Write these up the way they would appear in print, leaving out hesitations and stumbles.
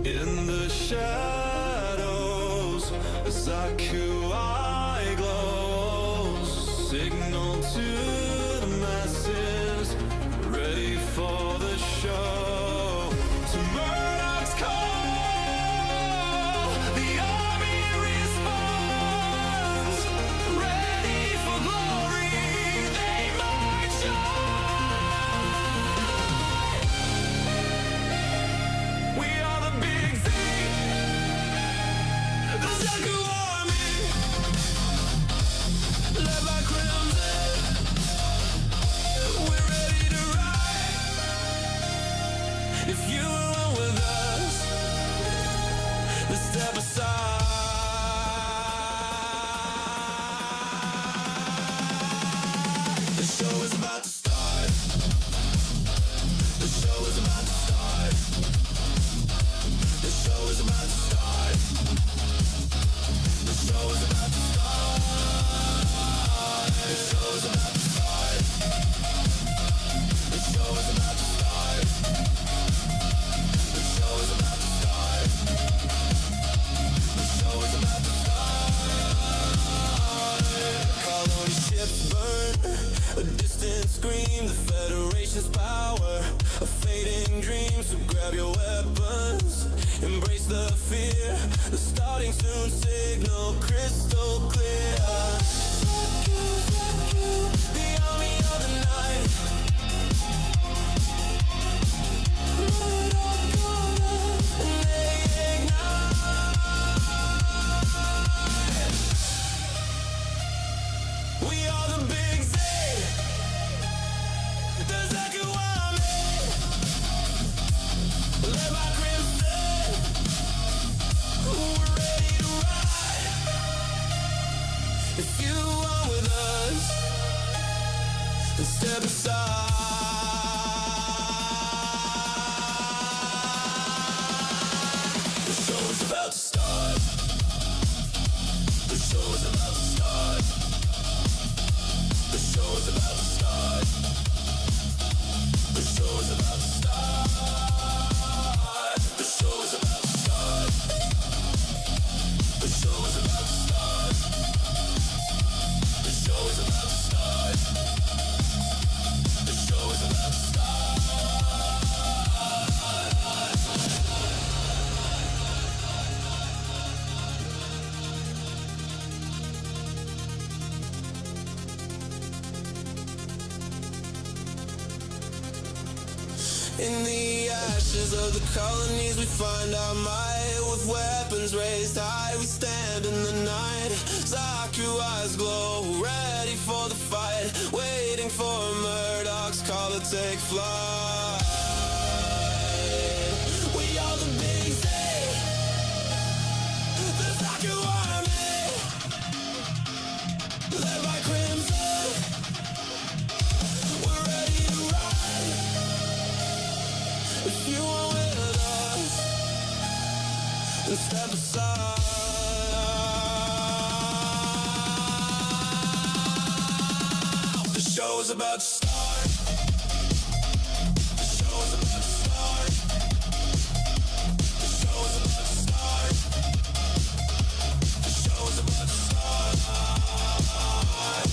In the shadows, Zakuai glows, signal to the masses, ready for the show. To Murdoch's call, the army responds, ready for glory, they march on. We are the big Z, the Zaku army, led by Crimson. We're ready to ride. If you are with us, then step aside. The show is about to start. The show is about to start. The show is about to start. The show is about to start. The show is about to start. The show is about to start. The show is about to start. The show is about to start. Colony ships burn, a distant scream, the Federation's power, a fading dream. So grab your weapons, embrace the fear. The starting soon signal crystal clear. The army of the night, and they ignite. We are the big Z, the Zaku army, led by Crimson. We're ready to ride. If you are with us, then step aside. The show is about to start. The show is about to start. The show is about to start. The show is about to start. The show is about to start. The show is about to start. The show is about to start. The show is about to start. In the ashes of the colonies we find our might. With weapons raised high we stand in the night. Zaku eyes glow, ready for the fight. Waiting for Murdoch's call to take flight. We are the big Z, the Zaku army, led by Crimson. We're ready to ride. If you are with us, then step aside. The show is about to start. The show is about to start. The show is about to start. The show is about to start.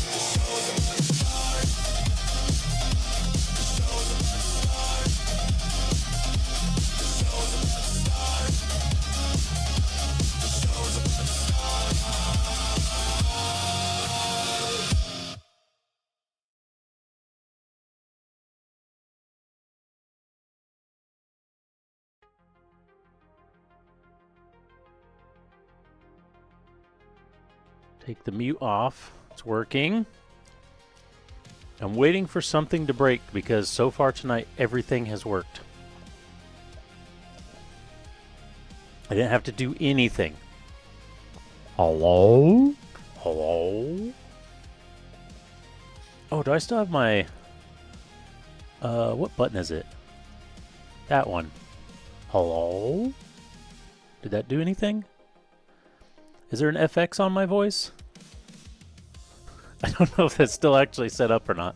The show is about to start. The show is about to start. The show is about to start. The show is about to start. Take the mute off. It's working. I'm waiting for something to break because so far tonight everything has worked. I didn't have to do anything. Hello? Hello? Oh, do I still have my... what button is it? That one. Hello? Did that do anything? Is there an FX on my voice? I don't know if that's still actually set up or not.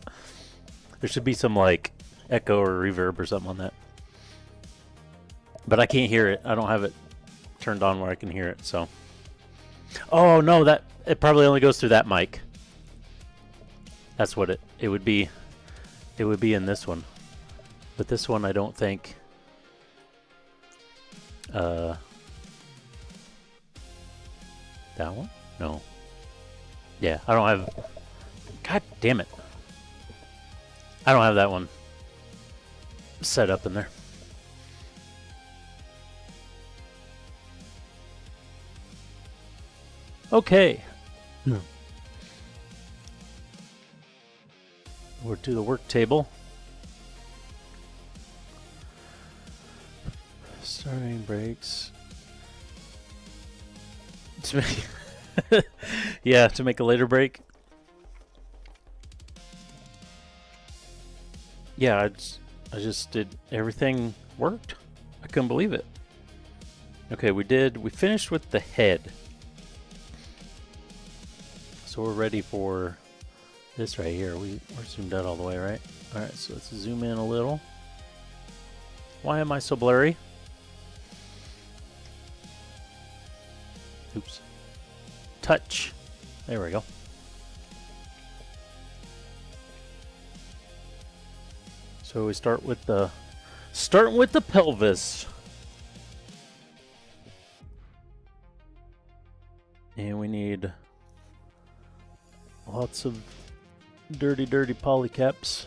There should be some, like, echo or reverb or something on that. But I can't hear it. I don't have it turned on where I can hear it, so... Oh, no, that... It probably only goes through that mic. That's what it would be. It would be in this one. But this one I don't think... That one? No. Yeah, I don't have... God damn it. I don't have that one set up in there. Okay. We're to the work table. Starting breaks. To make yeah, to make a later break. Yeah, I just did everything worked. I couldn't believe it. Okay, we finished with the head. So we're ready for this right here. We're zoomed out all the way, right? Alright, so let's zoom in a little. Why am I so blurry? Oops. Touch. There we go. So we starting with the pelvis. And we need lots of dirty polycaps.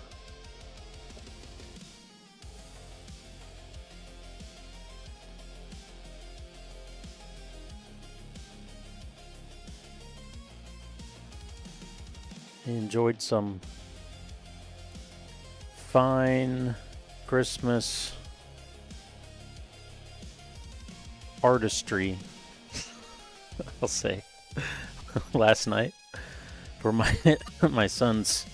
I enjoyed some fine Christmas artistry, I'll say, last night for my son's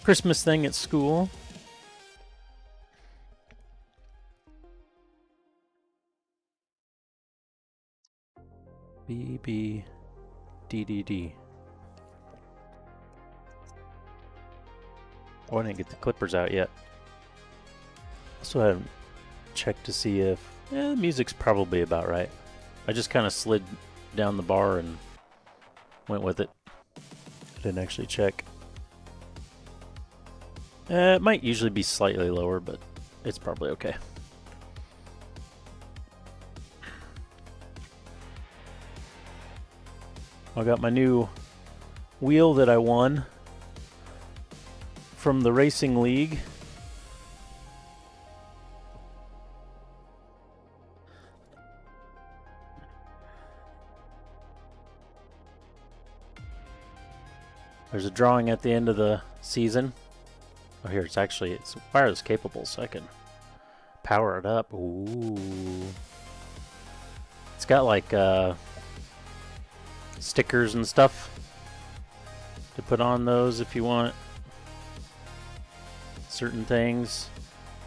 Christmas thing at school. BBDDD. Oh, I didn't get the clippers out yet. Also haven't checked to see if... the music's probably about right. I just kind of slid down the bar and went with it. I didn't actually check. It might usually be slightly lower, but it's probably okay. I got my new wheel that I won from the Racing League. There's a drawing at the end of the season. Oh, here, it's wireless capable, so I can power it up. Ooh. It's got like stickers and stuff to put on those if you want certain things.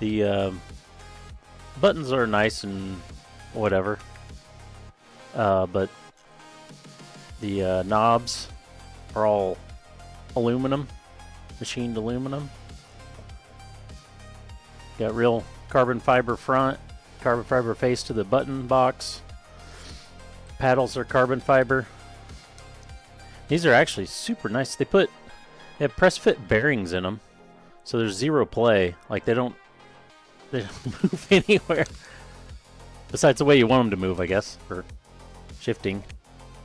The buttons are nice and whatever, but the knobs are all aluminum, machined aluminum. Got real carbon fiber front, carbon fiber face to the button box. Paddles are carbon fiber. These are actually super nice. They have press fit bearings in them, so there's zero play. Like they don't move anywhere besides the way you want them to move, I guess, for shifting.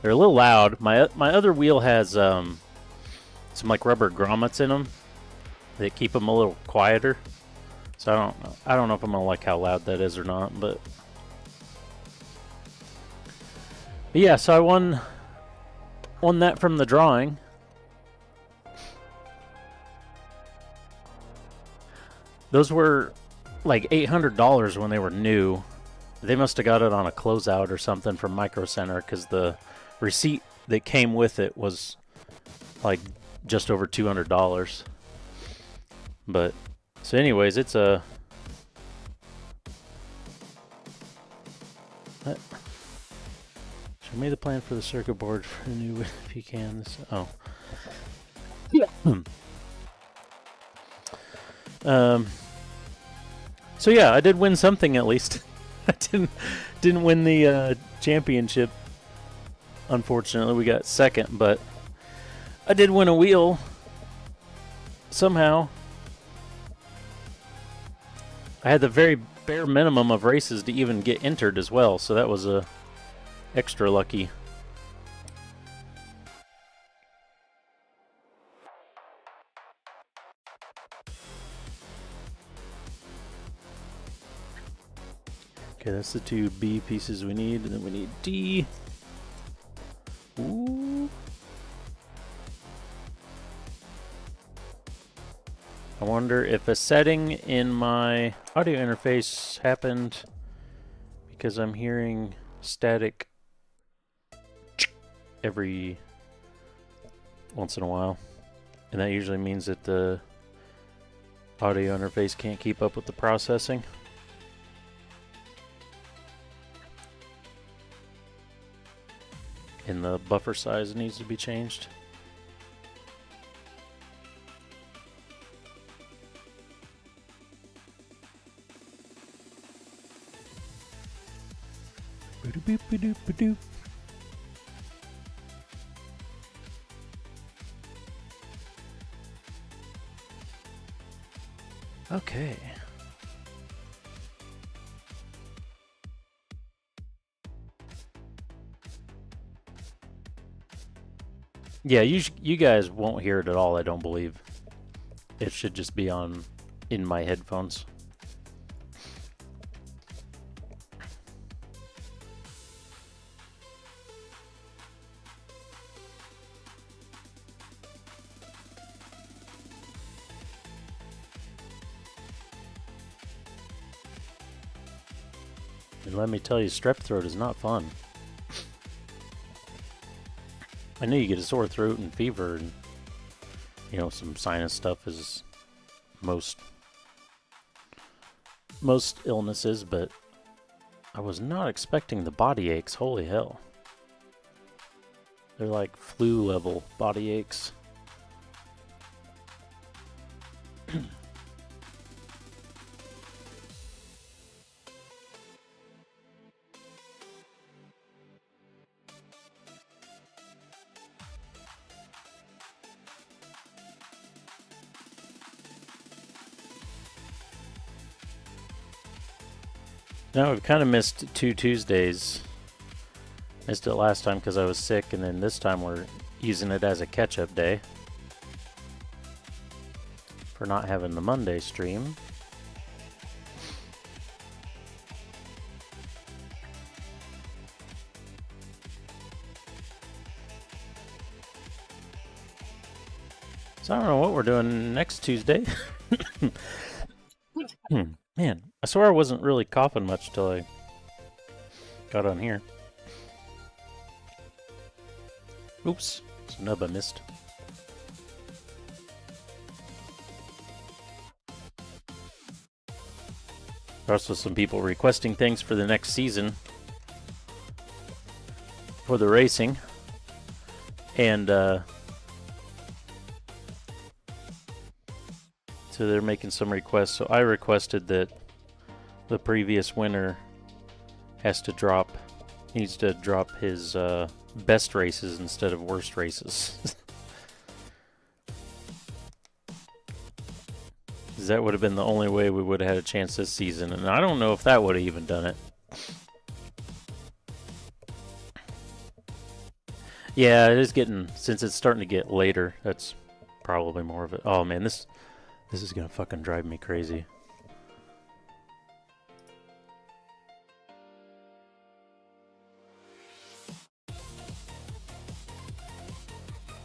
They're a little loud. My other wheel has some like rubber grommets in them that keep them a little quieter. So I don't know if I'm gonna like how loud that is or not, but But yeah, so I won that from the drawing. Those were like $800 when they were new. They must have got it on a closeout or something from Micro Center, because the receipt that came with it was like just over $200. But so anyways, it's a show me the plan for the circuit board for the new if you can. Oh. Yeah. So yeah, I did win something at least. I didn't win the championship. Unfortunately, we got second, but I did win a wheel somehow. I had the very bare minimum of races to even get entered as well, so that was extra lucky. Okay, that's the two B pieces we need, and then we need D. Ooh. I wonder if a setting in my audio interface happened because I'm hearing static every once in a while. And that usually means that the audio interface can't keep up with the processing. And the buffer size needs to be changed. Ba-doop-ba-doop-ba-doop. Okay. Yeah, you guys won't hear it at all, I don't believe. It should just be on in my headphones. And let me tell you, strep throat is not fun. I know you get a sore throat and fever, and you know, some sinus stuff is most illnesses, but I was not expecting the body aches. Holy hell. They're like flu level body aches. Now we've kind of missed 2 Tuesdays. Missed it last time because I was sick, and then this time we're using it as a catch-up day for not having the Monday stream. So I don't know what we're doing next Tuesday. Man, I swear I wasn't really coughing much till I got on here. Oops, it's a nub I missed. There's also some people requesting things for the next season for the racing. And so they're making some requests. So I requested that the previous winner needs to drop his best races instead of worst races. That would have been the only way we would have had a chance this season, and I don't know if that would have even done it. Yeah, it is getting, since it's starting to get later, that's probably more of it. Oh man, this is gonna fucking drive me crazy.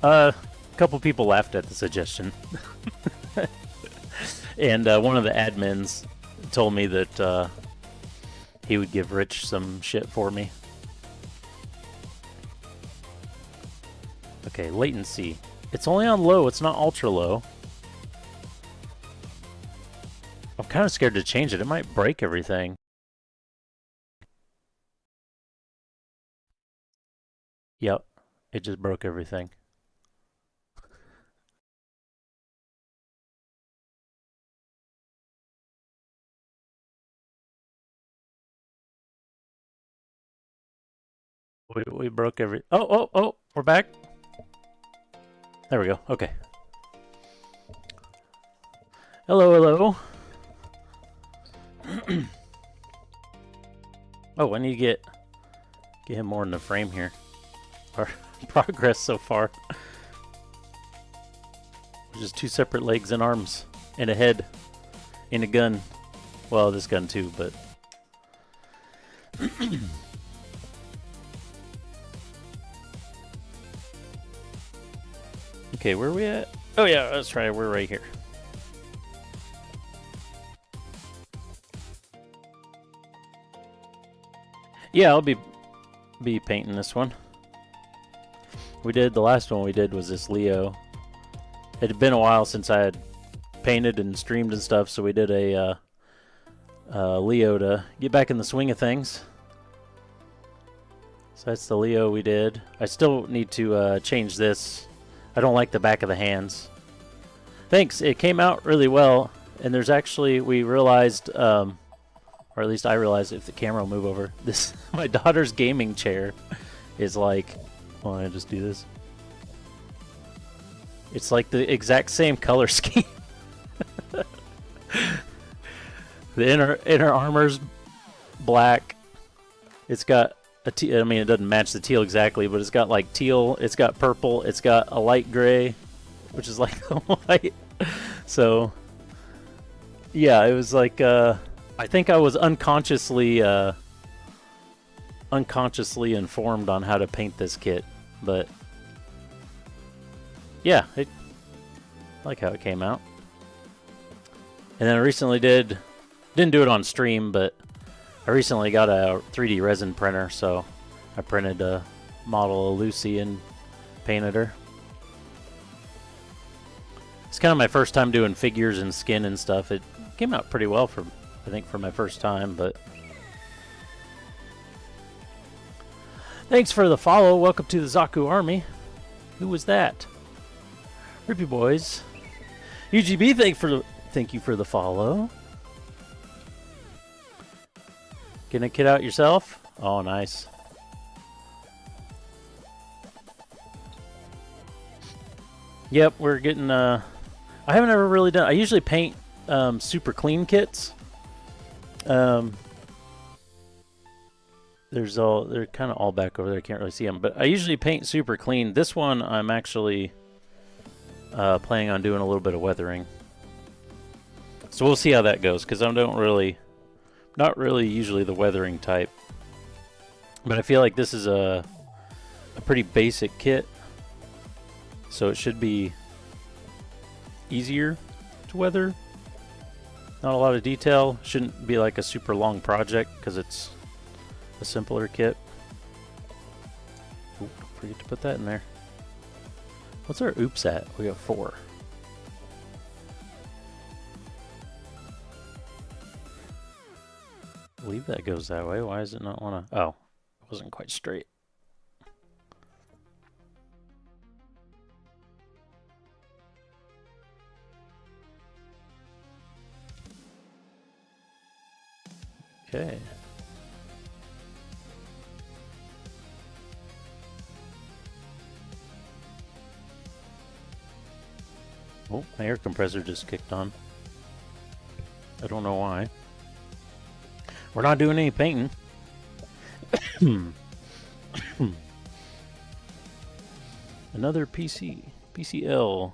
A couple people laughed at the suggestion. And one of the admins told me that he would give Rich some shit for me. Okay, latency. It's only on low, it's not ultra low. I'm kind of scared to change it. It might break everything. Yep, it just broke everything. We broke every... Oh, we're back. There we go, okay. Hello. Oh, I need to get him more in the frame here. Our progress so far. Just 2 separate legs and arms, and a head, and a gun. Well, this gun too, but... Okay, where are we at? Oh yeah, that's right, we're right here. Yeah, I'll be painting this one. The last one we did was this Leo. It had been a while since I had painted and streamed and stuff, so we did a Leo to get back in the swing of things. So that's the Leo we did. I still need to change this. I don't like the back of the hands. Thanks, it came out really well, and there's actually, we realized, or at least I realized, if the camera will move over, this, my daughter's gaming chair is like, well, I just do this. It's like the exact same color scheme. The inner armor's black. It's got I mean, it doesn't match the teal exactly, but it's got like teal, it's got purple, it's got a light gray, which is like the white. So, yeah, it was like, I think I was unconsciously informed on how to paint this kit, but yeah, I like how it came out. And then I recently didn't do it on stream, but I recently got a 3D resin printer, so I printed a model of Lucy and painted her. It's kind of my first time doing figures and skin and stuff. It came out pretty well for, I think, for my first time, but... Thanks for the follow. Welcome to the Zaku Army. Who was that? Rippy Boys. UGB, thank you for the follow. Getting a kit out yourself? Oh, nice. Yep, we're getting, I haven't ever really done, I usually paint, super clean kits. They're kind of all back over there, I can't really see them, but I usually paint super clean. This one, I'm actually, planning on doing a little bit of weathering. So we'll see how that goes, because I don't really... Not really usually the weathering type, but I feel like this is a pretty basic kit, so it should be easier to weather. Not a lot of detail. Shouldn't be like a super long project because it's a simpler kit. Ooh, don't forget to put that in there. What's our oops at? We got 4. I believe that goes that way. Why does it not want to? Oh, it wasn't quite straight. Okay. Oh, my air compressor just kicked on. I don't know why. We're not doing any painting. Another PCL.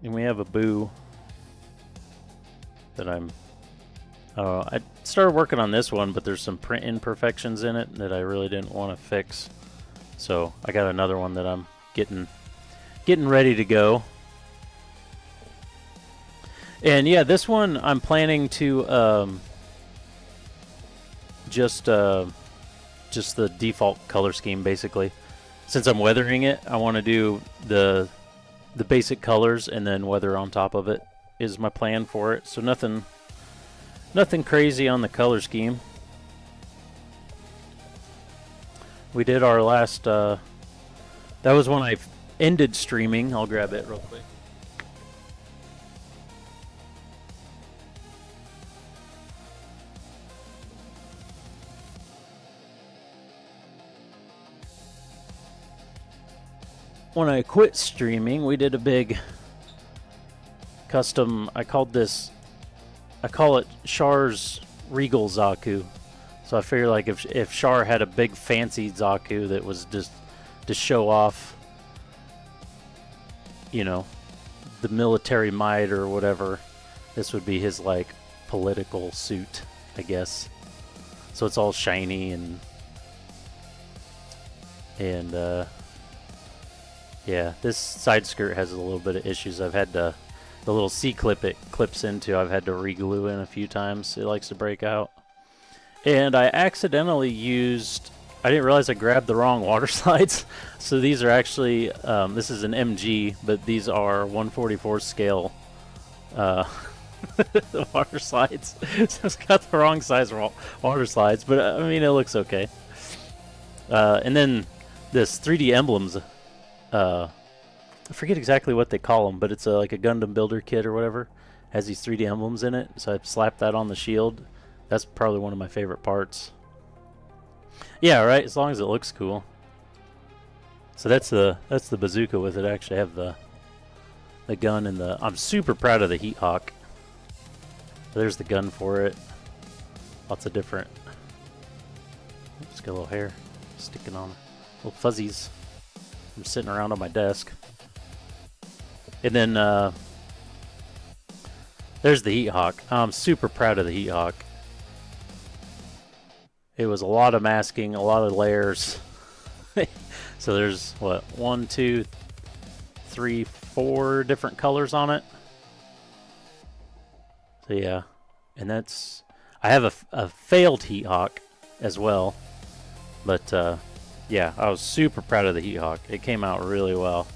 And we have a boo that I'm I started working on this one, but there's some print imperfections in it that I really didn't want to fix. So I got another one that I'm getting ready to go. And yeah, this one I'm planning to just the default color scheme basically. Since I'm weathering it, I want to do the basic colors and then weather on top of it is my plan for it. So nothing crazy on the color scheme. We did our last that was when I ended streaming. I'll grab it real quick. When I quit streaming, we did a big custom. I call it Char's Regal Zaku. So I figure like if Char had a big fancy Zaku that was just to show off, you know, the military might or whatever, this would be his like political suit, I guess. So it's all shiny and yeah, this side skirt has a little bit of issues. I've had the little C-clip it clips into, I've had to re-glue in a few times. It likes to break out. And I accidentally used, I didn't realize I grabbed the wrong water slides. So these are actually, this is an MG, but these are 1/44 scale water slides. So it's got the wrong size water slides, but I mean, it looks okay. And then this 3D emblems, I forget exactly what they call them, but it's like a Gundam builder kit or whatever. Has these 3D emblems in it, so I slapped that on the shield. That's probably one of my favorite parts. Yeah, right. As long as it looks cool. So that's the bazooka with it. I actually have the gun and the. I'm super proud of the Heat Hawk. There's the gun for it. Lots of different. Oops, got a little hair sticking on, little fuzzies. I'm sitting around on my desk. And then there's the Heat Hawk. I'm super proud of the Heat Hawk. It was a lot of masking, a lot of layers. So there's what, 1, 2, 3, 4 different colors on it. So yeah, and that's, I have a failed Heat Hawk as well, but yeah, I was super proud of the Heat Hawk. It came out really well.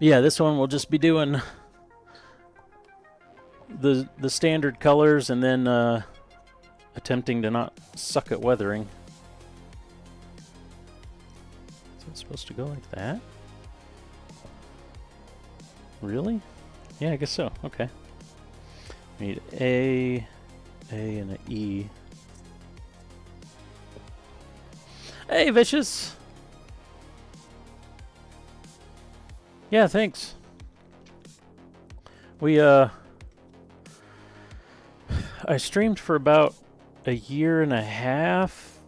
Yeah, this one we'll just be doing the standard colors and then attempting to not suck at weathering. Is it supposed to go like that? Really? Yeah, I guess so. Okay. We need A, and an E. Hey, Vicious! Yeah, thanks. I streamed for about a year and a half,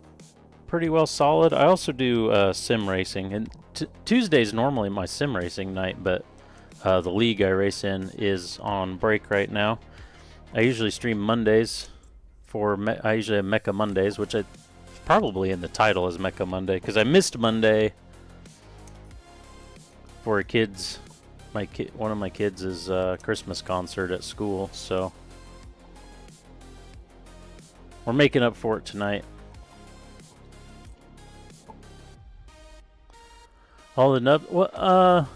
pretty well solid. I also do sim racing, and Tuesday's normally my sim racing night, but the league I race in is on break right now. I usually stream Mondays I usually have Mecha Mondays, which I probably in the title is Mecha Monday, because I missed Monday for a kid's, one of my kids' Christmas concert at school, so we're making up for it tonight. All the nub. Well,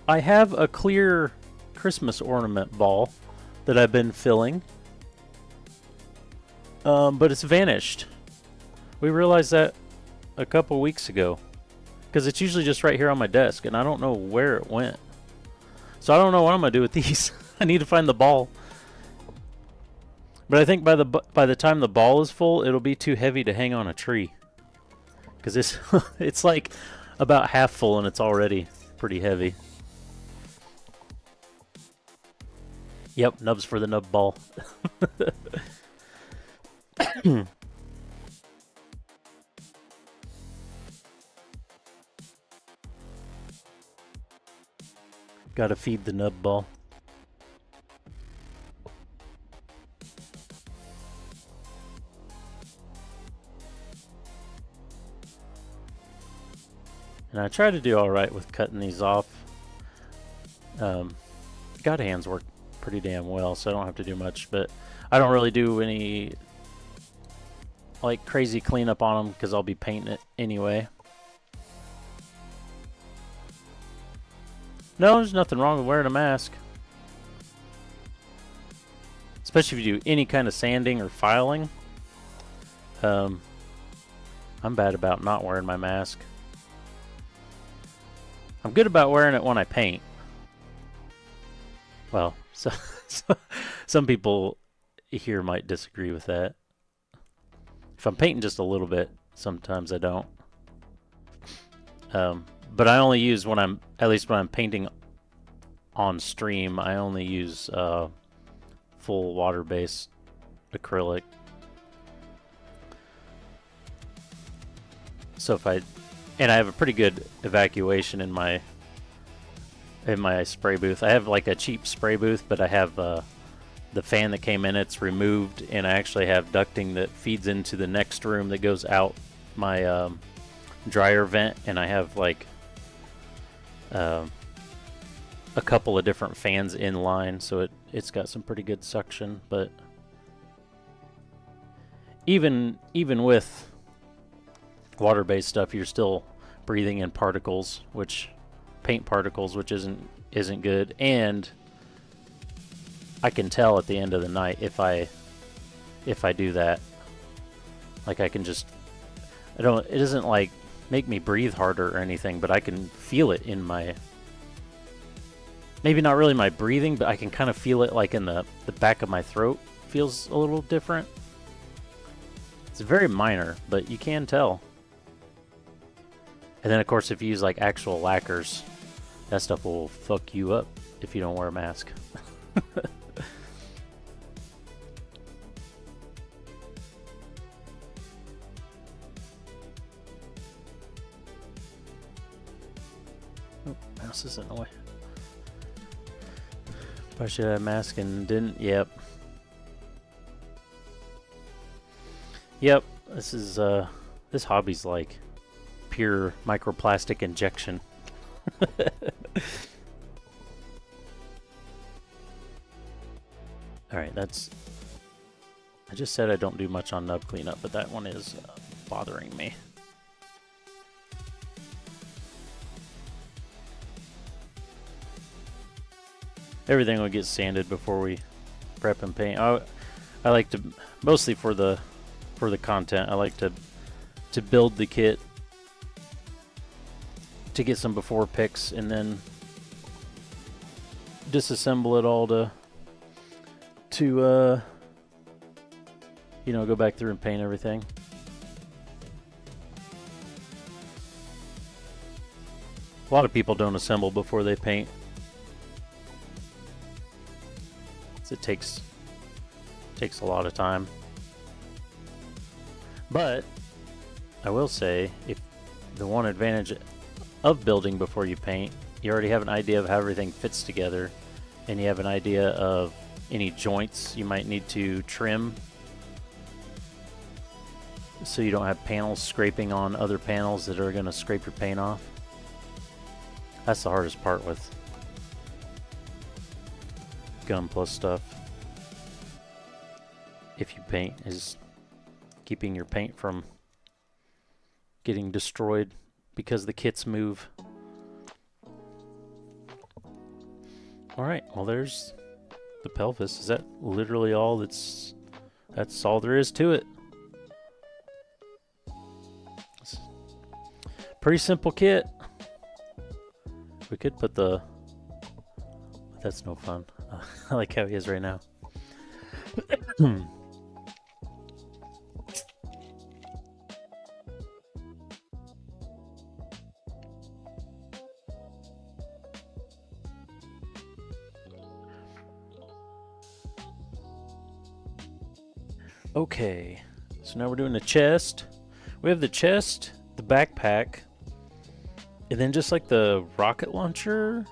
I have a clear Christmas ornament ball that I've been filling, but it's vanished. We realized that a couple weeks ago, because it's usually just right here on my desk, and I don't know where it went. So I don't know what I'm gonna do with these. I need to find the ball. But I think by the time the ball is full, it'll be too heavy to hang on a tree. Because it's like about half full and it's already pretty heavy. Yep, nubs for the nub ball. Gotta feed the nub ball. And I try to do alright with cutting these off. God hands work pretty damn well, so I don't have to do much, but I don't really do any like crazy cleanup on them because I'll be painting it anyway. No, there's nothing wrong with wearing a mask. Especially if you do any kind of sanding or filing. I'm bad about not wearing my mask. I'm good about wearing it when I paint. Well, some people here might disagree with that. If I'm painting just a little bit, sometimes I don't. But I only use when I'm, at least when I'm painting on stream, I only use full water-based acrylic. So if I have a pretty good evacuation in my spray booth. I have like a cheap spray booth, but I have the fan that came in it's removed, and I actually have ducting that feeds into the next room that goes out my dryer vent, and I have like a couple of different fans in line, so it's got some pretty good suction. But even with water-based stuff, you're still breathing in particles, which paint particles, which isn't good. And I can tell at the end of the night if I do that. Like I can just, it doesn't like make me breathe harder or anything, but I can feel it in my, maybe not really my breathing, but I can kind of feel it like in the back of my throat feels a little different. It's very minor, but you can tell. And then of course if you use like actual lacquers, that stuff will fuck you up if you don't wear a mask. Oh, mouse is in the way. Probably should have a mask and didn't. Yep. Yep. This is this hobby's like pure microplastic injection. Alright, that's... I just said I don't do much on nub cleanup, but that one is bothering me. Everything will get sanded before we prep and paint. I like to, mostly for the content, I like to build the kit to get some before picks and then disassemble it all to you know, go back through and paint everything. A lot of people don't assemble before they paint. It takes a lot of time. But I will say, if the one advantage of building before you paint, you already have an idea of how everything fits together, and you have an idea of any joints you might need to trim, so you don't have panels scraping on other panels that are going to scrape your paint off. That's the hardest part with Gun Plus stuff, if you paint, is keeping your paint from getting destroyed because the kits move. Alright, well there's the pelvis. Is that literally all that's all there is to it? It's pretty simple kit. We could put the... That's no fun. I like how he is right now. Okay, so now we're doing the chest. We have the chest, the backpack, and then just like the rocket launcher.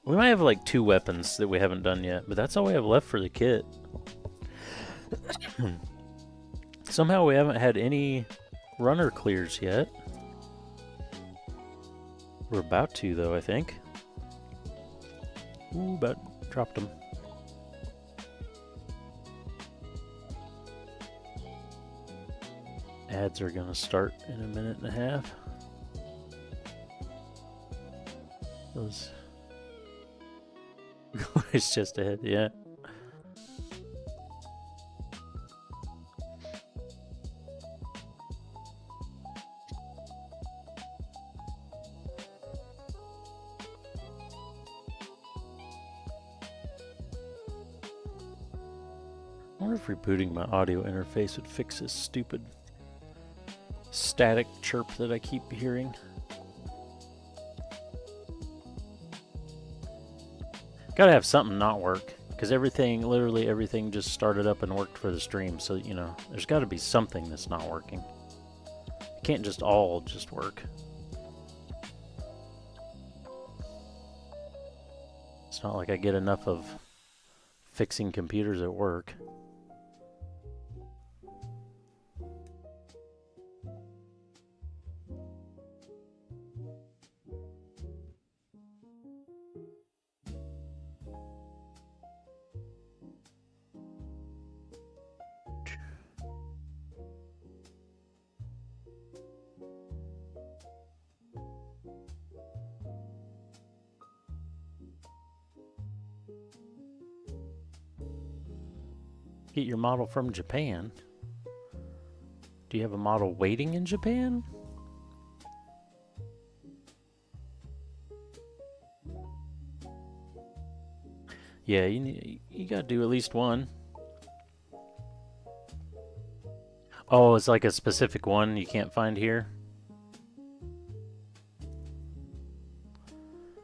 We might have like 2 weapons that we haven't done yet, but that's all we have left for the kit. Somehow we haven't had any runner clears yet. We're about to though, I think. Ooh, about dropped them. Ads are gonna start in a minute and a half. Those it's just ahead, yeah. I wonder if rebooting my audio interface would fix this stupid static chirp that I keep hearing. Gotta have something not work, because literally everything just started up and worked for the stream, so, you know, there's gotta be something that's not working. It can't just all just work. It's not like I get enough of fixing computers at work. Get your model from Japan. Do you have a model waiting in Japan? Yeah, you gotta do at least one. Oh, it's like a specific one you can't find here?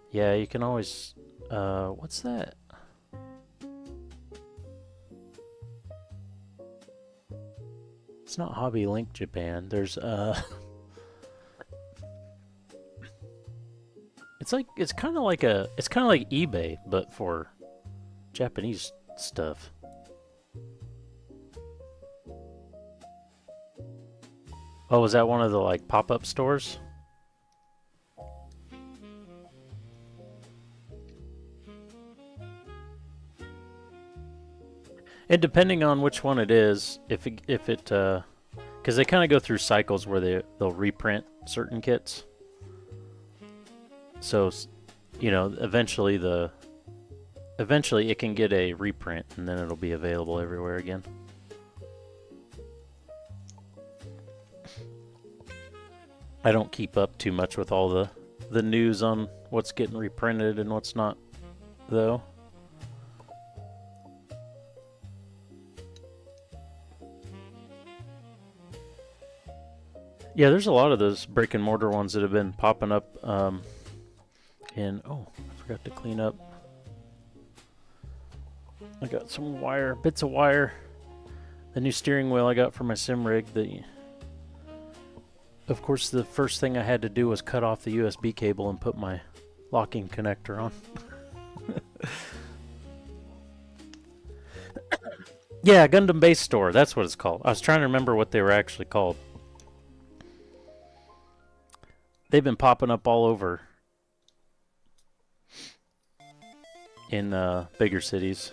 Yeah, you can always... what's that? It's not Hobby Link Japan. There's it's kind of like eBay but for Japanese stuff. Oh, was that one of the like pop-up stores? And depending on which one it is, if it because they kind of go through cycles where they'll reprint certain kits. So, you know, eventually it can get a reprint and then it'll be available everywhere again. I don't keep up too much with all the news on what's getting reprinted and what's not, though. Yeah, there's a lot of those brick and mortar ones that have been popping up oh, I forgot to clean up. I got some bits of wire. The new steering wheel I got for my sim rig. Of course, the first thing I had to do was cut off the USB cable and put my locking connector on. Yeah, Gundam Base Store. That's what it's called. I was trying to remember what they were actually called. They've been popping up all over in bigger cities.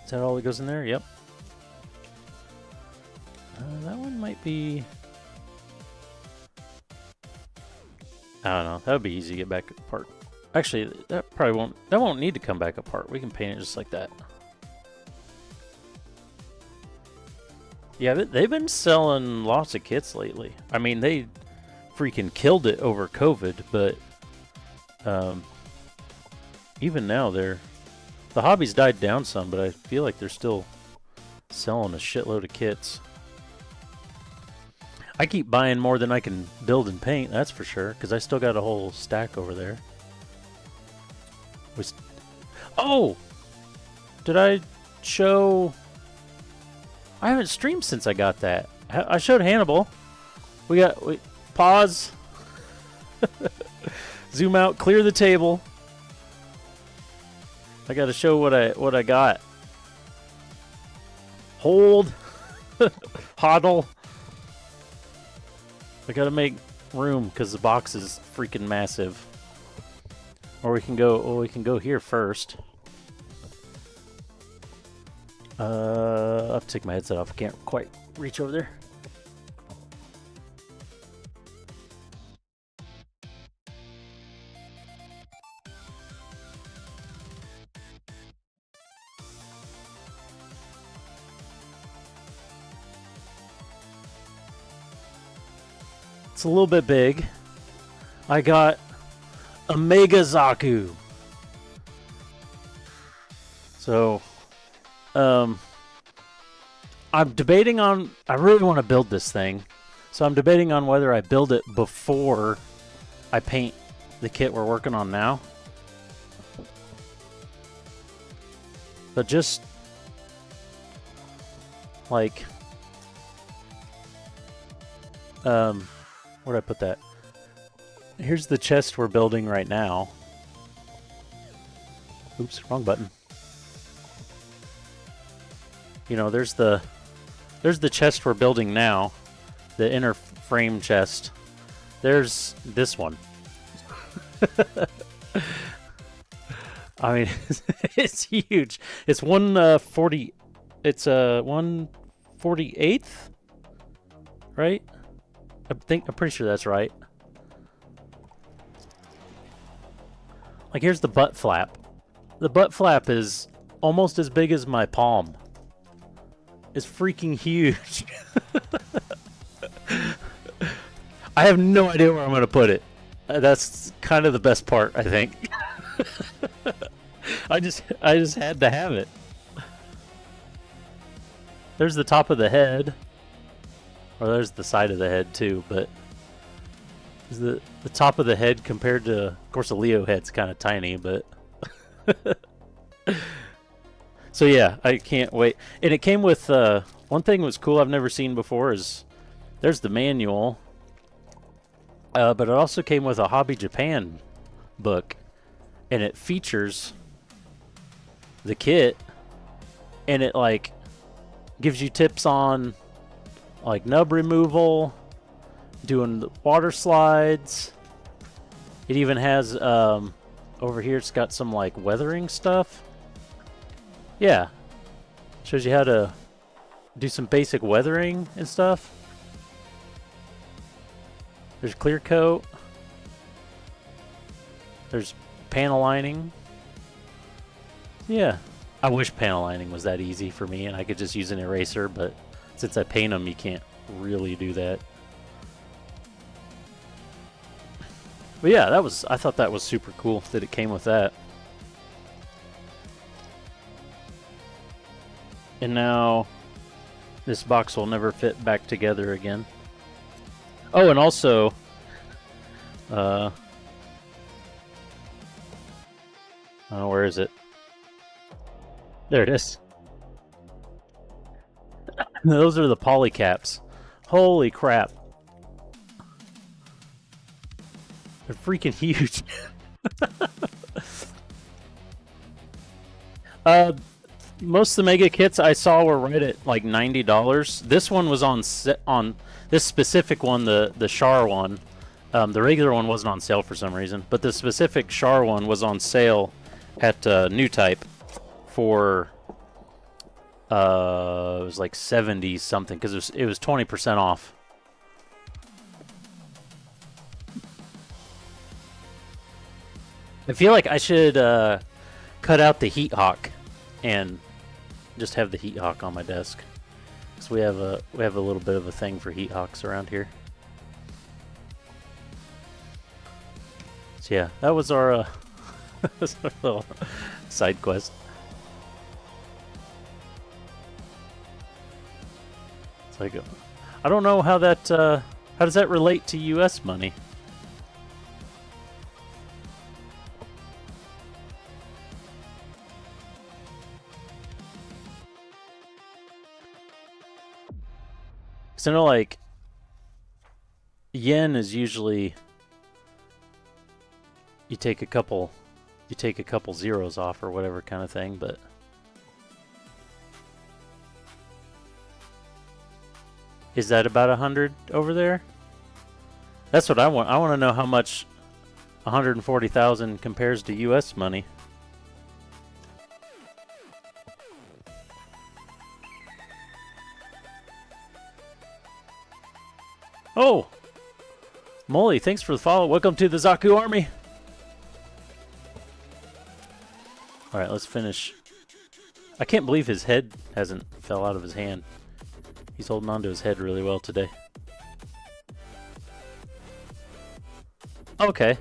Is that all that goes in there? Yep. That one might be... I don't know. That would be easy to get back apart. Actually, that won't need to come back apart. We can paint it just like that. Yeah, they've been selling lots of kits lately. I mean, they freaking killed it over COVID, but even now the hobby's died down some, but I feel like they're still selling a shitload of kits. I keep buying more than I can build and paint, that's for sure, because I still got a whole stack over there. Oh! Did I show... I haven't streamed since I got that. I showed Hannibal. We pause. Zoom out, clear the table. I gotta show what I got. Hold. Hodl. I gotta make room because the box is freaking massive. Or we can go here first. I'll have to take my headset off. I can't quite reach over there. It's a little bit big. I got a Mega Zaku. So, I'm debating on... I really want to build this thing. So I'm debating on whether I build it before I paint the kit we're working on now. But just... like... where'd I put that? Here's the chest we're building right now. Oops, wrong button. You know, there's the chest we're building now, the inner frame chest. There's this one. I mean, it's huge. It's 140. It's 1/48th, right? I'm pretty sure that's right. Like, here's the butt flap. The butt flap is almost as big as my palm. It's freaking huge. I have no idea where I'm going to put it. That's kind of the best part, I think. I just had to have it. There's the top of the head. Or there's the side of the head too, but the top of the head compared to, of course, a Leo head's kind of tiny, but so yeah, I can't wait. And it came with one thing was cool I've never seen before is there's the manual, but it also came with a Hobby Japan book, and it features the kit, and it like gives you tips on like nub removal, doing the water slides. It even has over here it's got some like weathering stuff. Yeah, shows you how to do some basic weathering and stuff. There's clear coat. There's panel lining. Yeah, I wish panel lining was that easy for me and I could just use an eraser, but since I paint them, you can't really do that. But yeah, I thought that was super cool that it came with that. And now this box will never fit back together again. Oh, and also oh, where is it? There it is. Those are the poly caps. Holy crap. They're freaking huge. Most of the Mega kits I saw were right at like $90. This one was on this specific one, the Char one. The regular one wasn't on sale for some reason, but the specific Char one was on sale at New Type for it was like 70 something because it was 20% off. I feel like I should cut out the Heat Hawk and just have the Heat Hawk on my desk. So we have a little bit of a thing for Heat Hawks around here. So yeah, that was our little side quest. It's like I don't know how that how does that relate to US money? Because I know, like, yen is usually you take a couple zeros off or whatever kind of thing, but is that about 100 over there? That's what I want. I want to know how much 140,000 compares to US money. Oh! Molly, thanks for the follow. Welcome to the Zaku Army. Alright, let's finish. I can't believe his head hasn't fell out of his hand. He's holding on to his head really well today. Okay.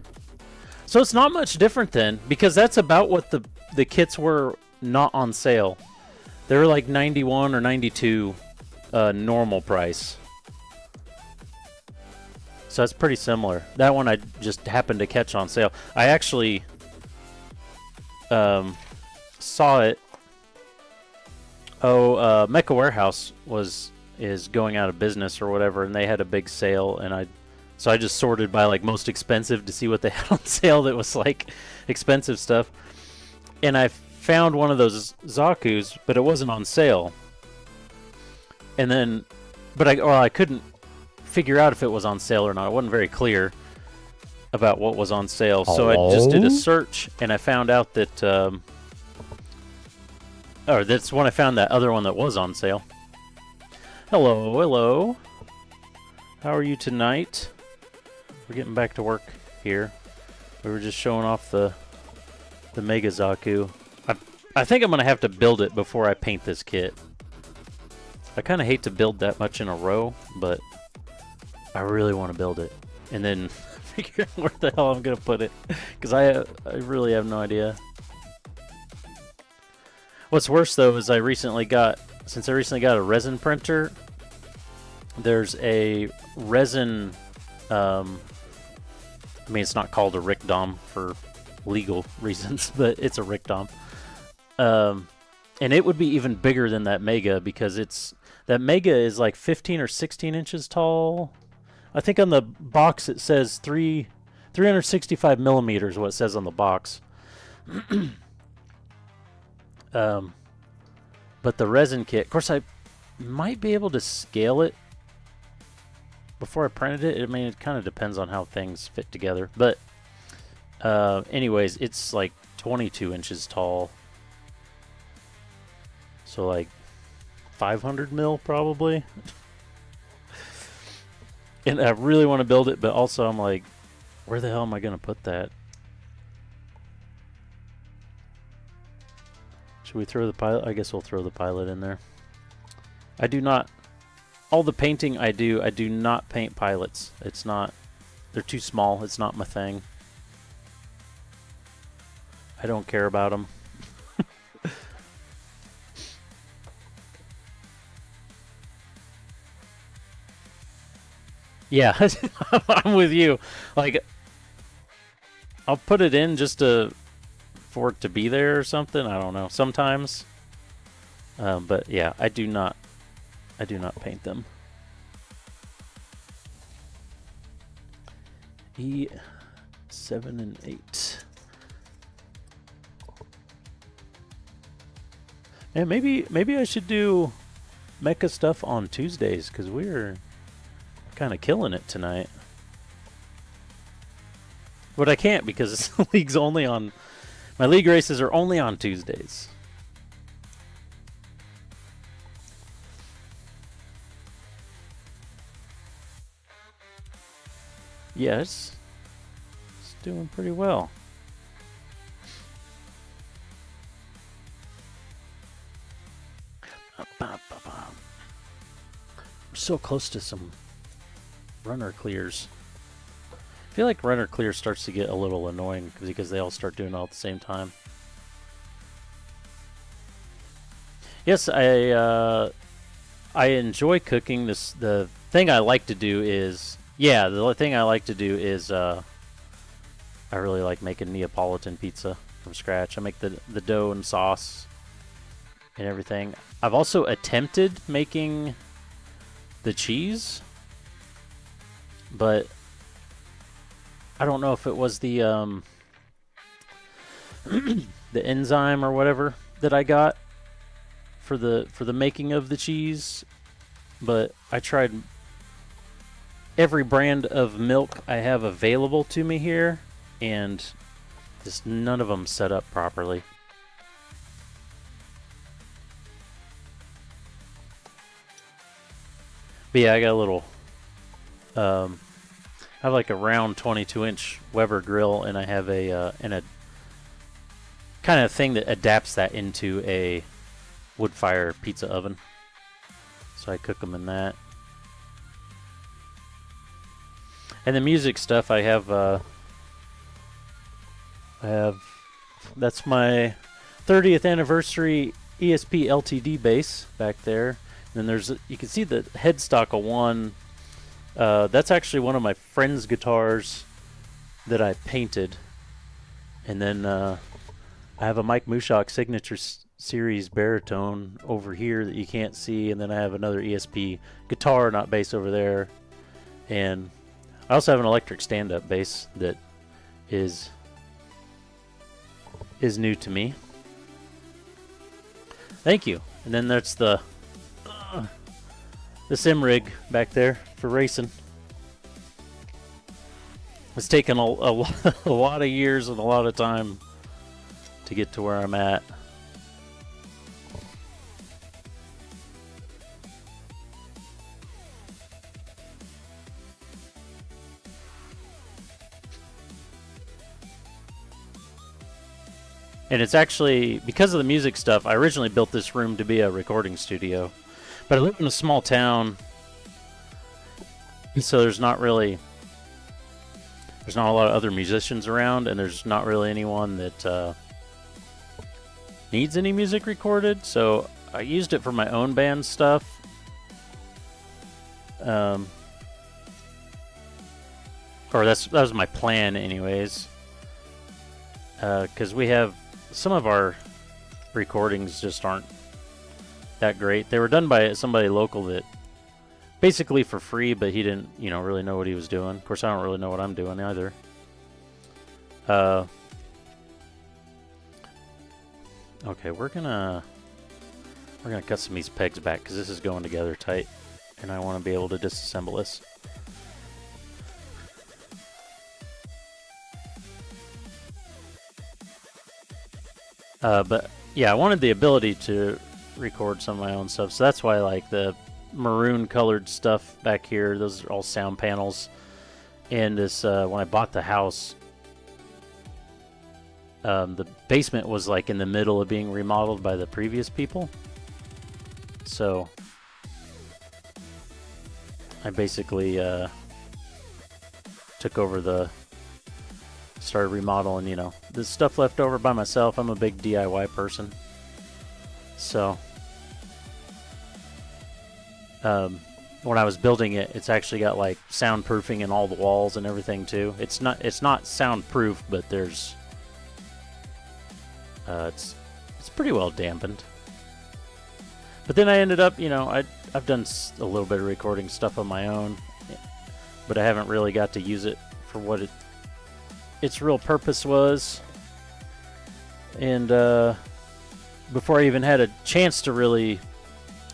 So it's not much different then, because that's about what the kits were not on sale. They were like 91 or 92 normal price. So that's pretty similar. That one I just happened to catch on sale. I actually saw it. Oh, Mecha Warehouse is going out of business or whatever, and they had a big sale, and so I just sorted by like most expensive to see what they had on sale that was like expensive stuff. And I found one of those Zaku's, but it wasn't on sale. And then, but I couldn't figure out if it was on sale or not. It wasn't very clear about what was on sale. So I just did a search, and I found out that, or that's when I found that other one that was on sale. Hello, hello. How are you tonight? We're getting back to work here. We were just showing off the Mega Zaku. I think I'm going to have to build it before I paint this kit. I kind of hate to build that much in a row, but I really want to build it. And then figure out where the hell I'm going to put it. Because I really have no idea. What's worse, though, is since I recently got a resin printer, there's a resin... I mean, it's not called a Rickdom for legal reasons, but it's a Rickdom. And it would be even bigger than that Mega, because that Mega is like 15 or 16 inches tall. I think on the box it says 365 millimeters, what it says on the box. But the resin kit, of course, I might be able to scale it before I printed it. I mean, it kind of depends on how things fit together. But anyways, it's like 22 inches tall. So like 500 mil probably. And I really want to build it, but also I'm like, where the hell am I going to put that? Should we throw the pilot? I guess we'll throw the pilot in there. I do not... All the painting I do not paint pilots. It's not... They're too small. It's not my thing. I don't care about them. Yeah, I'm with you. Like, I'll put it in just for it to be there or something. I don't know. Sometimes. But yeah, I do not paint them. E7 and 8. And maybe I should do mecha stuff on Tuesdays, because we're kind of killing it tonight. But I can't, because the league's only on... My league races are only on Tuesdays. Yes. It's doing pretty well. We're so close to some runner clears. I feel like runner clear starts to get a little annoying because they all start doing it all at the same time. Yes, I enjoy cooking. The thing I like to do is I really like making Neapolitan pizza from scratch. I make the dough and sauce and everything. I've also attempted making the cheese, but I don't know if it was the the enzyme or whatever that I got for the making of the cheese. But I tried every brand of milk I have available to me here, and just none of them set up properly. But yeah, I got a little I have like a round 22-inch Weber grill, and I have a kind of thing that adapts that into a wood fire pizza oven. So I cook them in that. And the music stuff, I have that's my 30th anniversary ESP LTD bass back there. And then you can see the headstock of one. That's actually one of my friend's guitars that I painted. And then I have a Mike Mushock Signature Series baritone over here that you can't see. And then I have another ESP guitar, not bass, over there. And I also have an electric stand-up bass that is new to me. Thank you. And then that's the sim rig back there for racing. It's taken a lot of years and a lot of time to get to where I'm at. And it's actually, because of the music stuff, I originally built this room to be a recording studio. But I live in a small town, so there's not a lot of other musicians around, and there's not really anyone that needs any music recorded. So I used it for my own band stuff. Or that was my plan anyways. Because we have some of our recordings just aren't that great. They were done by somebody local that basically for free, but he didn't, really know what he was doing. Of course, I don't really know what I'm doing either. Okay, we're gonna cut some of these pegs back because this is going together tight, and I want to be able to disassemble this. But yeah, I wanted the ability to record some of my own stuff, so that's why I like the maroon colored stuff back here. Those are all sound panels. And this when I bought the house, the basement was like in the middle of being remodeled by the previous people, so I basically took over started remodeling, the stuff left over by myself. I'm a big DIY person. So, when I was building it, it's actually got like soundproofing in all the walls and everything too. It's not soundproof, but there's, it's pretty well dampened. But then I ended up, I've done a little bit of recording stuff on my own, but I haven't really got to use it for what its real purpose was. And before I even had a chance to really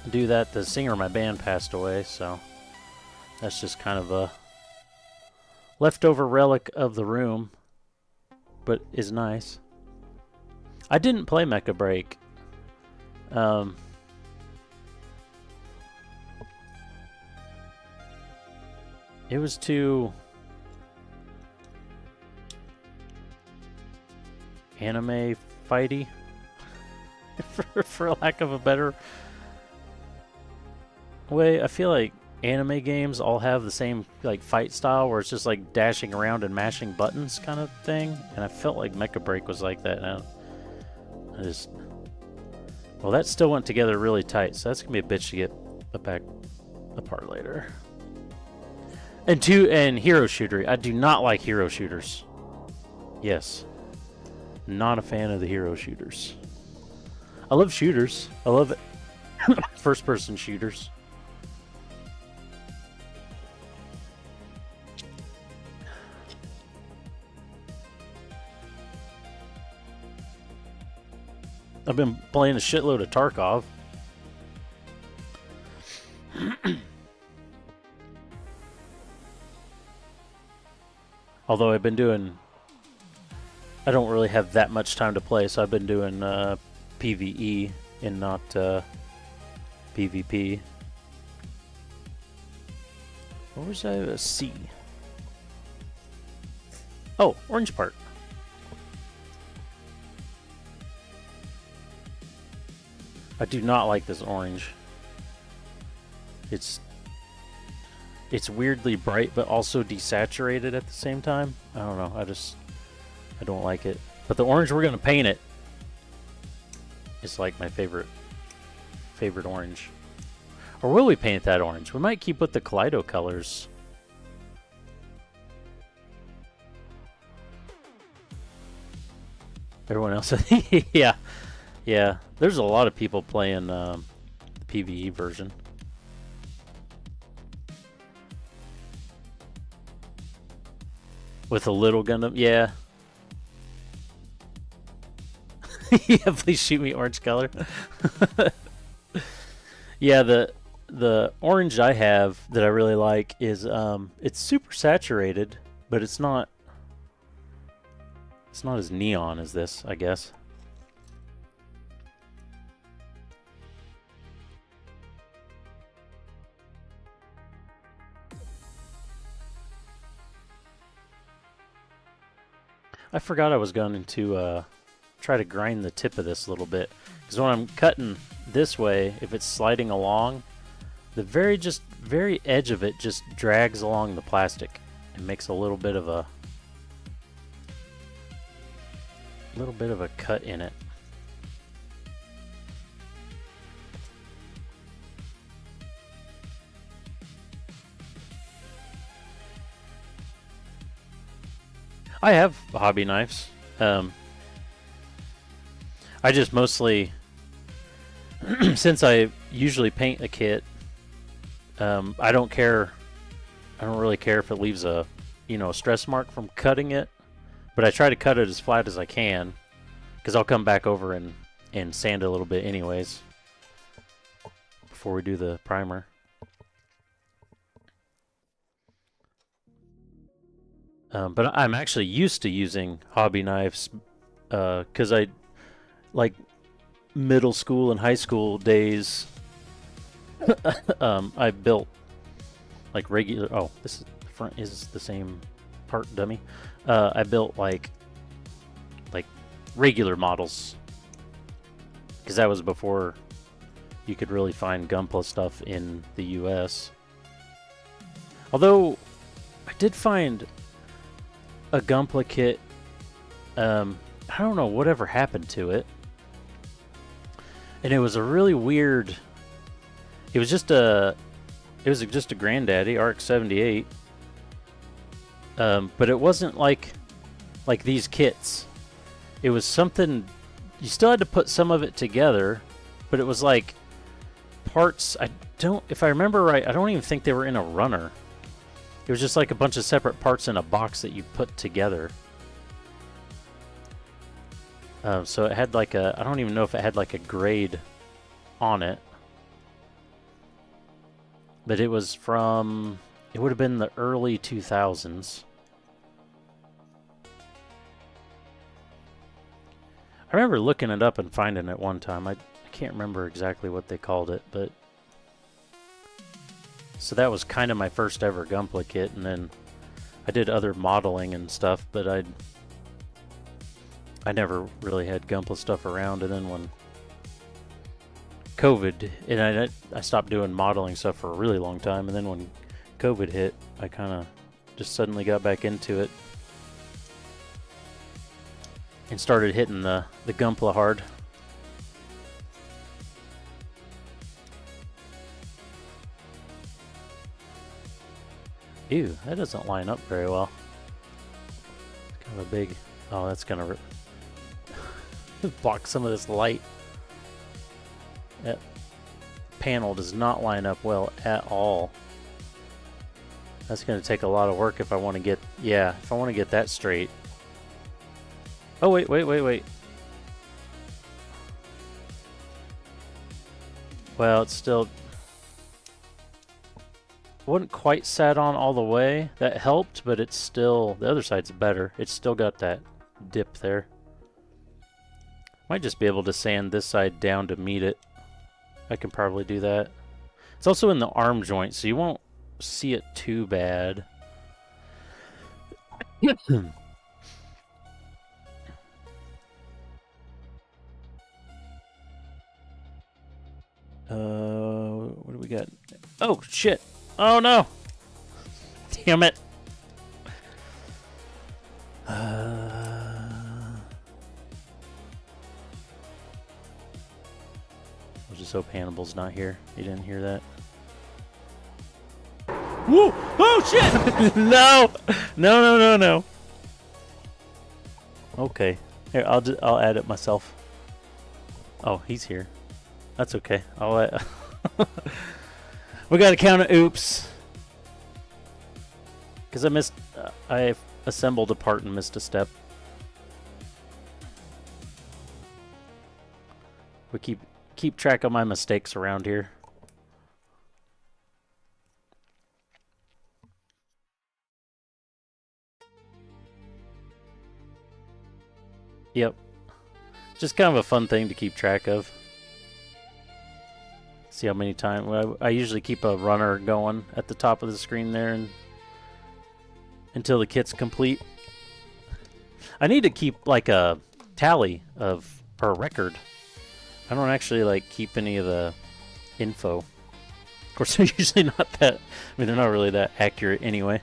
do that, the singer of my band passed away, so that's just kind of a leftover relic of the room, but is nice. I didn't play Mecha Break. It was too anime fighty, for lack of a better way. I feel like anime games all have the same like fight style where it's just like dashing around and mashing buttons kind of thing, and I felt like Mecha Break was like that. And well, that still went together really tight, so that's gonna be a bitch to get back apart later. And hero shooter. I do not like hero shooters. Yes. Not a fan of the hero shooters. I love shooters. I love it. First-person shooters. I've been playing a shitload of Tarkov. Although I've been doing... I don't really have that much time to play, so I've been doing PvE and not PvP. Where was I? A C. Oh, orange part. I do not like this orange. It's weirdly bright, but also desaturated at the same time. I don't know. I don't like it. But the orange we're gonna paint it is like my favorite orange. Or will we paint that orange? We might keep with the Kaleido colors. Everyone else, yeah. Yeah, there's a lot of people playing the PvE version. With a little Gundam, yeah. Yeah, please shoot me orange color. Yeah, the orange I have that I really like is it's super saturated, but it's not as neon as this, I guess. I forgot I was going to try to grind the tip of this a little bit, because when I'm cutting this way, if it's sliding along, the very edge of it just drags along the plastic and makes a little bit of a cut in it. I have hobby knives. I just mostly, since I usually paint a kit, I don't care. I don't really care if it leaves a stress mark from cutting it, but I try to cut it as flat as I can, because I'll come back over and sand it a little bit anyways before we do the primer. But I'm actually used to using hobby knives because I, like, middle school and high school days, I built like regular. Oh, this is the front is the same part, dummy. I built like regular models because that was before you could really find Gunpla stuff in the U.S. Although I did find a Gunpla kit. I don't know whatever happened to it, and it was a really weird. It was just a Granddaddy RX-78, but it wasn't like these kits. It was something you still had to put some of it together, but it was like parts. If I remember right, I don't even think they were in a runner. It was just like a bunch of separate parts in a box that you put together. So it had like I don't even know if it had like a grade on it. But it was from, it would have been the early 2000s. I remember looking it up and finding it one time. I can't remember exactly what they called it, but... So that was kind of my first ever Gunpla kit, and then I did other modeling and stuff, but I never really had Gunpla stuff around, and then when COVID, and I stopped doing modeling stuff for a really long time, and then when COVID hit, I kind of just suddenly got back into it and started hitting the Gunpla hard. Ew, that doesn't line up very well. It's kind of a big... Oh, that's gonna block some of this light. That panel does not line up well at all. That's gonna take a lot of work if I want to get... Yeah, if I want to get that straight. Oh, wait. Well, it's still... Wasn't quite sat on all the way. That helped, but it's still... The other side's better. It's still got that dip there. Might just be able to sand this side down to meet it. I can probably do that. It's also in the arm joint, so you won't see it too bad. What do we got? Oh, shit. Oh, no. Damn it. I'll just hope Hannibal's not here. He didn't hear that. Whoa! Oh, shit! No! No, no, no, no. Okay. Here, I'll add it myself. Oh, he's here. That's okay. I'll add... We got to count of oops. Because I missed... I assembled a part and missed a step. We keep track of my mistakes around here. Yep. Just kind of a fun thing to keep track of. See how many times... I usually keep a runner going at the top of the screen there and until the kit's complete. I need to keep like a tally of... or a record. I don't actually like keep any of the info. Of course, they're usually not that... I mean, they're not really that accurate anyway.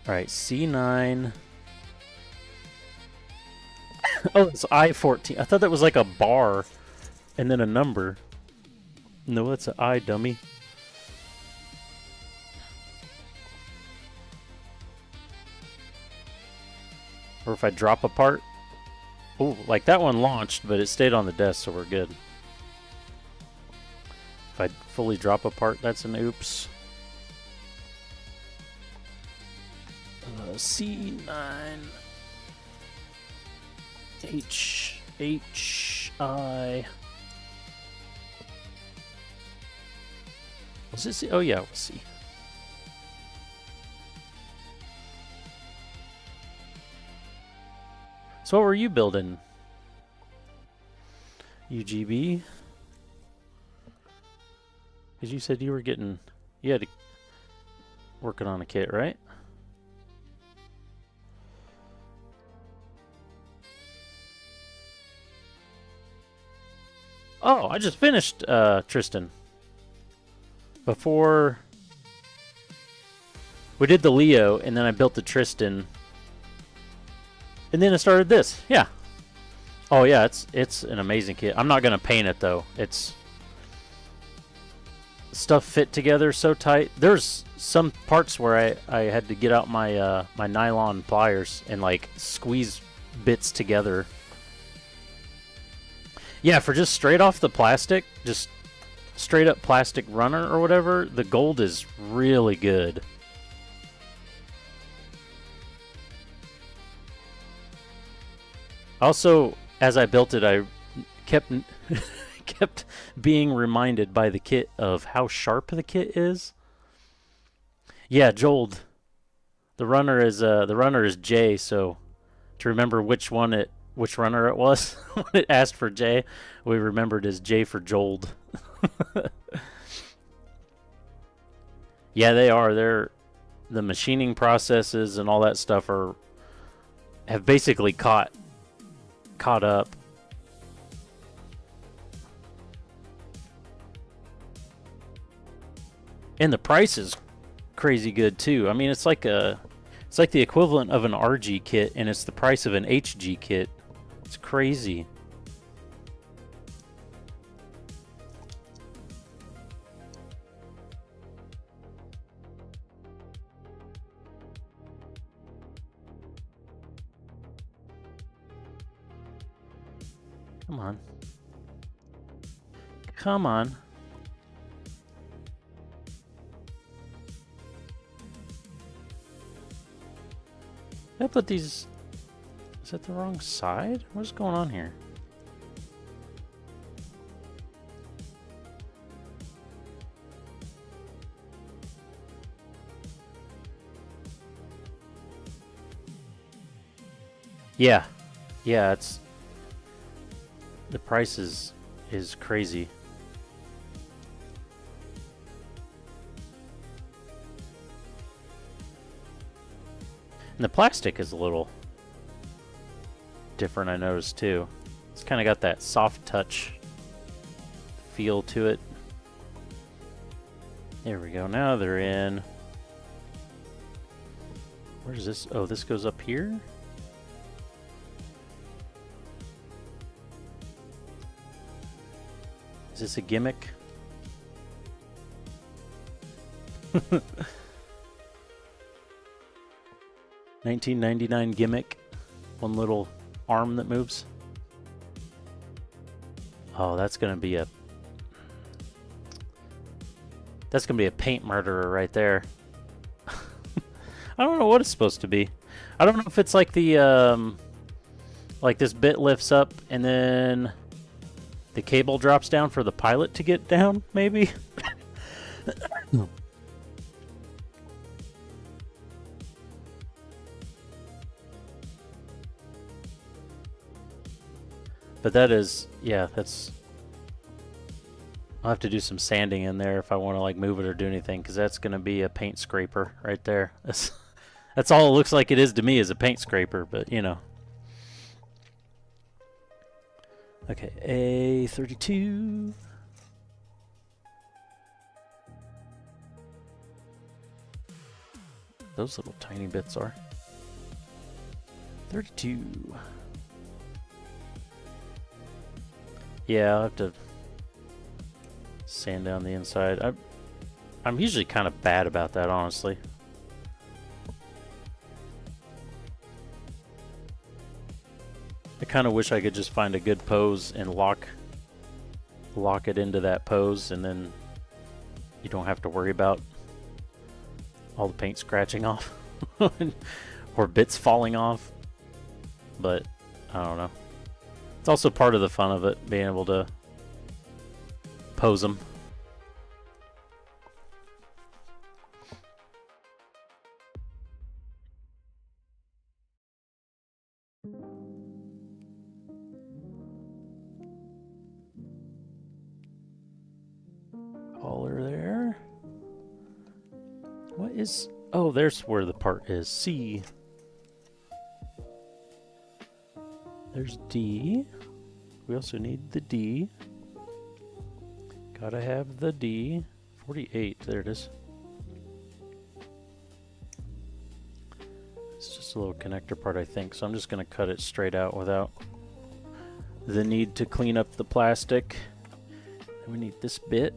Alright, C9... Oh, it's I-14. I thought that was like a bar and then a number. No, that's an I, dummy. Or if I drop a part. Oh, like that one launched, but it stayed on the desk, so we're good. If I fully drop a part, that's an oops. C9... I. Was this? Oh yeah, we'll see. So what were you building? UGB? Because you said you were getting, you had to working on a kit, right? Oh, I just finished Tristan. Before we did the Leo, and then I built the Tristan, and then I started this. Yeah. Oh yeah, it's an amazing kit. I'm not gonna paint it though. It's stuff fit together so tight. There's some parts where I had to get out my my nylon pliers and like squeeze bits together. Yeah, for just straight off the plastic, just straight up plastic runner or whatever, the gold is really good. Also, as I built it, I kept kept being reminded by the kit of how sharp the kit is. Yeah, Jold. The runner is J, so to remember which runner it was when it asked for J, we remembered as J for Jold. Yeah, they are. The machining processes and all that stuff have basically caught up. And the price is crazy good too. I mean, it's like the equivalent of an RG kit, and it's the price of an HG kit. It's crazy. Come on. Come on. Did I put these... Is that the wrong side? What's going on here? Yeah. Yeah, it's... The price is crazy. And the plastic is a little different, I noticed, too. It's kind of got that soft touch feel to it. There we go. Now they're in... Where's this? Oh, this goes up here? Is this a gimmick? $19.99 gimmick. One little arm that moves. Oh, that's gonna be a... That's gonna be a paint murderer right there. I don't know what it's supposed to be. I don't know if it's like the, like this bit lifts up and then the cable drops down for the pilot to get down, maybe? But that is, yeah, that's... I'll have to do some sanding in there if I want to like move it or do anything, because that's going to be a paint scraper right there. That's all it looks like it is to me, is a paint scraper, but you know. Okay, A32. Those little tiny bits are. 32. Yeah, I'll have to sand down the inside. I'm usually kind of bad about that, honestly. I kind of wish I could just find a good pose and lock it into that pose, and then you don't have to worry about all the paint scratching off or bits falling off. But I don't know. It's also part of the fun of it, being able to pose them. Collar there. What is... Oh, there's where the part is. C. There's D. We also need the D. Gotta have the D. 48, there it is. It's just a little connector part, I think, so I'm just gonna cut it straight out without the need to clean up the plastic. And we need this bit.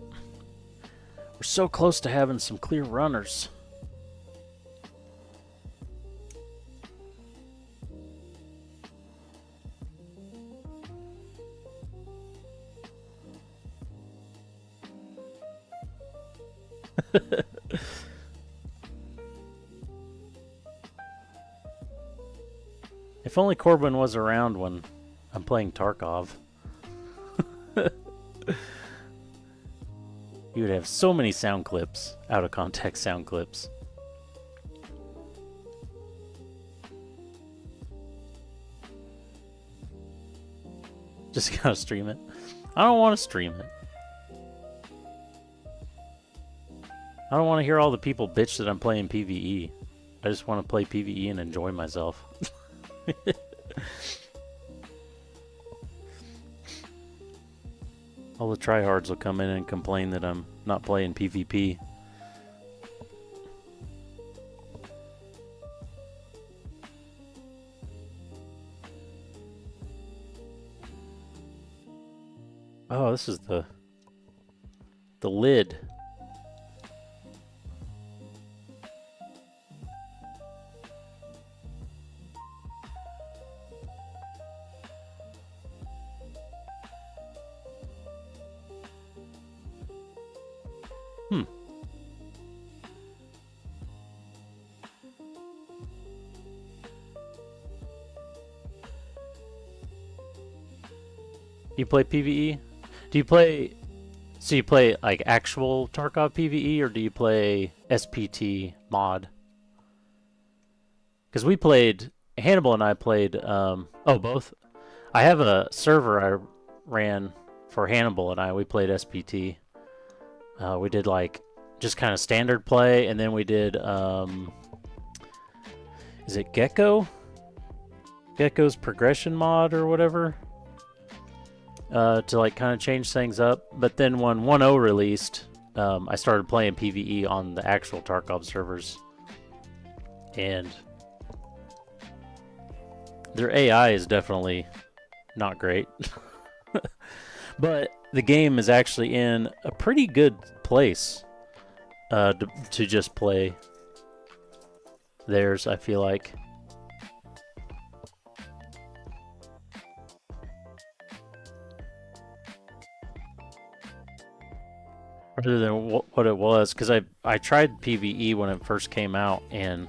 We're so close to having some clear runners. If only Corbin was around when I'm playing Tarkov. You would have so many sound clips, out of context sound clips. Just gotta stream it. I don't want to stream it. I don't want to hear all the people bitch that I'm playing PvE. I just want to play PvE and enjoy myself. All the tryhards will come in and complain that I'm not playing PvP. Oh, this is the lid. You play PvE? Do you play... So you play like actual Tarkov PvE, or do you play SPT mod? Because we played Hannibal and I played. Both. I have a server I ran for Hannibal and I. We played SPT. We did like just kind of standard play, and then we did. Is it Gecko? Gecko's progression mod or whatever. To like kind of change things up. But then when 1.0 released, I started playing PvE on the actual Tarkov servers, and their AI is definitely not great. But the game is actually in a pretty good place to just play theirs, I feel like. Rather than what it was, because I tried PvE when it first came out, and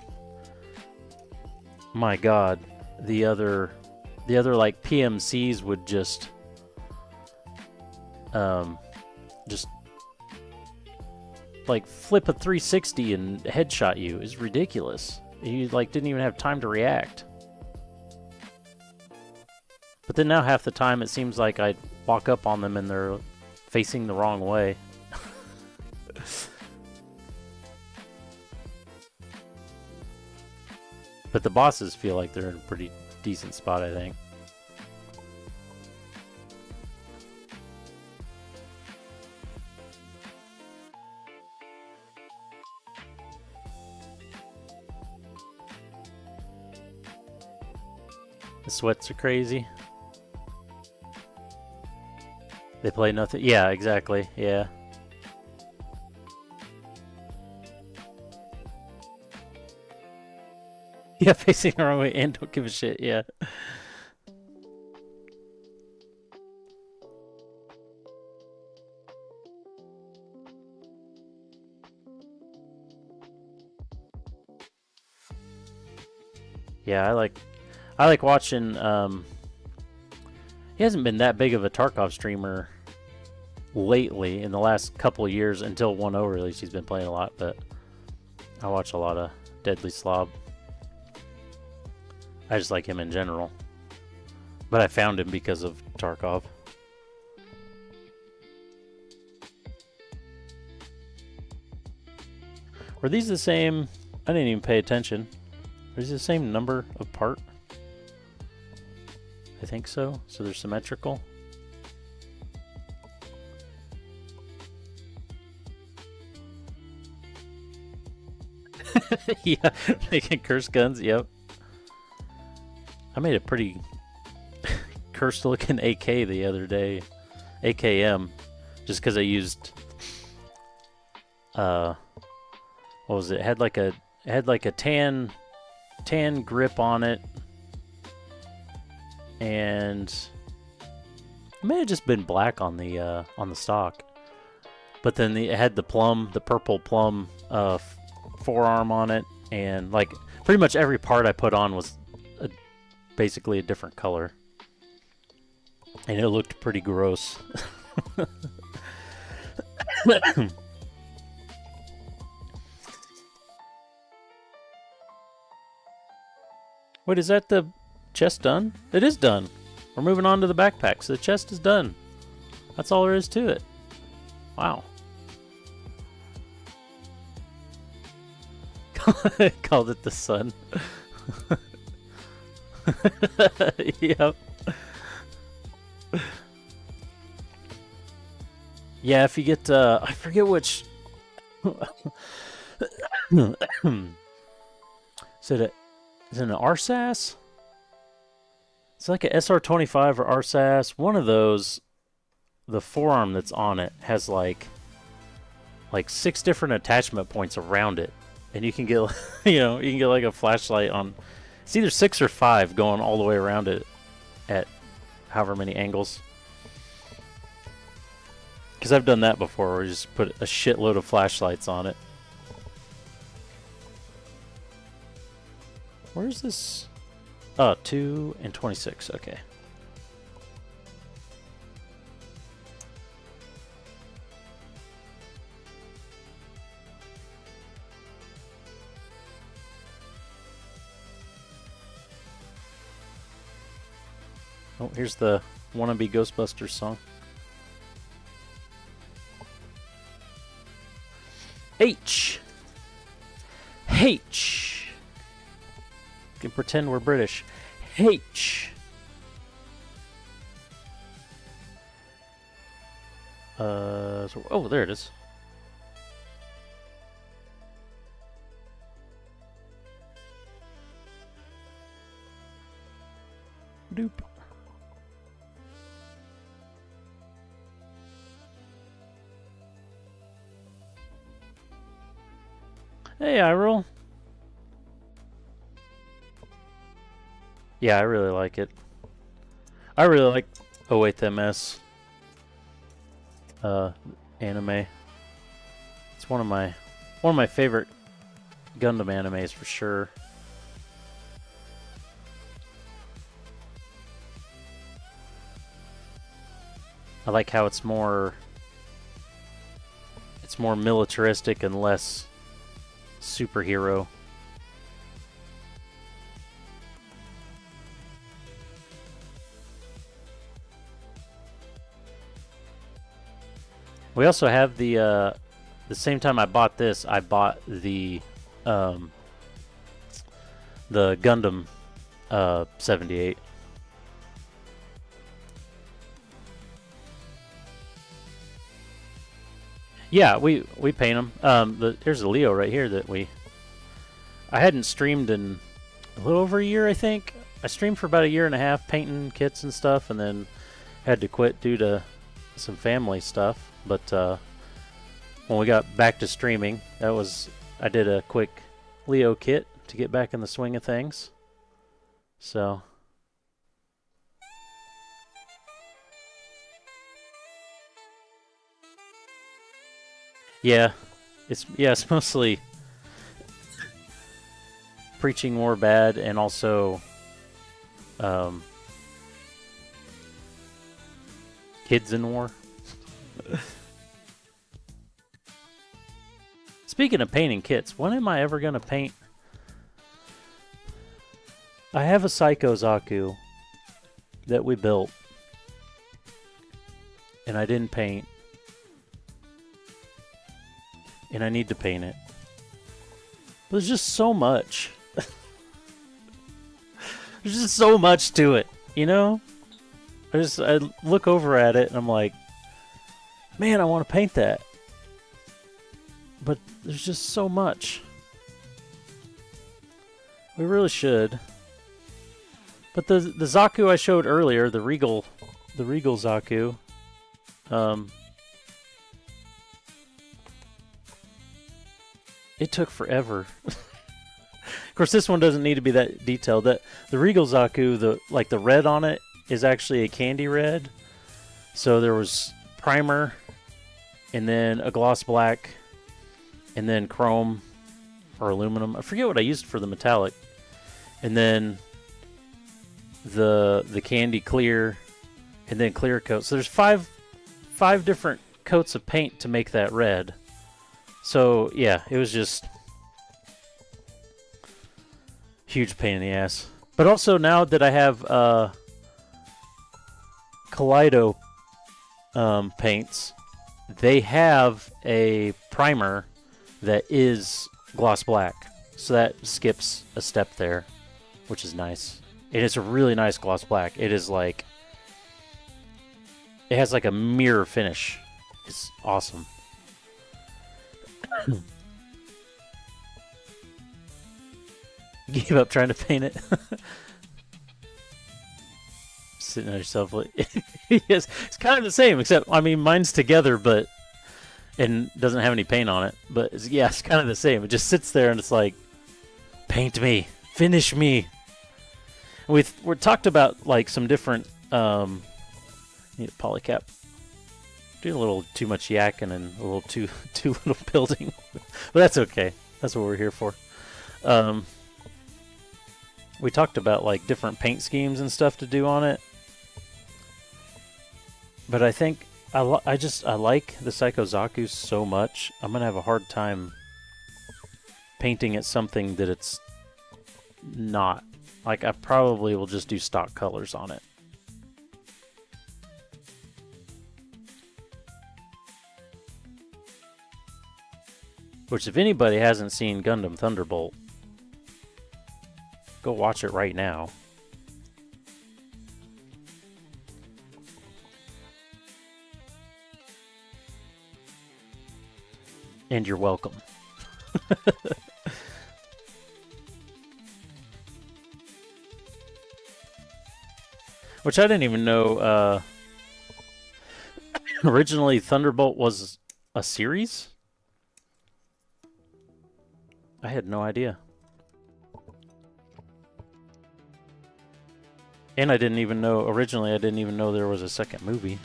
my god, the other like PMCs would just like flip a 360 and headshot you. Is ridiculous. You like didn't even have time to react. But then now half the time it seems like I'd walk up on them and they're facing the wrong way. But the bosses feel like they're in a pretty decent spot, I think. The sweats are crazy. They play nothing. Yeah, exactly. Yeah. Yeah, facing the wrong way and don't give a shit. Yeah. Yeah, I like watching. He hasn't been that big of a Tarkov streamer lately in the last couple of years until 1.0 release. He's been playing a lot, but I watch a lot of Deadly Slob. I just like him in general. But I found him because of Tarkov. Were these the same? I didn't even pay attention. Are these the same number of part? I think so. So they're symmetrical. Yeah, making cursed guns. Yep. I made a pretty cursed looking AK the other day. AKM. Just because I used what was it? It had like a tan grip on it. And it may have just been black on the stock. But then it had the purple plum forearm on it, and like pretty much every part I put on was basically a different color, and it looked pretty gross. Wait, is that the chest done? It is done. We're moving on to the backpack, so the chest is done. That's all there is to it. Wow. Called it the sun. Yep. Yeah, if you get, I forget which. Is it an RSAS? It's like a SR25 or RSAS. One of those, the forearm that's on it has like 6 different attachment points around it. And you can get, you can get like a flashlight on. It's either 6 or 5 going all the way around it at however many angles. Because I've done that before, where you just put a shitload of flashlights on it. Where's this? Oh, 2 and 26. Okay. Oh, here's the wannabe Ghostbusters song. H. H. You can pretend we're British. H. Oh, there it is. Doop. Hey, Iroll. Yeah, I really like it. I really like 08MS anime. It's one of my favorite Gundam animes for sure. I like how it's more militaristic and less superhero. We also have the same time I bought this, I bought the Gundam 78. Yeah, we paint them. Here's a Leo right here that I hadn't streamed in a little over a year, I think. I streamed for about a year and a half painting kits and stuff, and then had to quit due to some family stuff. But when we got back to streaming, I did a quick Leo kit to get back in the swing of things. So yeah, it's mostly preaching war bad and also kids in war. Speaking of painting kits, when am I ever going to paint? I have a Psycho Zaku that we built and I didn't paint. And I need to paint it. But there's just so much. There's just so much to it, you know? I look over at it and I'm like, man, I want to paint that. But there's just so much. We really should. But the Zaku I showed earlier, the Regal Zaku, it took forever. Of course, this one doesn't need to be that detailed. The Regal Zaku, the red on it is actually a candy red. So there was primer, and then a gloss black, and then chrome or aluminum. I forget what I used for the metallic, and then the candy clear, and then clear coat. So there's five different coats of paint to make that red. So yeah, it was just huge pain in the ass. But also now that I have Kaleido paints, they have a primer that is gloss black. So that skips a step there, which is nice. It is a really nice gloss black. It is like, it has like a mirror finish. It's awesome. Gave up trying to paint it. Sitting at yourself like yes, it's kind of the same, except I mean mine's together but and doesn't have any paint on it. But it's kind of the same. It just sits there and it's like, paint me, finish me. We're talked about like some different need a polycap. Doing a little too much yakking and a little too little building. But that's okay. That's what we're here for. We talked about like different paint schemes and stuff to do on it. But I think I like the Psycho Zaku so much. I'm going to have a hard time painting it something that it's not. Like I probably will just do stock colors on it. Which, if anybody hasn't seen Gundam Thunderbolt, go watch it right now. And you're welcome. Which I didn't even know, originally Thunderbolt was a series? I had no idea. And I didn't even know, originally I didn't even know there was a second movie.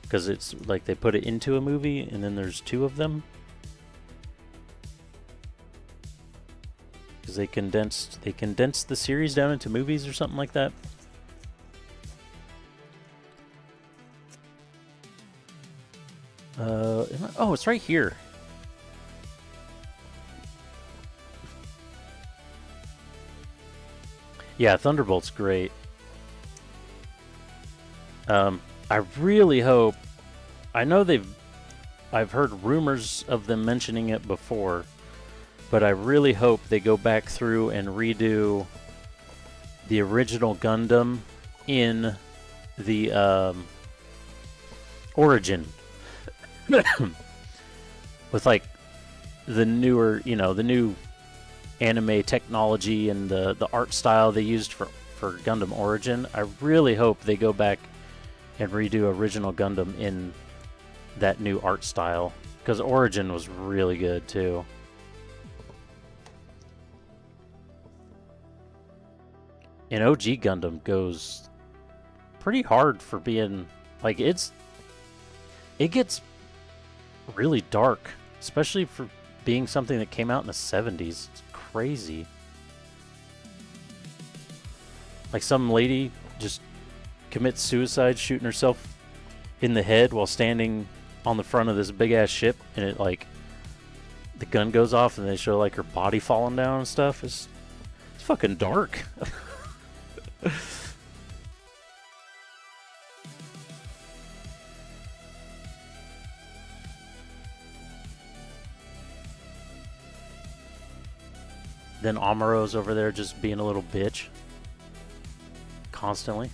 Because it's like they put it into a movie and then there's two of them. Because they condensed the series down into movies or something like that. Oh, it's right here. Yeah, Thunderbolt's great. I really hope. I know I've heard rumors of them mentioning it before, but I really hope they go back through and redo the original Gundam in the Origin. With like the newer, the new anime technology and the art style they used for Gundam Origin. I really hope they go back and redo original Gundam in that new art style, because Origin was really good too. And OG Gundam goes pretty hard for being like it gets really dark, especially for being something that came out in the 70s. It's crazy. Like some lady just commits suicide shooting herself in the head while standing on the front of this big ass ship, and it like the gun goes off and they show like her body falling down and stuff. It's fucking dark. Then Amuro's over there just being a little bitch constantly.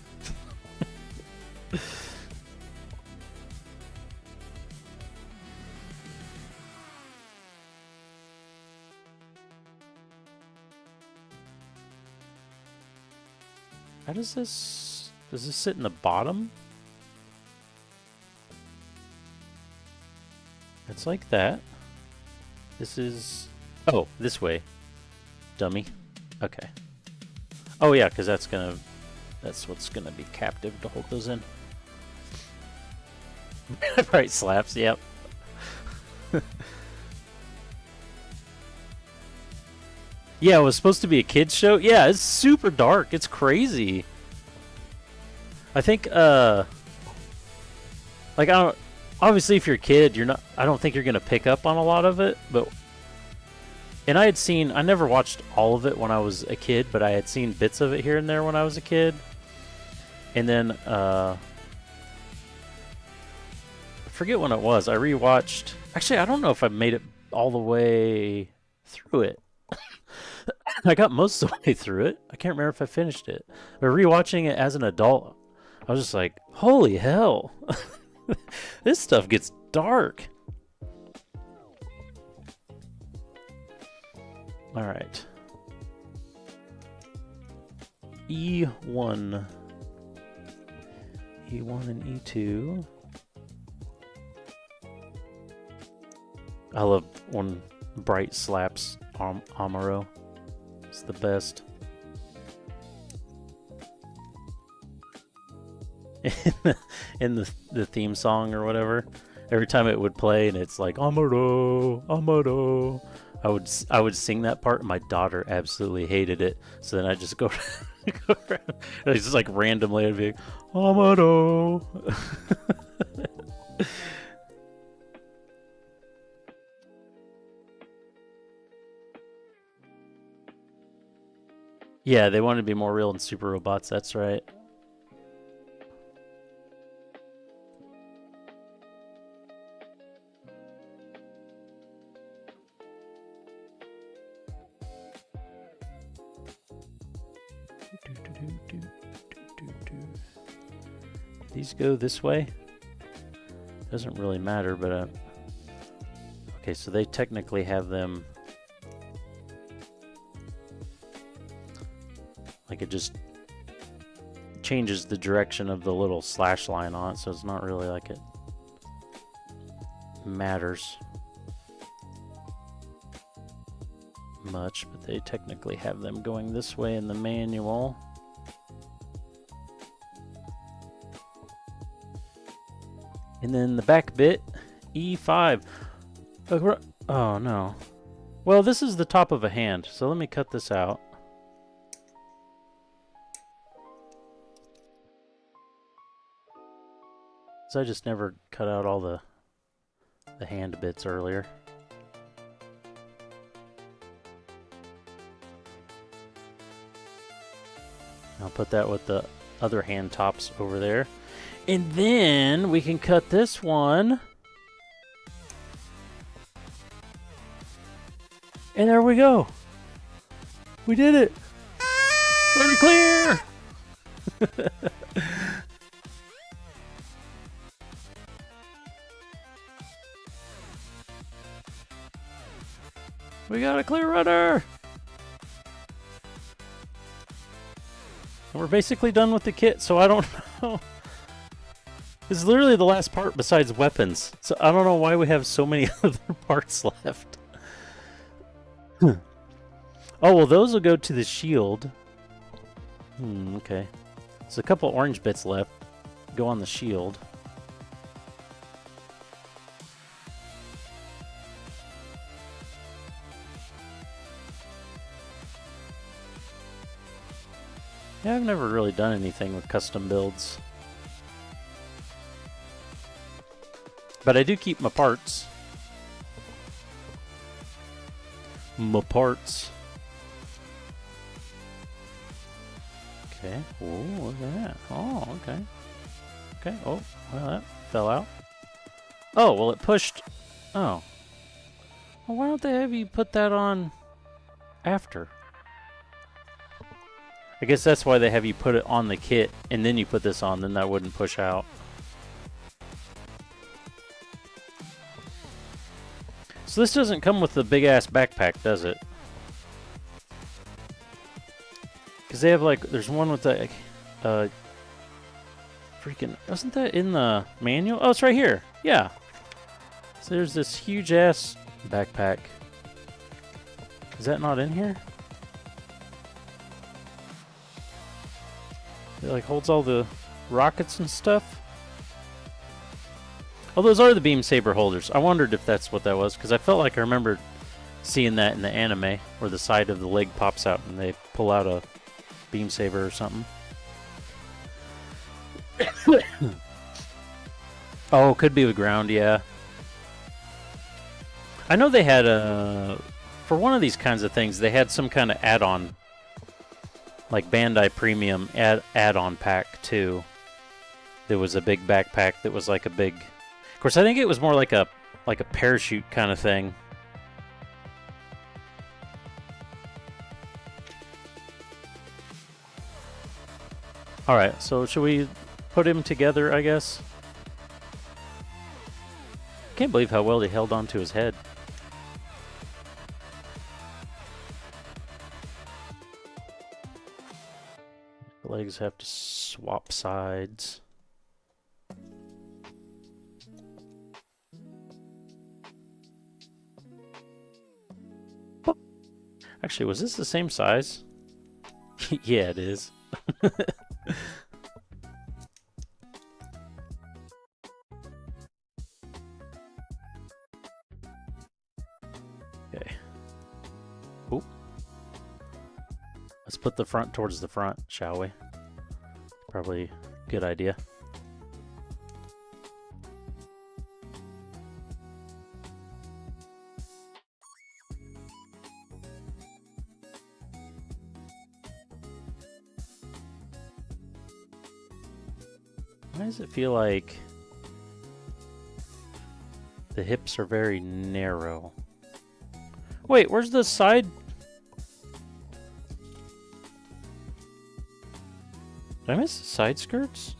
How does this sit in the bottom? It's like that. This is, oh, this way. Dummy. Okay. Oh yeah, because that's what's gonna be captive to hold those in. Right, slaps, yep. Yeah, it was supposed to be a kid's show. Yeah, it's super dark. It's crazy. I think, like, obviously if you're a kid, I don't think you're gonna pick up on a lot of it, but, and I never watched all of it when I was a kid, but I had seen bits of it here and there when I was a kid. And then, I forget when it was. I rewatched, actually, I don't know if I made it all the way through it. I got most of the way through it. I can't remember if I finished it. But rewatching it as an adult, I was just like, holy hell. This stuff gets dark. Alright. E1. E1 and E2. I love when Bright slaps Amuro. It's the best. In the theme song or whatever, every time it would play and it's like Amuro, Amuro, I would sing that part and my daughter absolutely hated it. So then I just go around, it's just like randomly I'd be like, Amuro. Yeah, they wanted to be more real than Super Robots, that's right. These go this way. Doesn't really matter, but okay, so they technically have them like it just changes the direction of the little slash line on it, so it's not really like it matters much, but they technically have them going this way in the manual. And then the back bit, E5. Oh no. Well, this is the top of a hand, so let me cut this out. So I just never cut out all the hand bits earlier. I'll put that with the other hand tops over there. And then we can cut this one. And there we go. We did it. We're clear. We got a clear rudder. And we're basically done with the kit, so I don't know. This is literally the last part besides weapons. So I don't know why we have so many other parts left. Oh, well, those will go to the shield. Okay. There's a couple orange bits left. Go on the shield. Yeah, I've never really done anything with custom builds. But I do keep my parts. Okay. Oh, look at that. Oh, okay. Okay. Oh, well, that fell out. Oh, well, it pushed. Oh. Well, why don't they have you put that on after? I guess that's why they have you put it on the kit and then you put this on, then that wouldn't push out. So this doesn't come with the big ass backpack, does it? Because they have like, there's one with the, freaking, wasn't that in the manual? Oh, it's right here. Yeah. So there's this huge ass backpack. Is that not in here? It like holds all the rockets and stuff. Oh, those are the beam saber holders. I wondered if that's what that was, because I felt like I remembered seeing that in the anime, where the side of the leg pops out and they pull out a beam saber or something. Oh, could be the ground, yeah. I know they had for one of these kinds of things, they had some kind of add-on, like Bandai Premium add-on pack too. There was a big backpack that was like a big. Of course, I think it was more like a parachute kind of thing. All right, so should we put him together? I guess. Can't believe how well he held on to his head. The legs have to swap sides. Actually, was this the same size? Yeah, it is. Okay. Oop. Let's put the front towards the front, shall we? Probably a good idea. Why does it feel like the hips are very narrow? Wait, where's the side? Did I miss the side skirts?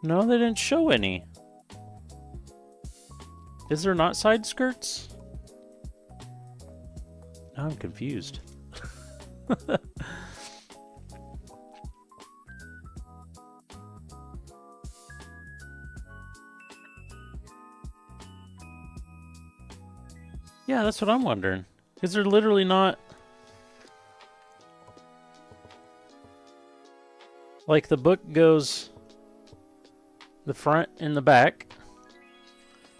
No, they didn't show any. Is there not side skirts? Now I'm confused. Yeah, that's what I'm wondering. Is there literally not... Like, the book goes the front and the back,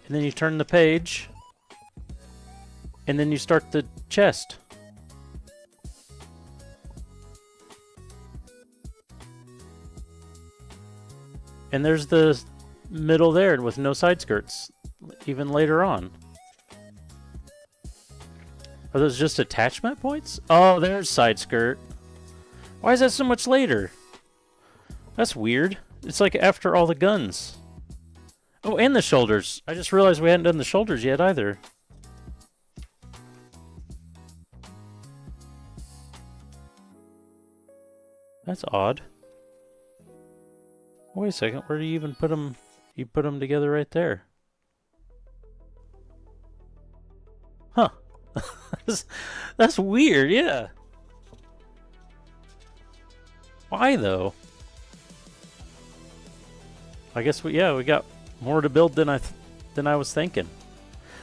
and then you turn the page, and then you start the chest. And there's the middle there with no side skirts, even later on. Are those just attachment points? Oh, there's side skirt. Why is that so much later? That's weird. It's like after all the guns. Oh, and the shoulders. I just realized we hadn't done the shoulders yet either. That's odd. Wait a second. Where do you even put them? You put them together right there. Huh. That's weird, yeah. Why though? I guess we got more to build than I was thinking.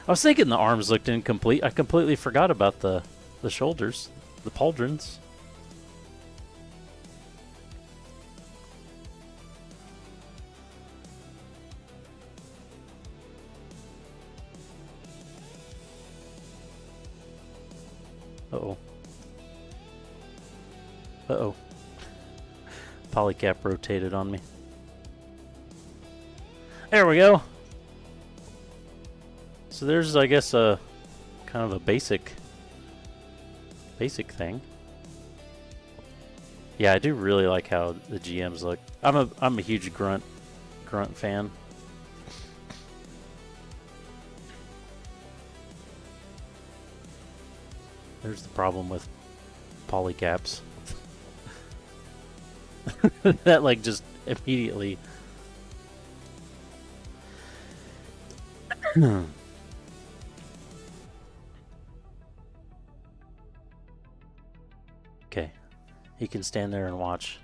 I was thinking the arms looked incomplete. I completely forgot about the shoulders, the pauldrons. Uh-oh. Uh-oh. Polycap rotated on me. There we go. So there's, I guess, a kind of a basic thing. Yeah, I do really like how the GMs look. I'm a huge grunt fan. There's the problem with polycaps. That like just immediately. Okay, he can stand there and watch.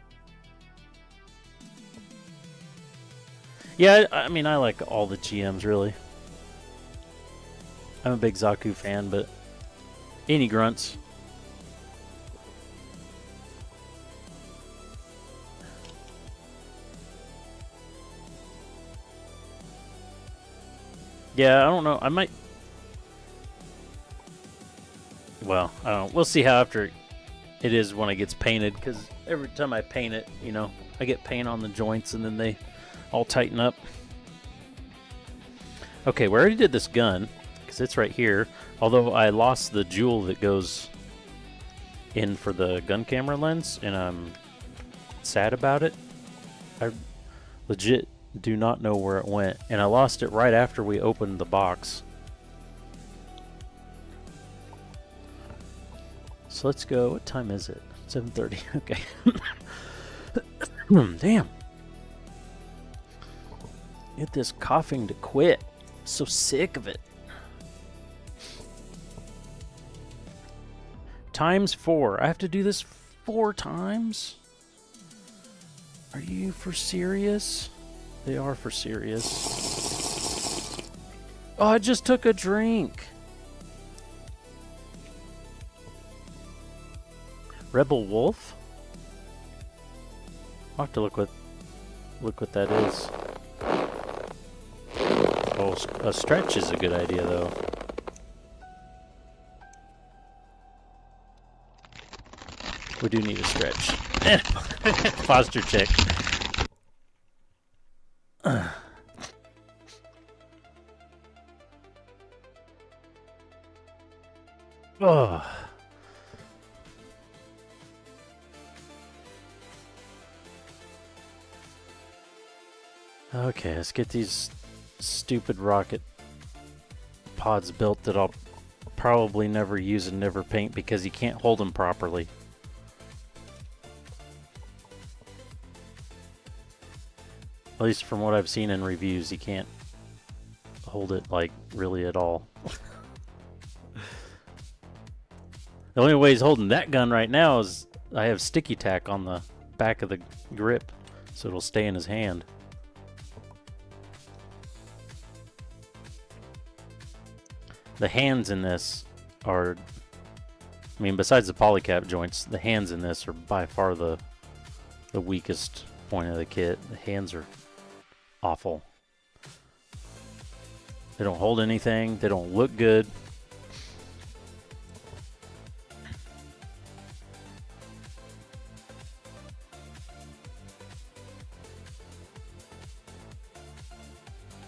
Yeah, I mean, I like all the GMs really. I'm a big Zaku fan, but any grunts. Yeah, I don't know. I might. Well, I don't know. We'll see how after it is when it gets painted, because every time I paint it, you know, I get paint on the joints and then they all tighten up. Okay, we already did this gun, because it's right here. Although I lost the jewel that goes in for the gun camera lens, and I'm sad about it. I legit do not know where it went, and I lost it right after we opened the box. So let's go. What time is it? 7:30. Okay. Damn. Get this coughing to quit. So sick of it. ×4. I have to do this 4 times? Are you for serious? They are for serious. Oh, I just took a drink. Rebel Wolf? I'll have to look what that is. Oh, a stretch is a good idea though. We do need a stretch. Posture check. Oh. Okay, let's get these stupid rocket pods built that I'll probably never use and never paint because you can't hold them properly. least from what I've seen in reviews, you can't hold it like really at all. The only way he's holding that gun right now is I have sticky tack on the back of the grip, so it'll stay in his hand. The hands in this are, I mean, besides the polycap joints, the hands in this are by far the weakest point of the kit. The hands are awful. They don't hold anything. They don't look good.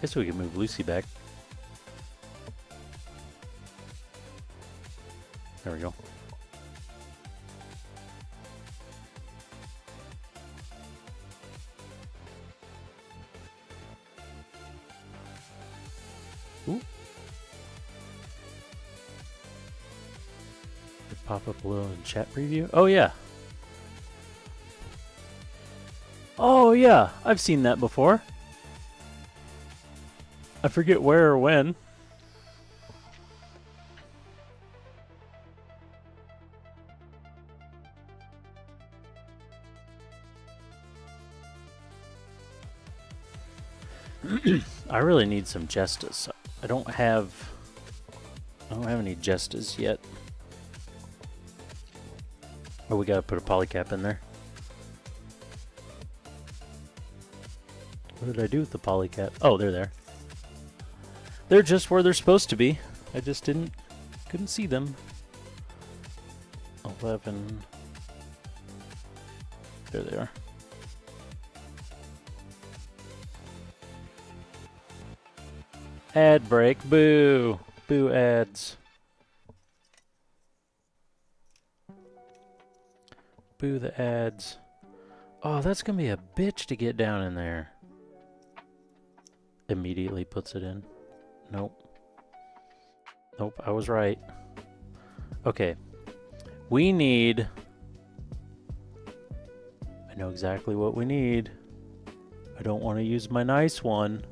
Guess we can move Lucy back. There we go. Ooh. Pop up a little in chat preview. Oh yeah. Oh yeah, I've seen that before. I forget where or when. I really need some Jestas. I don't have any Jestas yet. Oh, we gotta put a polycap in there. What did I do with the polycap? Oh, they're there. They're just where they're supposed to be. I just couldn't see them. 11. There they are. Ad break. Boo. Boo ads. Boo the ads. Oh, that's gonna be a bitch to get down in there. Immediately puts it in. Nope. Nope, I was right. Okay. We need... I know exactly what we need. I don't want to use my nice one.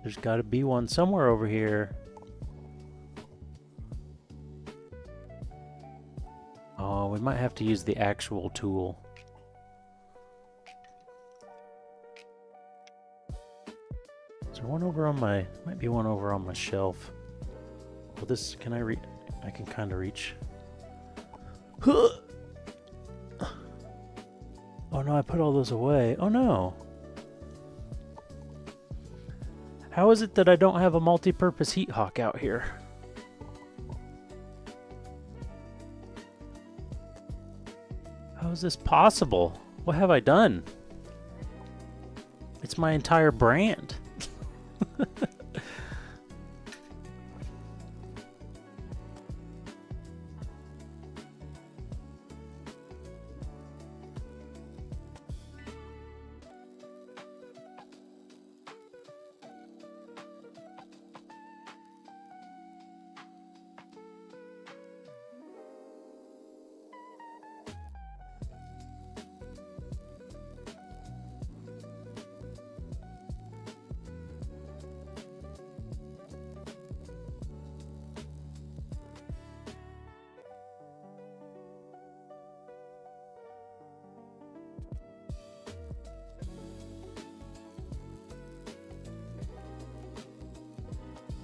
There's got to be one somewhere over here. Oh, we might have to use the actual tool. Is there one over on my... Might be one over on my shelf. Well, this... Can I reach... I can kind of reach... Huh! Oh no, I put all those away. Oh no! How is it that I don't have a multi-purpose heat hawk out here? How is this possible? What have I done? It's my entire brand.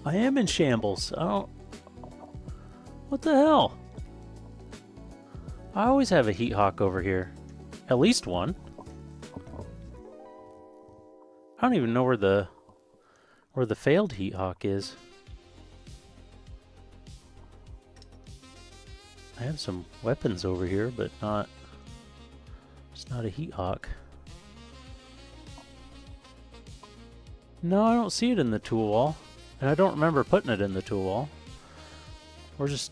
I am in shambles. I don't... What the hell? I always have a heat hawk over here. At least one. I don't even know where the failed heat hawk is. I have some weapons over here, but not... It's not a heat hawk. No, I don't see it in the tool wall. And I don't remember putting it in the tool wall. We're just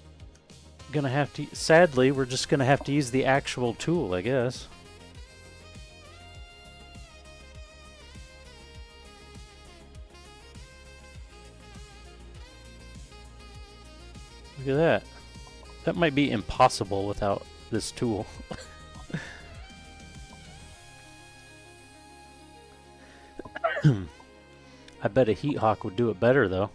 gonna have to... Sadly, we're just gonna have to use the actual tool, I guess. Look at that. That might be impossible without this tool. I bet a heat hawk would do it better though.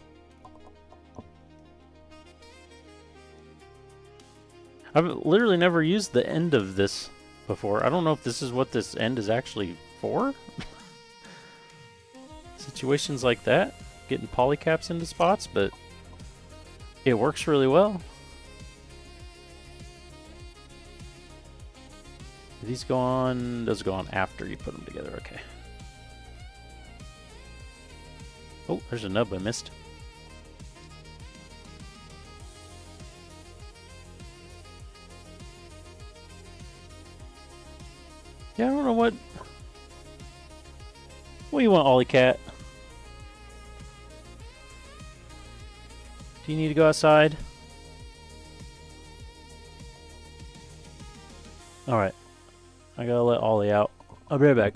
I've literally never used the end of this before. I don't know if this is what this end is actually for. Situations like that, getting polycaps into spots, but it works really well. These go on, those go on after you put them together, okay. Oh, there's a nub I missed. Yeah, I don't know what do you want, Ollie Cat? Do you need to go outside? Alright. I gotta let Ollie out. I'll be right back.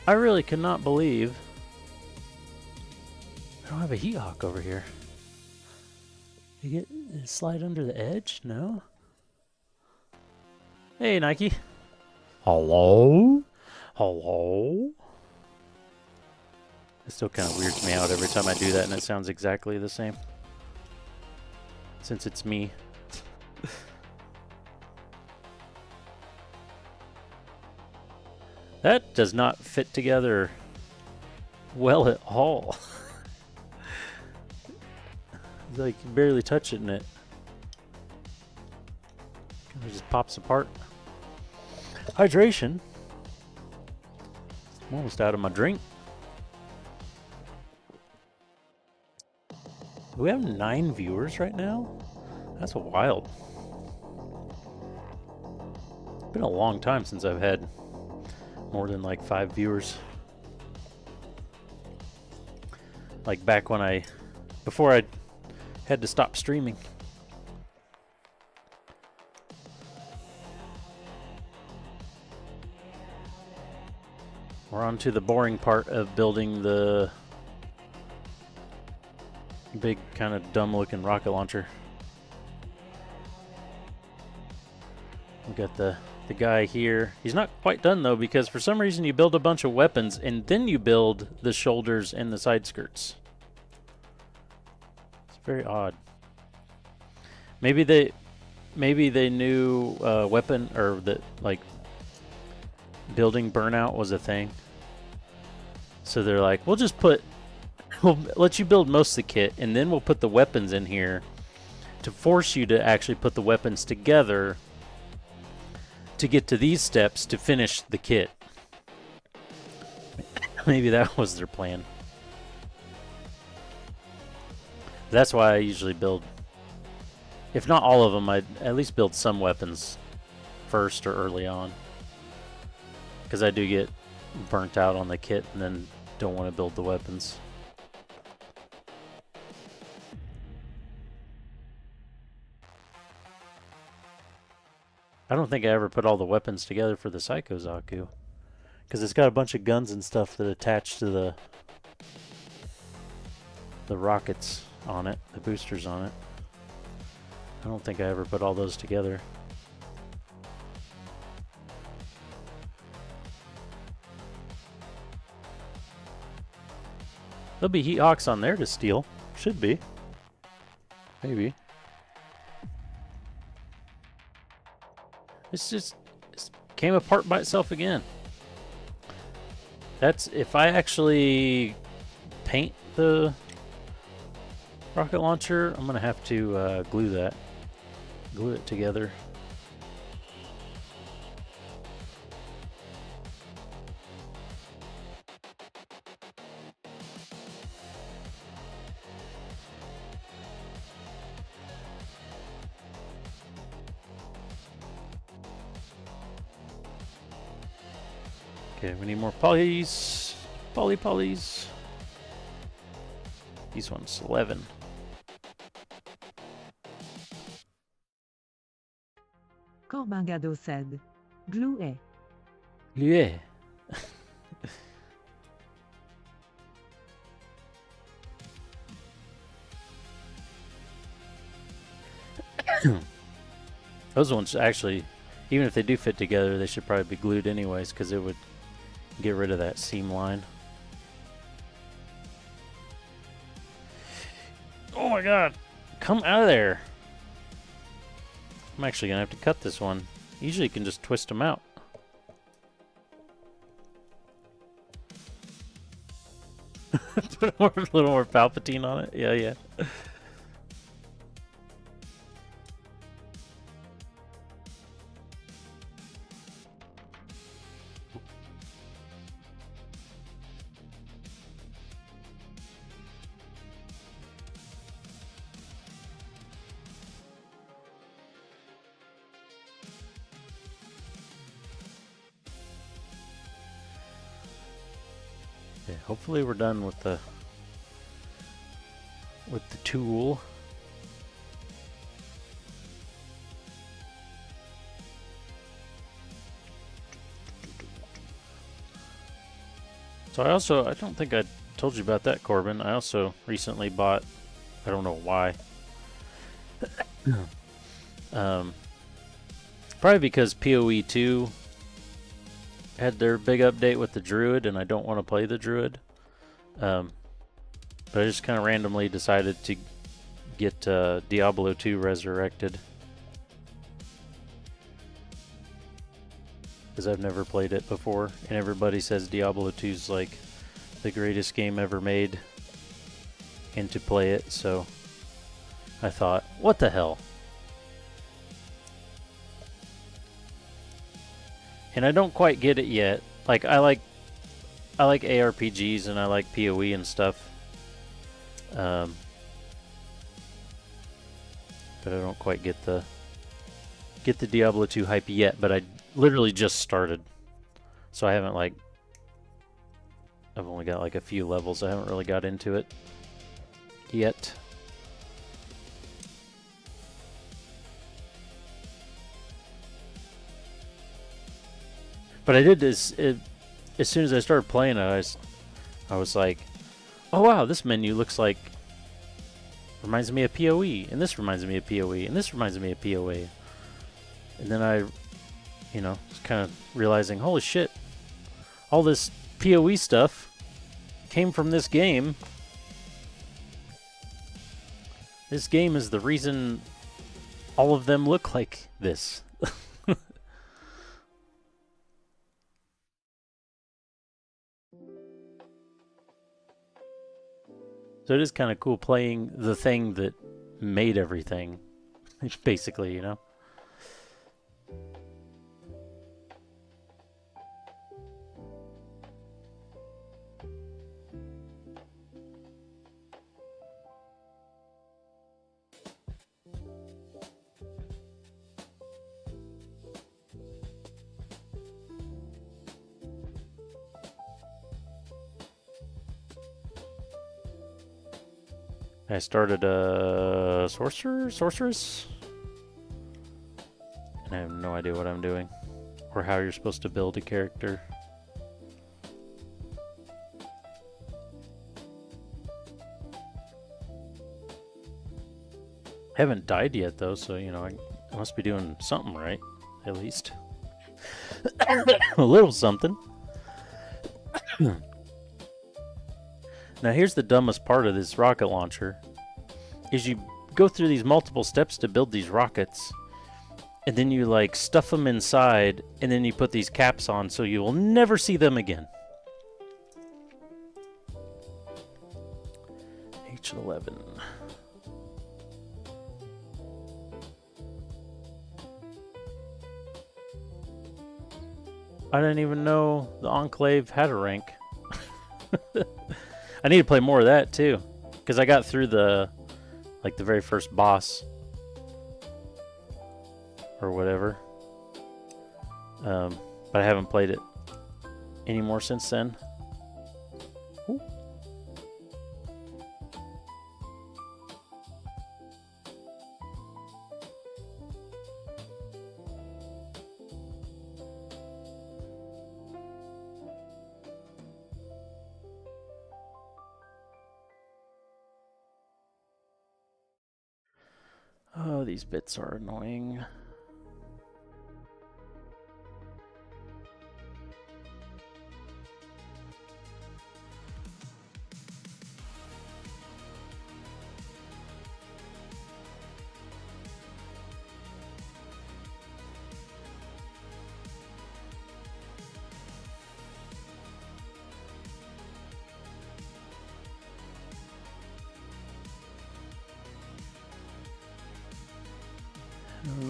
I really cannot believe I don't have a heat hawk over here. You get slide under the edge? No. Hey, Nike. Hello? Hello? It still kind of weirds me out every time I do that, and it sounds exactly the same. Since it's me. That does not fit together well at all. It's like you barely touch it and it just pops apart. Hydration. I'm almost out of my drink. Do we have 9 viewers right now? That's wild. It's been a long time since I've had more than like 5 viewers. Like back when before I had to stop streaming. We're on to the boring part of building the big kind of dumb looking rocket launcher. We got the guy here. He's not quite done though, because for some reason you build a bunch of weapons and then you build the shoulders and the side skirts. It's very odd. Maybe they knew weapon or that like building burnout was a thing. So they're like, we'll let you build most of the kit and then we'll put the weapons in here to force you to actually put the weapons together to get to these steps to finish the kit. Maybe that was their plan. That's why I usually build, if not all of them, I'd at least build some weapons first or early on. Because I do get burnt out on the kit and then don't want to build the weapons. I don't think I ever put all the weapons together for the Psycho Zaku. Because it's got a bunch of guns and stuff that attach to the rockets on it, the boosters on it. I don't think I ever put all those together. There'll be heat hawks on there to steal. Should be. Maybe. It came apart by itself again. That's if I actually paint the rocket launcher, I'm gonna have to glue it together. Okay, we need more polys. Polys. These ones, 11. Corbangado said. Glue. Yeah. Those ones actually, even if they do fit together, they should probably be glued anyways, because it would get rid of that seam line. Oh my god! Come out of there! I'm actually gonna have to cut this one. Usually you can just twist them out. Put a little more Palpatine on it. Yeah. Okay, hopefully we're done with the tool. So I don't think I told you about that, Corbin. I also recently bought, I don't know why. Probably because PoE 2 had their big update with the Druid, and I don't want to play the Druid. But I just kind of randomly decided to get Diablo 2 Resurrected. Because I've never played it before, and everybody says Diablo 2 is like the greatest game ever made, and to play it, so I thought, what the hell? And I don't quite get it yet. Like I like ARPGs and I like PoE and stuff, but I don't quite get the Diablo 2 hype yet. But I literally just started, so I haven't I've only got like a few levels. I haven't really got into it yet. But I did as soon as I started playing it, I was like, oh wow, this menu looks like, reminds me of PoE, and this reminds me of PoE, and this reminds me of PoE. And then I, was kind of realizing, holy shit, all this PoE stuff came from this game. This game is the reason all of them look like this. So it is kind of cool playing the thing that made everything, basically, I started a sorceress, and I have no idea what I'm doing or how you're supposed to build a character. I haven't died yet though, so I must be doing something right, at least. A little something. Now here's the dumbest part of this rocket launcher, is you go through these multiple steps to build these rockets, and then you stuff them inside, and then you put these caps on so you will never see them again. H11. I didn't even know the Enclave had a rank. I need to play more of that too, because I got through the very first boss or whatever, but I haven't played it any more since then. Ooh. Oh, these bits are annoying.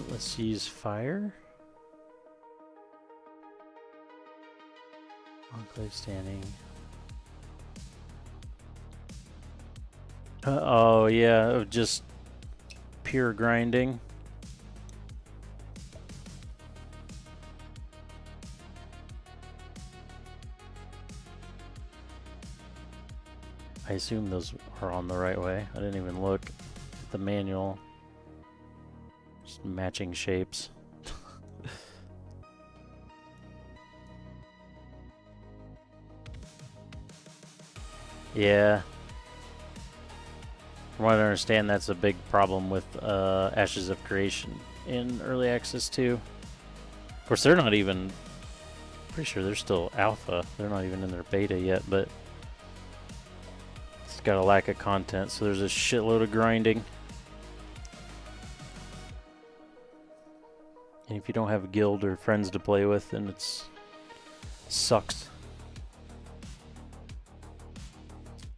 Let's use fire. Enclave standing. Oh yeah, just pure grinding. I assume those are on the right way. I didn't even look at the manual. Just matching shapes. Yeah. From what I understand, that's a big problem with Ashes of Creation in Early Access 2. Of course, they're not even... Pretty sure they're still alpha. They're not even in their beta yet, but... It's got a lack of content, so there's a shitload of grinding. And if you don't have a guild or friends to play with, then it's... sucks.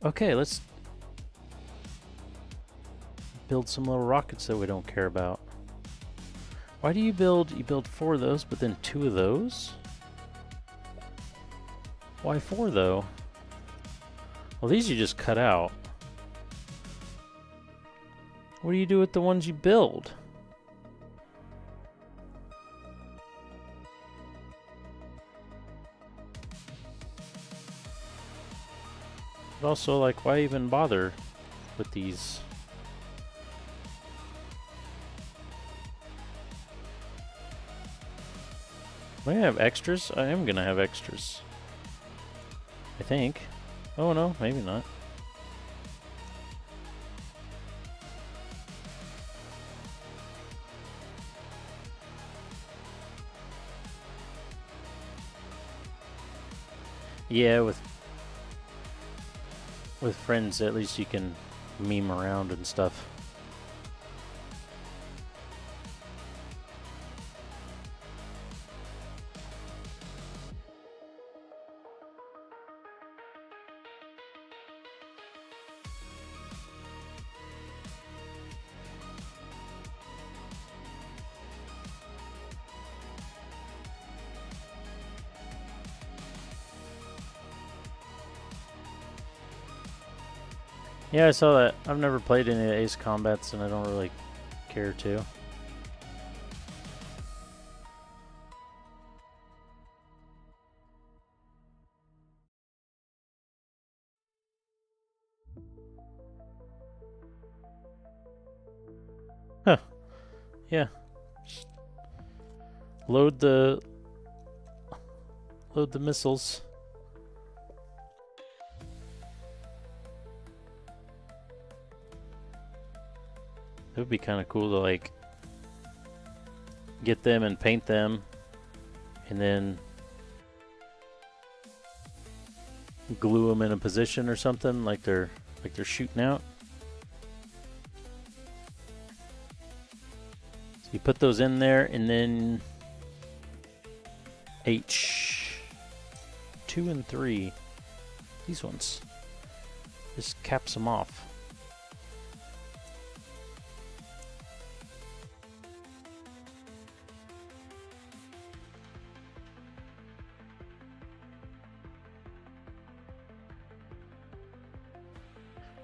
Okay, let's... build some little rockets that we don't care about. Why do you build 4 of those, but then 2 of those? Why 4 though? Well, these you just cut out. What do you do with the ones you build? But also, like, why even bother with these? Am I gonna have extras? I am gonna have extras. I think. Oh no, maybe not. Yeah, with friends, at least you can meme around and stuff. Yeah, I saw that. I've never played any of the Ace Combats, and I don't really care to. Huh. Yeah. Load the missiles. It would be kind of cool to, like, get them and paint them, and then glue them in a position or something, like they're shooting out. So you put those in there, and then H2 and 3, these ones, just caps them off.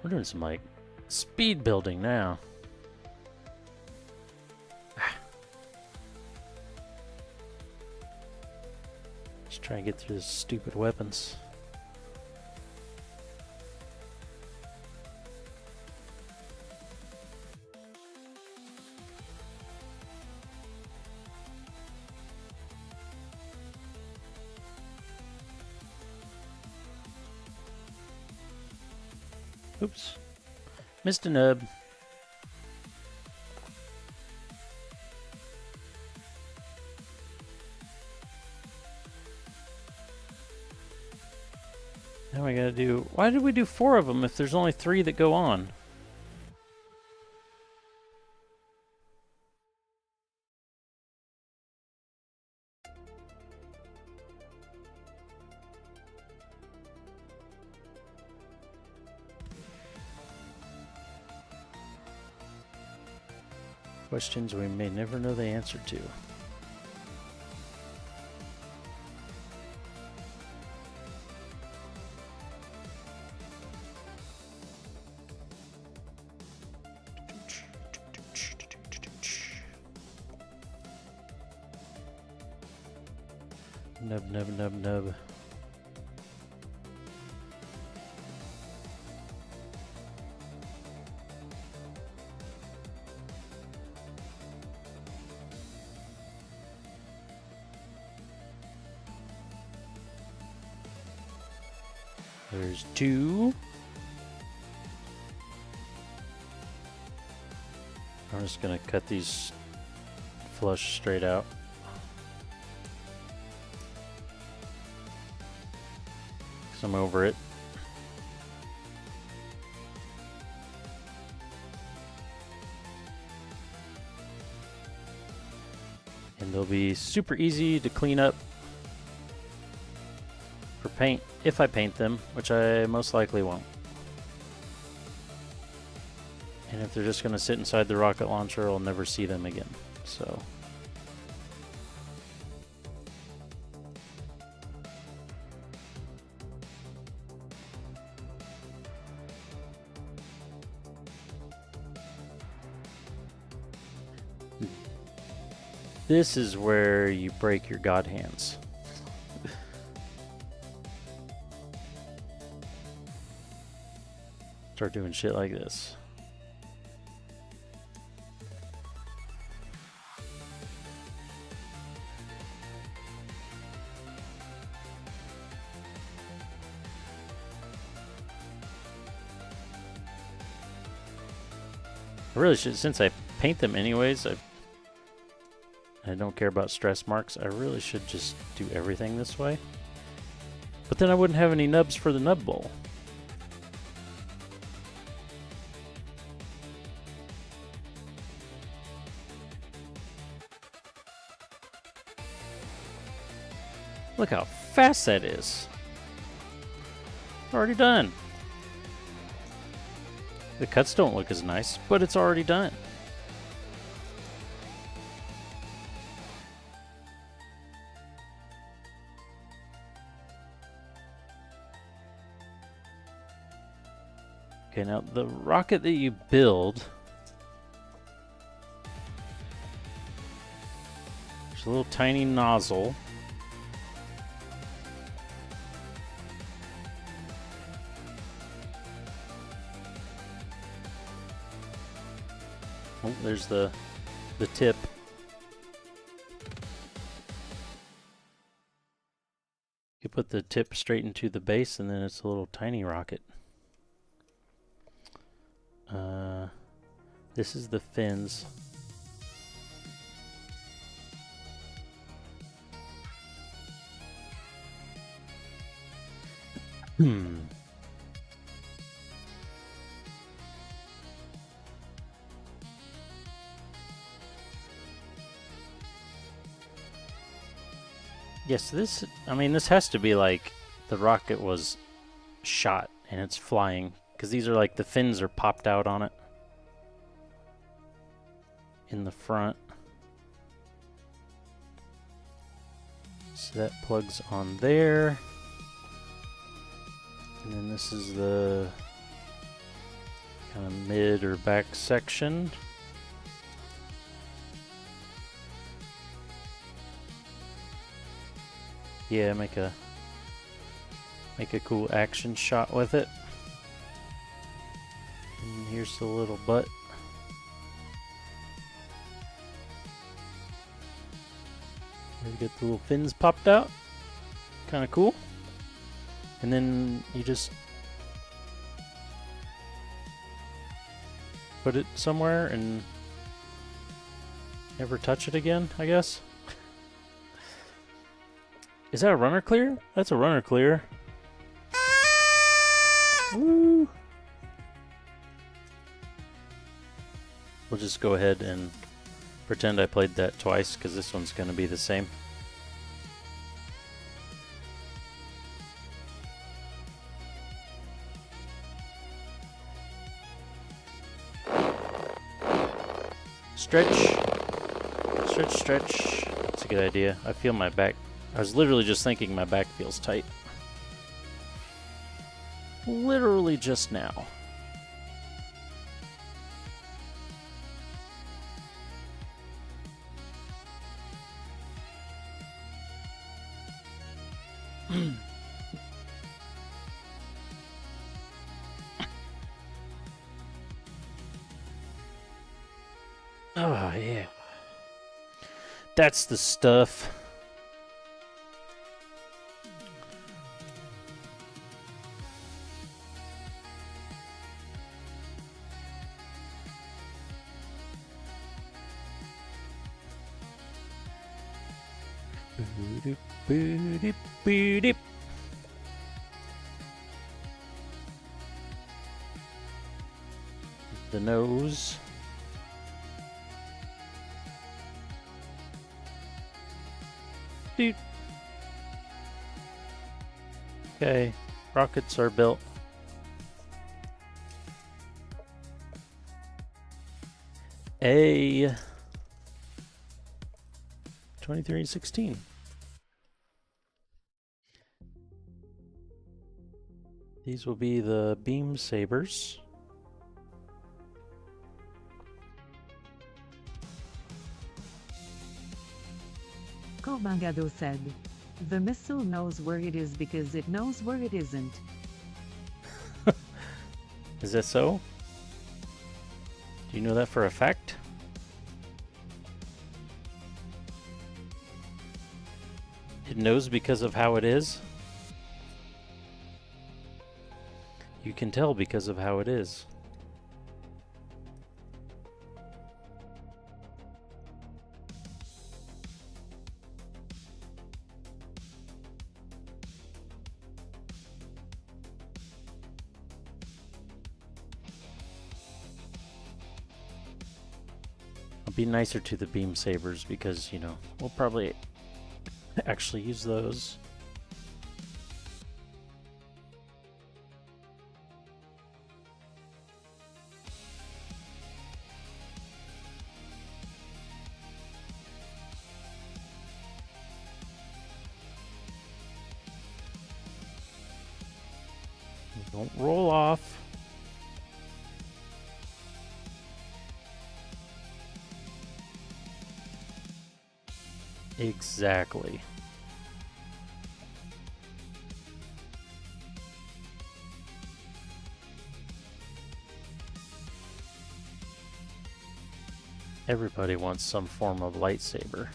We're doing some, like, speed building now. Just Try and get through these stupid weapons. Oops. Missed a nub. Now we gotta do... Why did we do 4 of them if there's only 3 that go on? Questions we may never know the answer to. Nub, nub, nub, nub. There's 2. I'm just gonna cut these flush straight out. Cause I'm over it. And they'll be super easy to clean up for paint, if I paint them, which I most likely won't. And if they're just going to sit inside the rocket launcher, I'll never see them again. So this is where you break your god hands. Start doing shit like this. I really should, since I paint them anyways, I don't care about stress marks, I really should just do everything this way. But then I wouldn't have any nubs for the nub bowl. Look how fast that is. It's already done. The cuts don't look as nice, but it's already done. Okay, now the rocket that you build, there's a little tiny nozzle. Oh, there's the tip. You put the tip straight into the base and then it's a little tiny rocket. This is the fins. Yes, this, I mean, this has to be like the rocket was shot and it's flying, because these are like the fins are popped out on it in the front. So that plugs on there. And then this is the kind of mid or back section. Yeah, make a cool action shot with it. And here's the little butt. We get the little fins popped out. Kind of cool. And then you just put it somewhere and never touch it again, I guess. Is that a runner clear? That's a runner clear. Woo! We'll just go ahead and pretend I played that twice, because this one's going to be the same. Stretch. Stretch, stretch. That's a good idea. I feel my back. I was literally just thinking my back feels tight. Literally just now. Oh, yeah. That's the stuff. Boop. The nose. Doot. Okay, rockets are built. A 2316. These will be the beam sabers. Mangado said. The missile knows where it is because it knows where it isn't. Is that so? Do you know that for a fact? It knows because of how it is? You can tell because of how it is. I'll be nicer to the beam sabers because, you know, we'll probably actually use those. Don't roll off. Exactly. Everybody wants some form of lightsaber.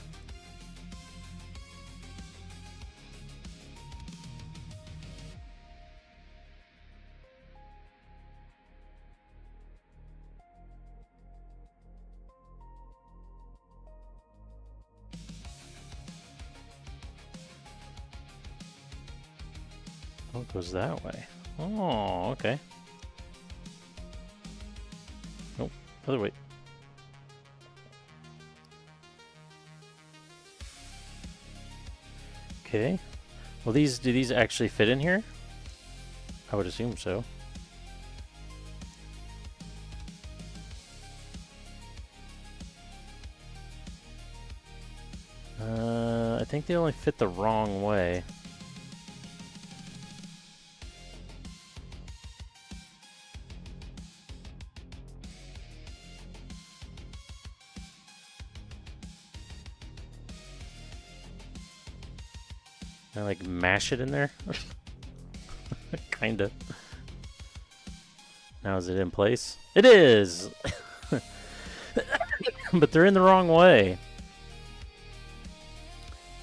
Oh, it goes that way. Oh, okay. Nope, other way. Okay. Well, do these actually fit in here? I would assume so. I think they only fit the wrong way. I like mash it in there? Kinda. Now is it in place? It is! But they're in the wrong way.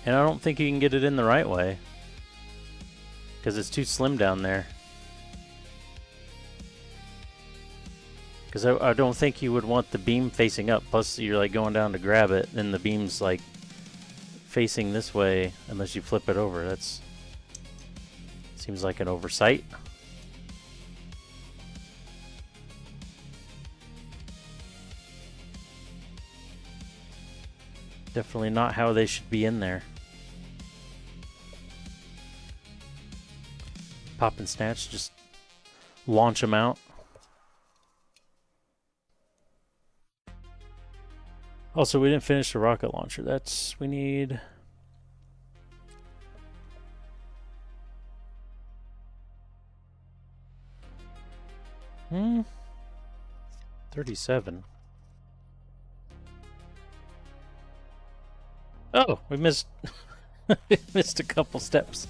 And I don't think you can get it in the right way. Because it's too slim down there. Because I don't think you would want the beam facing up. Plus you're like going down to grab it. And the beam's like facing this way unless you flip it over. That's seems like an oversight. Definitely not how they should be in there. Pop and snatch, just launch them out. Also, we didn't finish the rocket launcher. That's, we need... Hmm? 37. Oh, we missed... we missed a couple steps.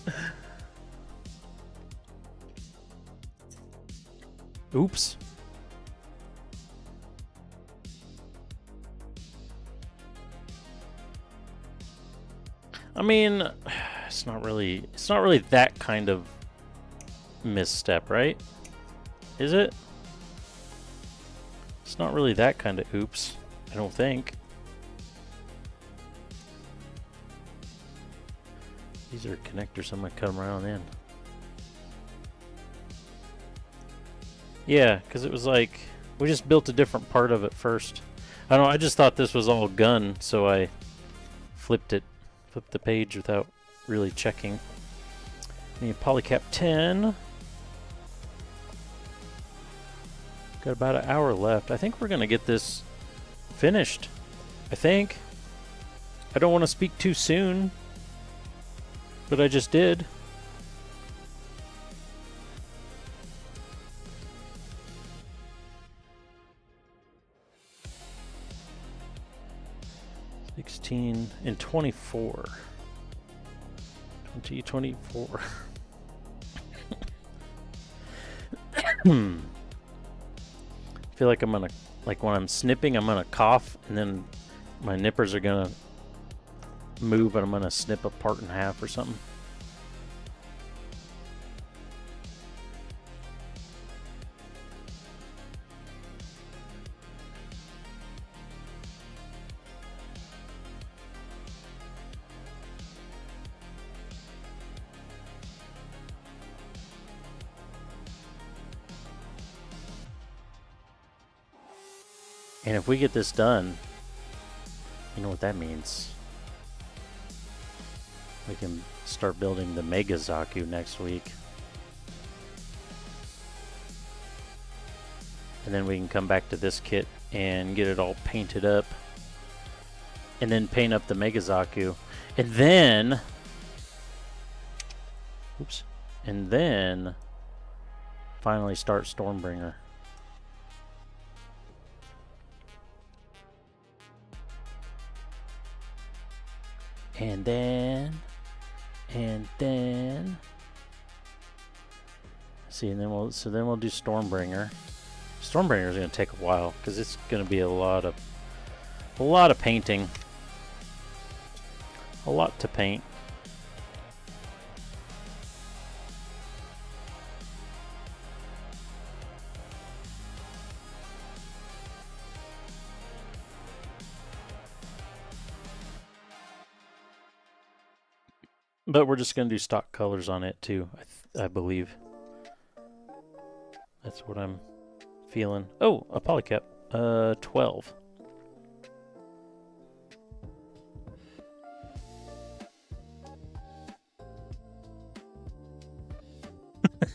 Oops. I mean, it's not really that kind of misstep, right? Is it? It's not really that kind of oops, I don't think. These are connectors, I'm gonna cut them around in. Yeah, because it was like, we just built a different part of it first. I don't know, I just thought this was all gun, so I flipped the page without really checking. Need polycap 10. Got about an hour left. I think we're gonna get this finished. I think. I don't want to speak too soon, but I just did. And 24. 2024. I feel like I'm gonna, like when I'm snipping, I'm gonna cough, and then my nippers are gonna move, and I'm gonna snip a part in half or something. And if we get this done, you know what that means. We can start building the Mega Zaku next week. And then we can come back to this kit and get it all painted up. And then paint up the Mega Zaku. And then... Oops. And then... finally start Stormbringer. And then, see, and then we'll do Stormbringer. Stormbringer is going to take a while because it's going to be a lot of painting, a lot to paint. But we're just going to do stock colors on it too, I believe. That's what I'm feeling. Oh, a polycap. 12.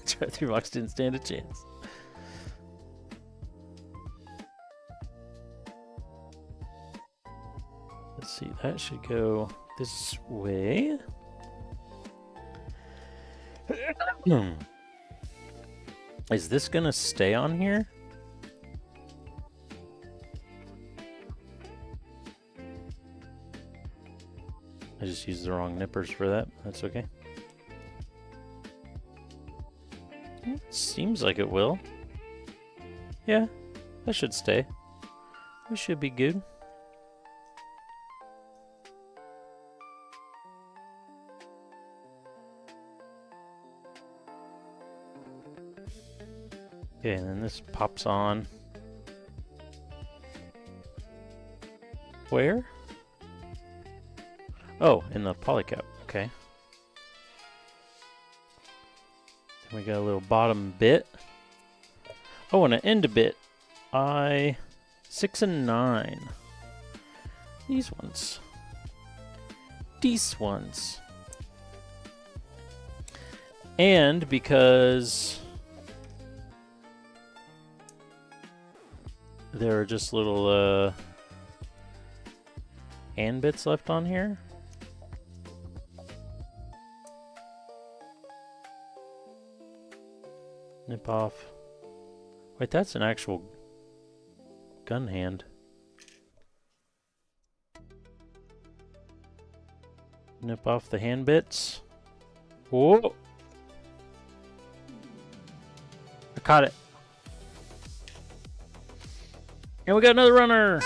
Try-through box didn't stand a chance. Let's see, that should go this way. Is this gonna stay on here? I just used the wrong nippers for that. That's okay. Seems like it will. Yeah, that should stay. We should be good. Okay, and then this pops on. Where? Oh, in the polycap. Okay. Then we got a little bottom bit. Oh, and an end bit. 6 and 9. These ones. These ones. And because there are just little hand bits left on here. Nip off. Wait, that's an actual gun hand. Nip off the hand bits. Whoa! I caught it. And we got another runner!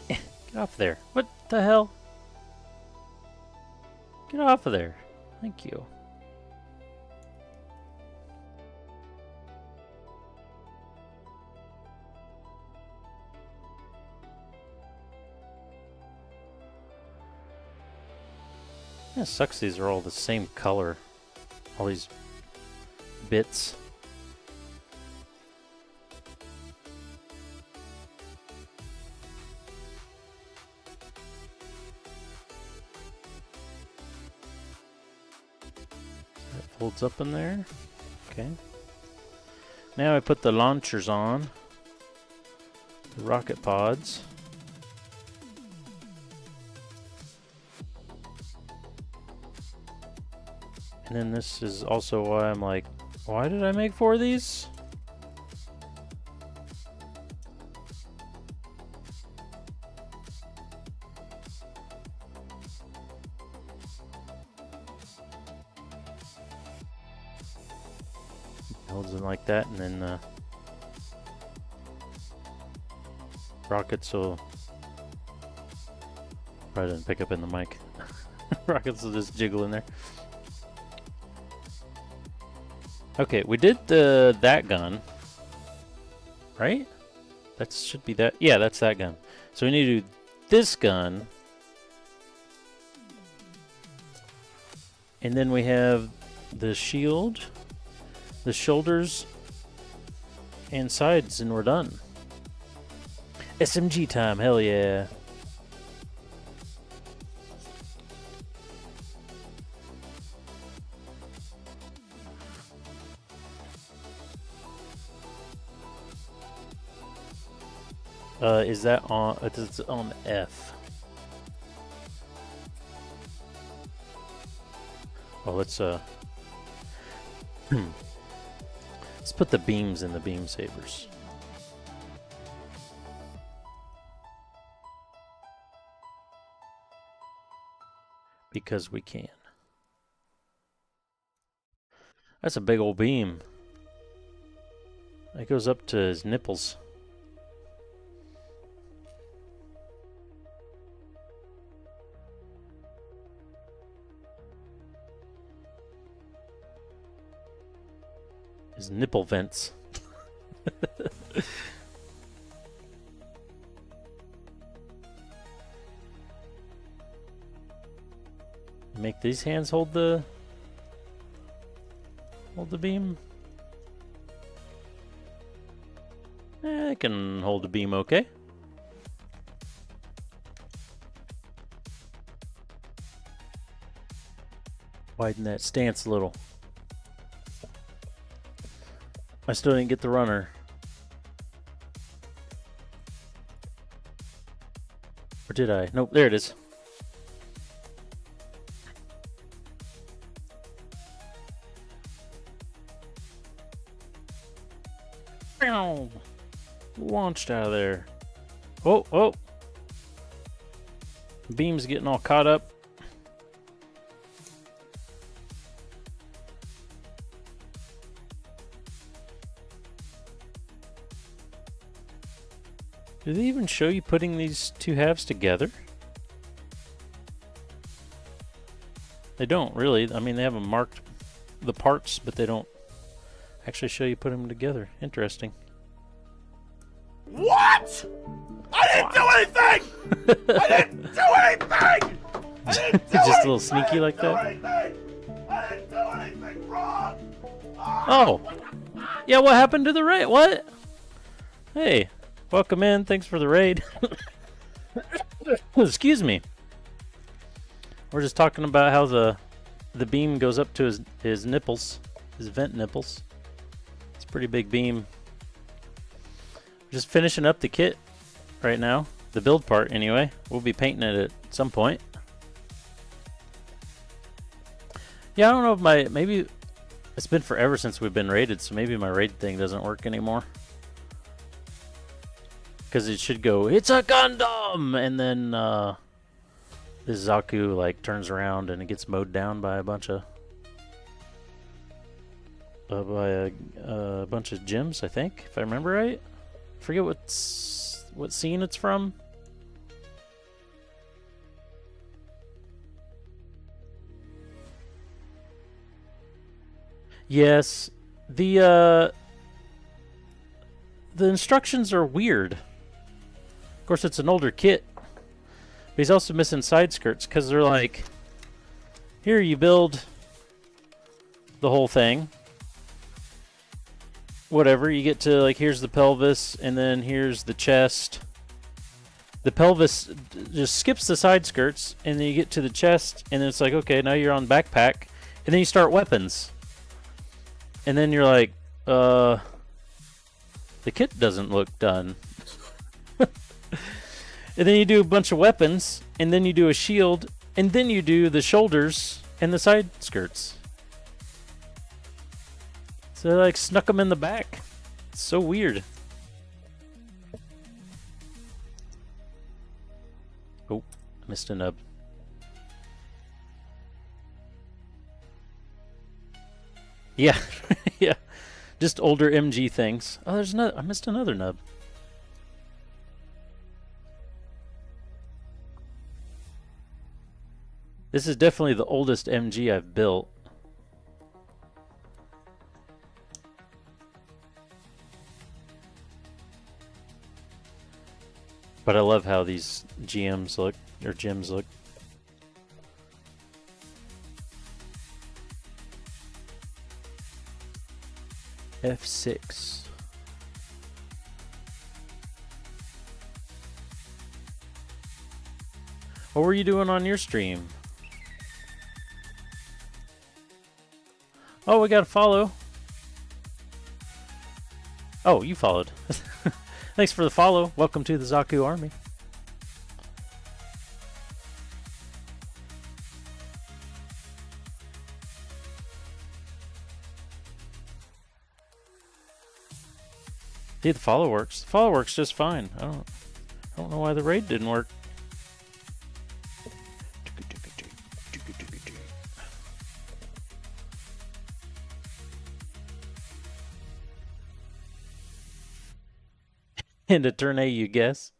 Get off there. What the hell? Get off of there. Thank you. Yeah, it sucks these are all the same color. All these bits. That folds up in there. Okay. Now I put the launchers on. The rocket pods. And then this is also why I'm like, why did I make 4 of these? Holds it like that, and then rockets will probably didn't pick up in the mic. Rockets will just jiggle in there. Okay, we did that gun, right? That should be that. Yeah, that's that gun. So we need to do this gun. And then we have the shield, the shoulders, and sides, and we're done. SMG time, hell yeah. Is that on? It's on F. Oh, let's let's put the beams in the beam sabers. Because we can. That's a big old beam. It goes up to his nipples. His nipple vents. Make these hands hold the beam. I can hold the beam okay. Widen that stance a little. I still didn't get the runner. Or did I? Nope, there it is. Boom! Launched out of there. Oh, oh! Beam's getting all caught up. Do they even show you putting these two halves together? They don't really. I mean, they haven't marked the parts, but they don't actually show you put them together. Interesting. What? I didn't do anything! I didn't do anything! I didn't do Just a little anything! sneaky like that? I didn't do anything wrong! Oh! Yeah, what happened to the raid? What? Hey, welcome in. Thanks for the raid. Excuse me. We're just talking about how the beam goes up to his nipples, his vent nipples. It's a pretty big beam. Just finishing up the kit right now, the build part anyway. We'll be painting it at some point. Yeah, I don't know if maybe it's been forever since we've been raided, so maybe my raid thing doesn't work anymore. Because it should go, it's a Gundam, and then this Zaku like turns around and it gets mowed down by a bunch of gems, I think, if I remember right. I forget what scene it's from. Yes, the instructions are weird. Of course, it's an older kit, but he's also missing side skirts because they're like, here you build the whole thing. Whatever, you get to like, here's the pelvis, and then here's the chest. The pelvis just skips the side skirts, and then you get to the chest, and then it's like, okay, now you're on backpack, and then you start weapons. And then you're like, the kit doesn't look done. And then you do a bunch of weapons, and then you do a shield, and then you do the shoulders and the side skirts. So they like snuck them in the back. It's so weird. Oh, missed a nub. Yeah, yeah. Just older MG things. Oh, there's another. I missed another nub. This is definitely the oldest MG I've built. But I love how these GMs look, or gems look. F6. What were you doing on your stream? Oh, we got a follow. Oh, you followed. Thanks for the follow. Welcome to the Zaku Army. Yeah, the follow works. The follow works just fine. I don't know why the raid didn't work. And a turn A, you guess?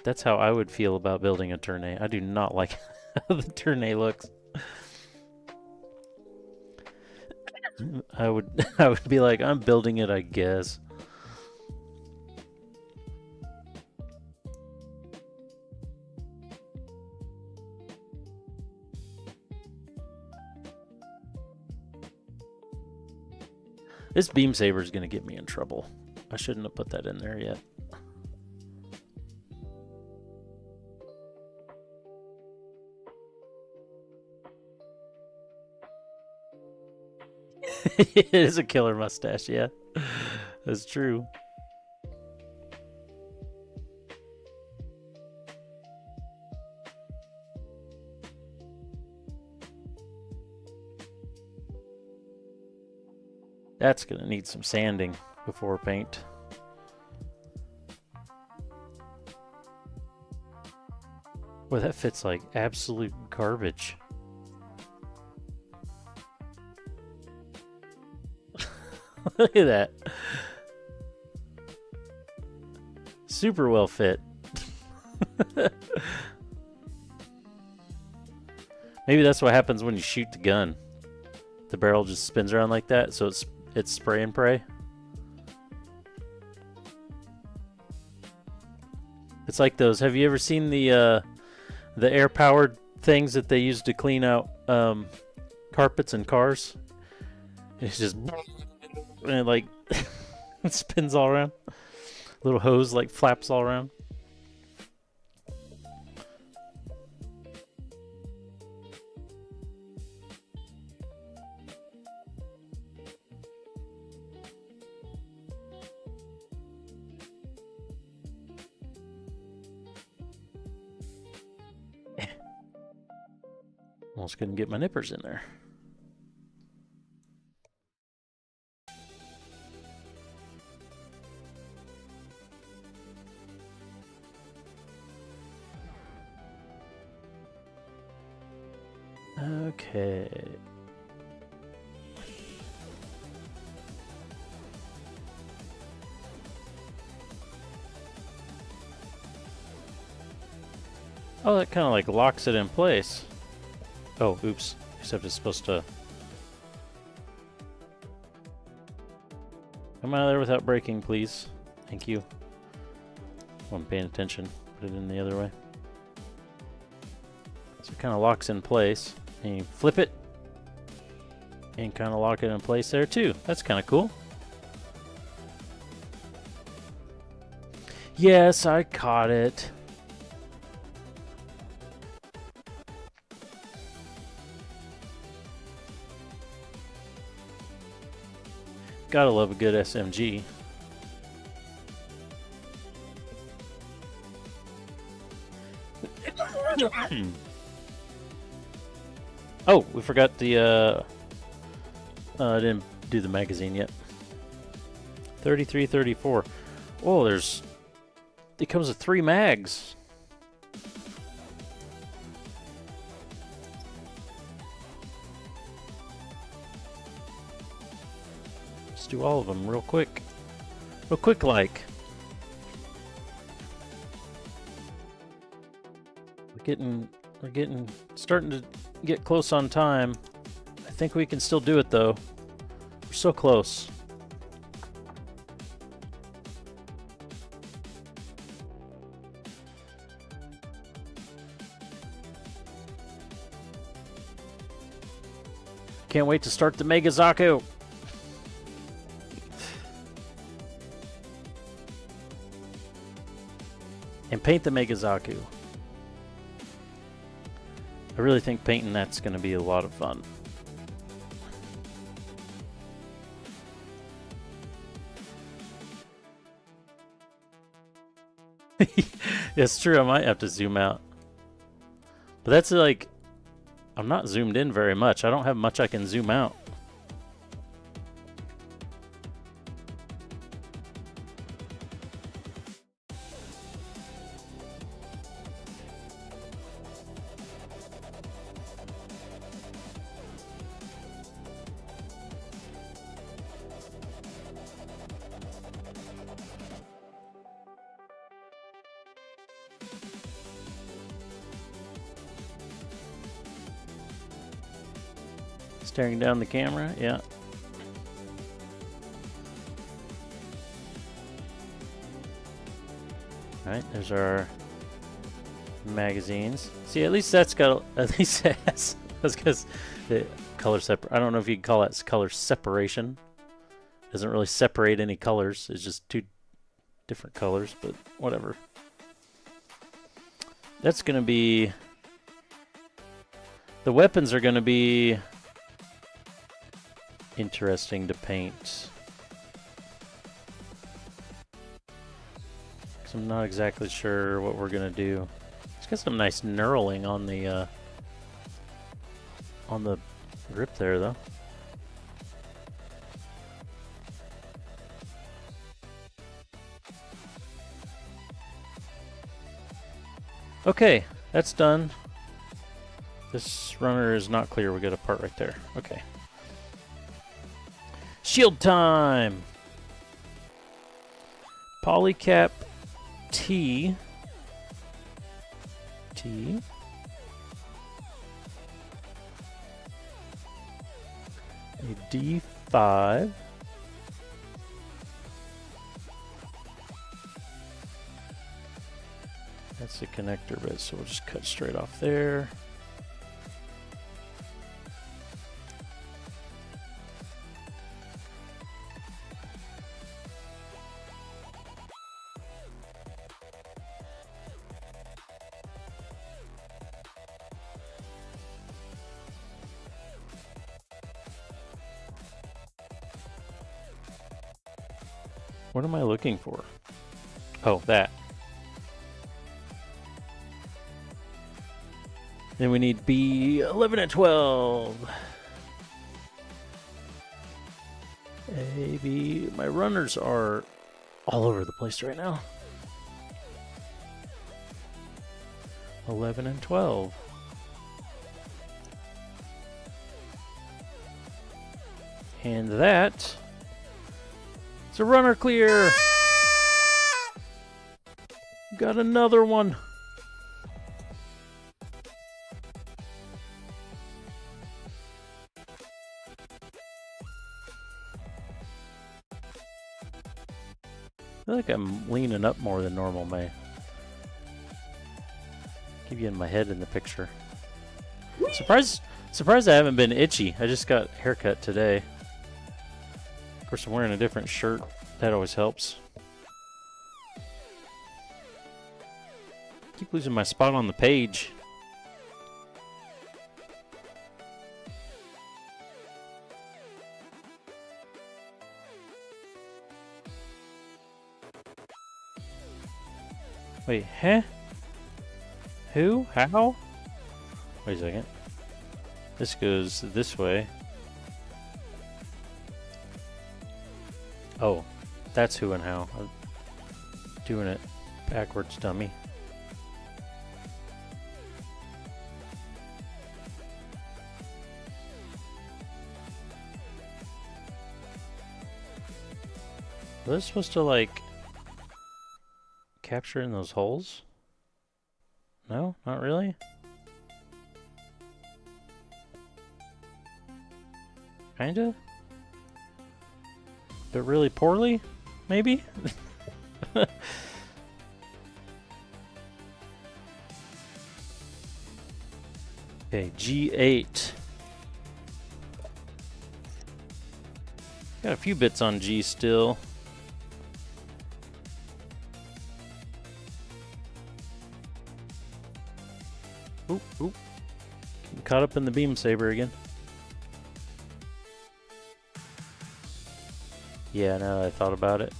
That's how I would feel about building a turn A. I do not like how the turn A looks. I would be like, I'm building it, I guess. This beam saber is gonna get me in trouble. I shouldn't have put that in there yet. It is a killer mustache, yeah. That's true. That's gonna need some sanding before paint. Boy, that fits like absolute garbage. Look at that. Super well fit. Maybe that's what happens when you shoot the gun. The barrel just spins around like that, so it's spray and pray. It's like those. Have you ever seen the air-powered things that they use to clean out carpets and cars? It's just and it like it spins all around. Little hose like flaps all around. Almost couldn't get my nippers in there. Okay. Oh, that kind of like locks it in place. Oh, oops. Except it's supposed to come out of there without breaking, please. Thank you. Wasn't paying attention. Put it in the other way. So it kind of locks in place. And you flip it. And kind of lock it in place there too. That's kind of cool. Yes, I caught it. Gotta love a good SMG. Oh, we forgot the I didn't do the magazine yet. 33, 34. Oh, it comes with 3 mags. Let's do all of them real quick. Real quick like. We're starting to get close on time. I think we can still do it though. We're so close. Can't wait to start the Mega Zaku. And paint the Mega Zaku. I really think painting that's going to be a lot of fun. It's true, I might have to zoom out. But that's like, I'm not zoomed in very much. I don't have much I can zoom out. Staring down the camera, yeah. Alright, there's our magazines. See, at least that's got, at least it has, because the color I don't know if you can call that color separation. Doesn't really separate any colors, it's just 2 different colors, but whatever. That's gonna be, the weapons are gonna be interesting to paint. So I'm not exactly sure what we're gonna do. It's got some nice knurling on the grip there though. Okay, that's done. This runner is not clear. We got a part right there. Okay. Shield time! Polycap T. T. A D5. That's the connector bit, so we'll just cut straight off there. What am I looking for? Oh, that. Then we need B11 and 12. A, B. My runners are all over the place right now. 11 and 12. And that is a runner clear. Got another one. I feel like I'm leaning up more than normal, May. Keep getting my head in the picture. Surprised I haven't been itchy. I just got a haircut today. Of course, I'm wearing a different shirt. That always helps. Keep losing my spot on the page. Wait, huh? Who? How? Wait a second. This goes this way. Oh, that's who and how. I'm doing it backwards, dummy. Are they supposed to, like, capture in those holes? No, not really. Kinda? But really poorly? Maybe? Okay, G8. Got a few bits on G still. Oop, oop. Getting caught up in the beam saber again. Yeah, now that I thought about it.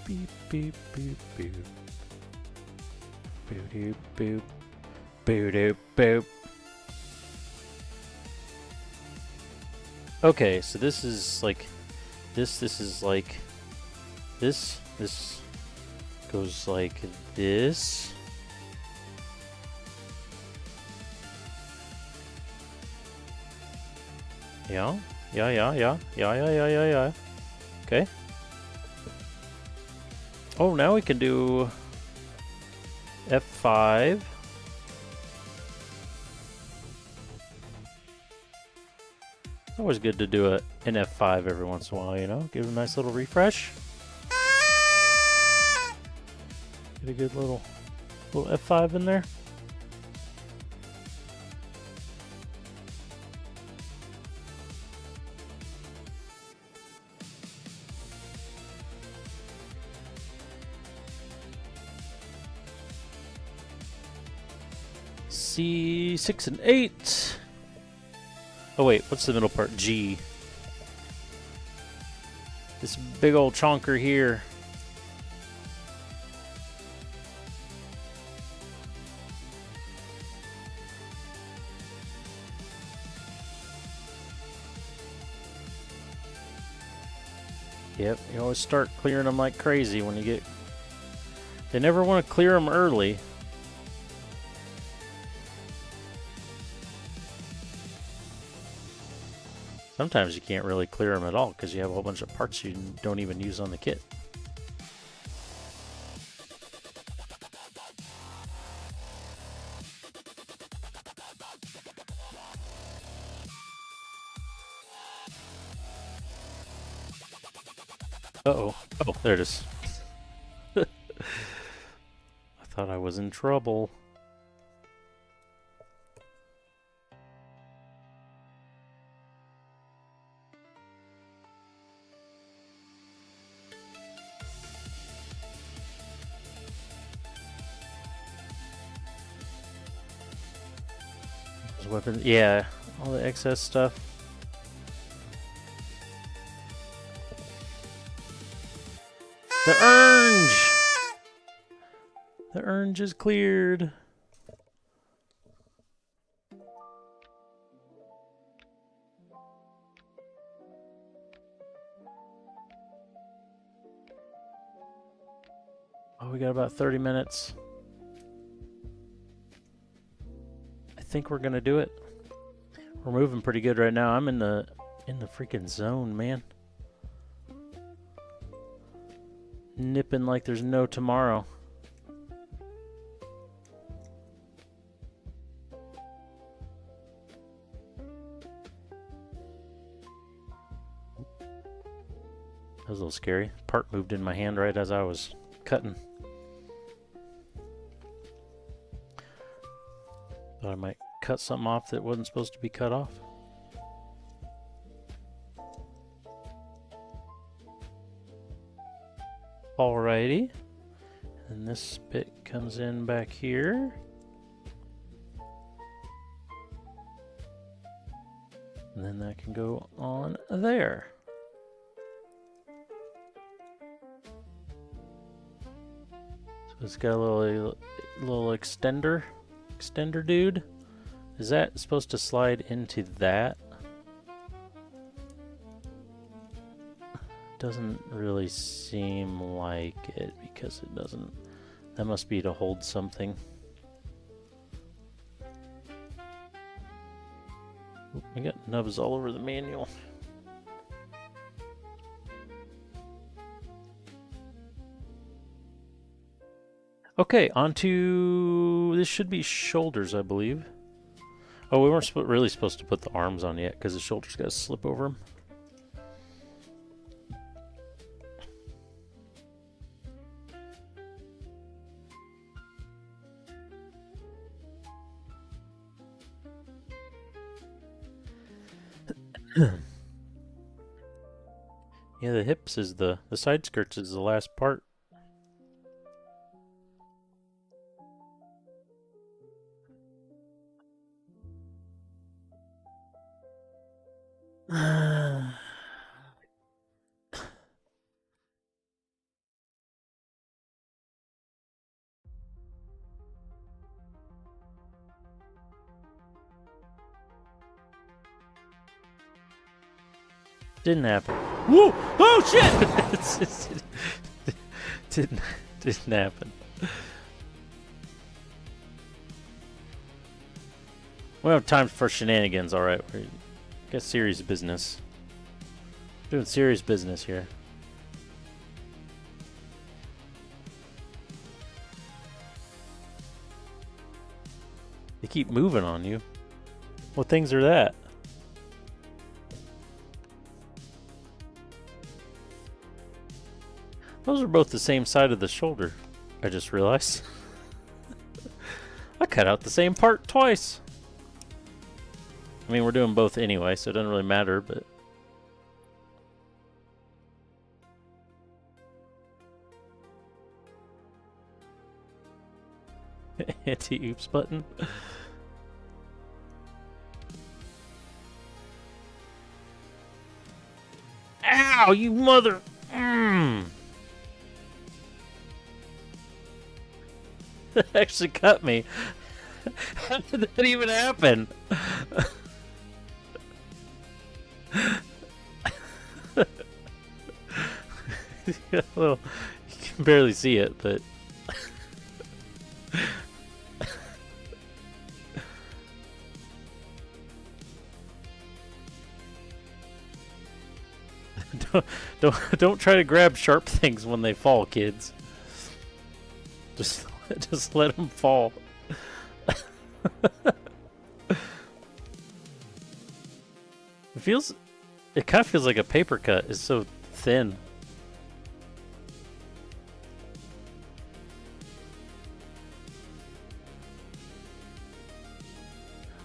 Beep, beep, beep, boop. Boop, doop, boop. Boop, doop, boop. Okay, so this is like this is like this goes like this. Yeah. Okay. Oh, now we can do F5. It's always good to do an F5 every once in a while, you know? Give it a nice little refresh. Get a good little F5 in there. C6 and 8. Oh wait, what's the middle part? G. This big old chonker here. Yep, you always start clearing them like crazy when you get... They never want to clear them early. Sometimes you can't really clear them at all because you have a whole bunch of parts you don't even use on the kit. Uh-oh. Oh, there it is. I thought I was in trouble. Those weapons, yeah, all the excess stuff. The orange! The orange is cleared. Oh, we got about 30 minutes. I think we're gonna do it. We're moving pretty good right now. I'm in the freaking zone, man. Nipping like there's no tomorrow. That was a little scary. Part moved in my hand right as I was cutting. Thought I might cut something off that wasn't supposed to be cut off. Alrighty. And this bit comes in back here. And then that can go on there. So it's got a little extender dude. Is that supposed to slide into that? Doesn't really seem like it because it doesn't. That must be to hold something. I got nubs all over the manual. Okay, onto this should be shoulders, I believe. Oh, we weren't really supposed to put the arms on yet because the shoulders got to slip over them. Yeah, the hips is the side skirts is the last part. Didn't happen. Whoa! Oh shit! didn't happen. We don't have time for shenanigans. All right, we got serious business. Doing serious business here. They keep moving on you. What things are that? Those are both the same side of the shoulder, I just realized. I cut out the same part twice. I mean, we're doing both anyway, so it doesn't really matter, but... Anti-oops button. Ow, you mother... That actually cut me. How did that even happen? Well, you can barely see it, but don't try to grab sharp things when they fall, kids. Just let them fall. It kind of feels like a paper cut. It's so thin.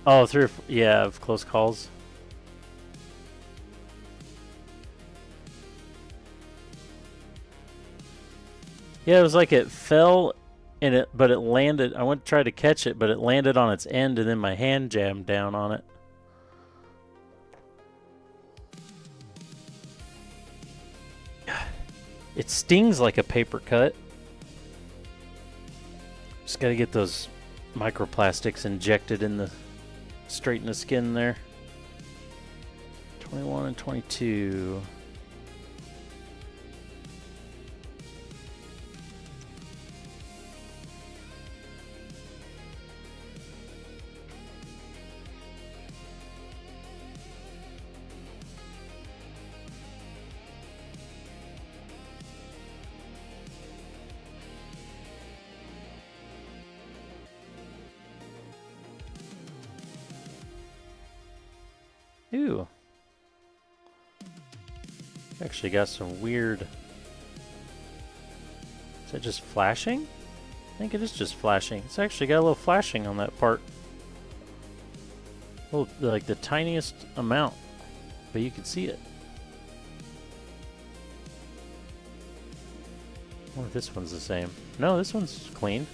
Oh, yeah, of close calls. Yeah, it was like it fell but it landed. I went to try to catch it, but it landed on its end, and then my hand jammed down on it. It stings like a paper cut. Just gotta get those microplastics injected straight in the skin there. 21 and 22. Ooh. Actually got some weird... Is that just flashing? I think it is just flashing. It's actually got a little flashing on that part. Oh, like the tiniest amount. But you can see it. I wonder if this one's the same. No, this one's clean.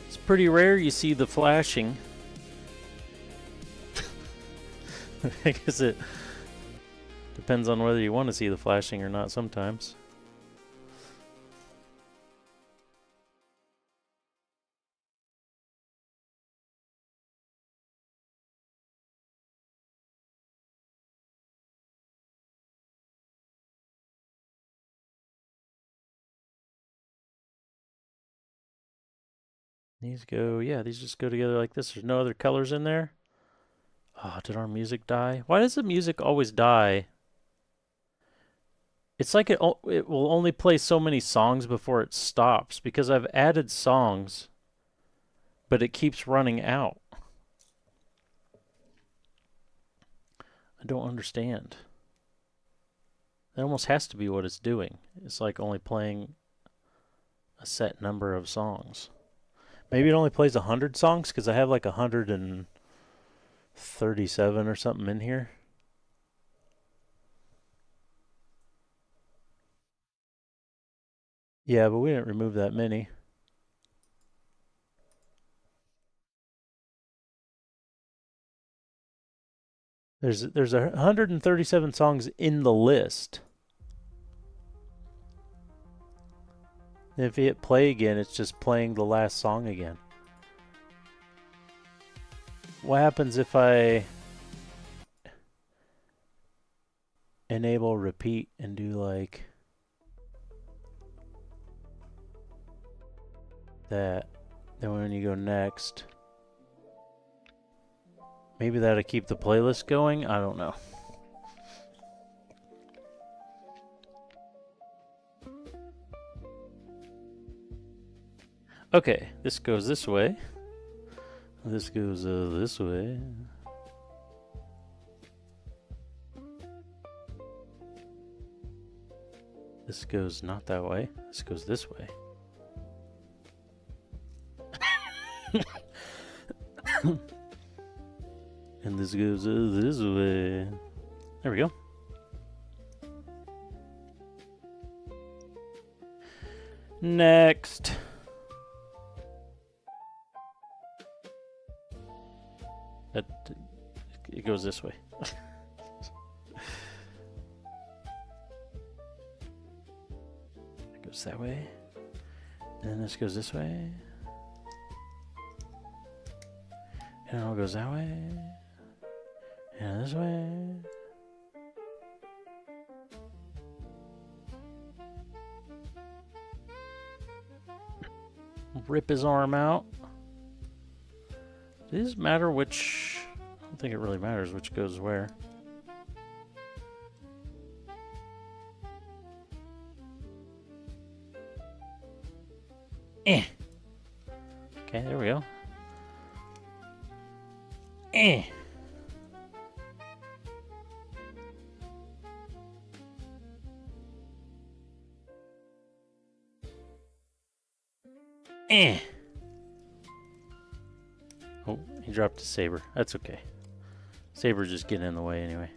It's pretty rare you see the flashing. I guess it depends on whether you want to see the flashing or not sometimes. These just go together like this. There's no other colors in there. Oh, did our music die? Why does the music always die? It's like it will only play so many songs before it stops because I've added songs, but it keeps running out. I don't understand. That almost has to be what it's doing. It's like only playing a set number of songs. Maybe it only plays 100 songs because I have like 137 or something in here. Yeah, but we didn't remove that many. There's 137 songs in the list. If you hit play again, it's just playing the last song again. What happens if I enable repeat and do like that? Then when you go next, maybe that'll keep the playlist going? I don't know. Okay, this goes this way. This goes this way. This goes not that way. This goes this way. And this goes this way. There we go. Next. It goes this way. It goes that way. And then this goes this way. And it all goes that way. And this way. Rip his arm out. Does it matter which... I don't think it really matters which goes where. Eh. Okay, there we go. Eh. Eh. Oh, he dropped his saber. That's okay. Saber's just getting in the way anyway.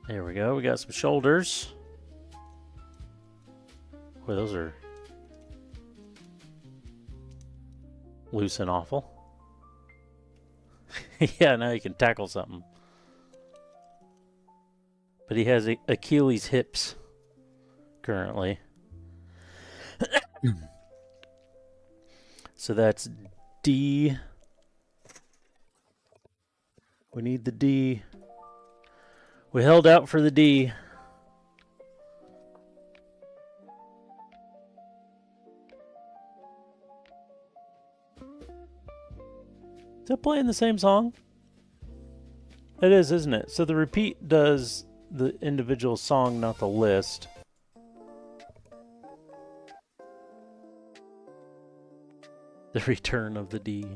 There we go. We got some shoulders. Boy, those are loose and awful. Yeah, now he can tackle something. But he has Achilles hips currently. So that's D. We need the D. We held out for the D. Is that playing the same song? It is, isn't it? So the repeat does the individual song, not the list. The return of the D.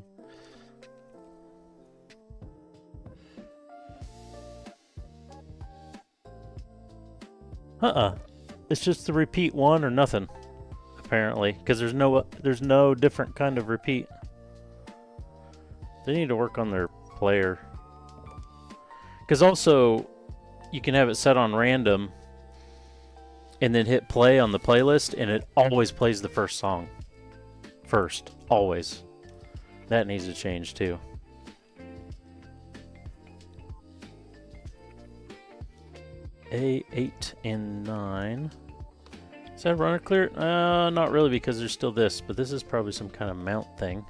It's just the repeat one or nothing, apparently, because there's no different kind of repeat. They need to work on their player. Because also, you can have it set on random and then hit play on the playlist, and it always plays the first song. First. Always. That needs to change too. A, 8, and 9. Is that runner clear? Not really, because there's still this, but this is probably some kind of mount thing.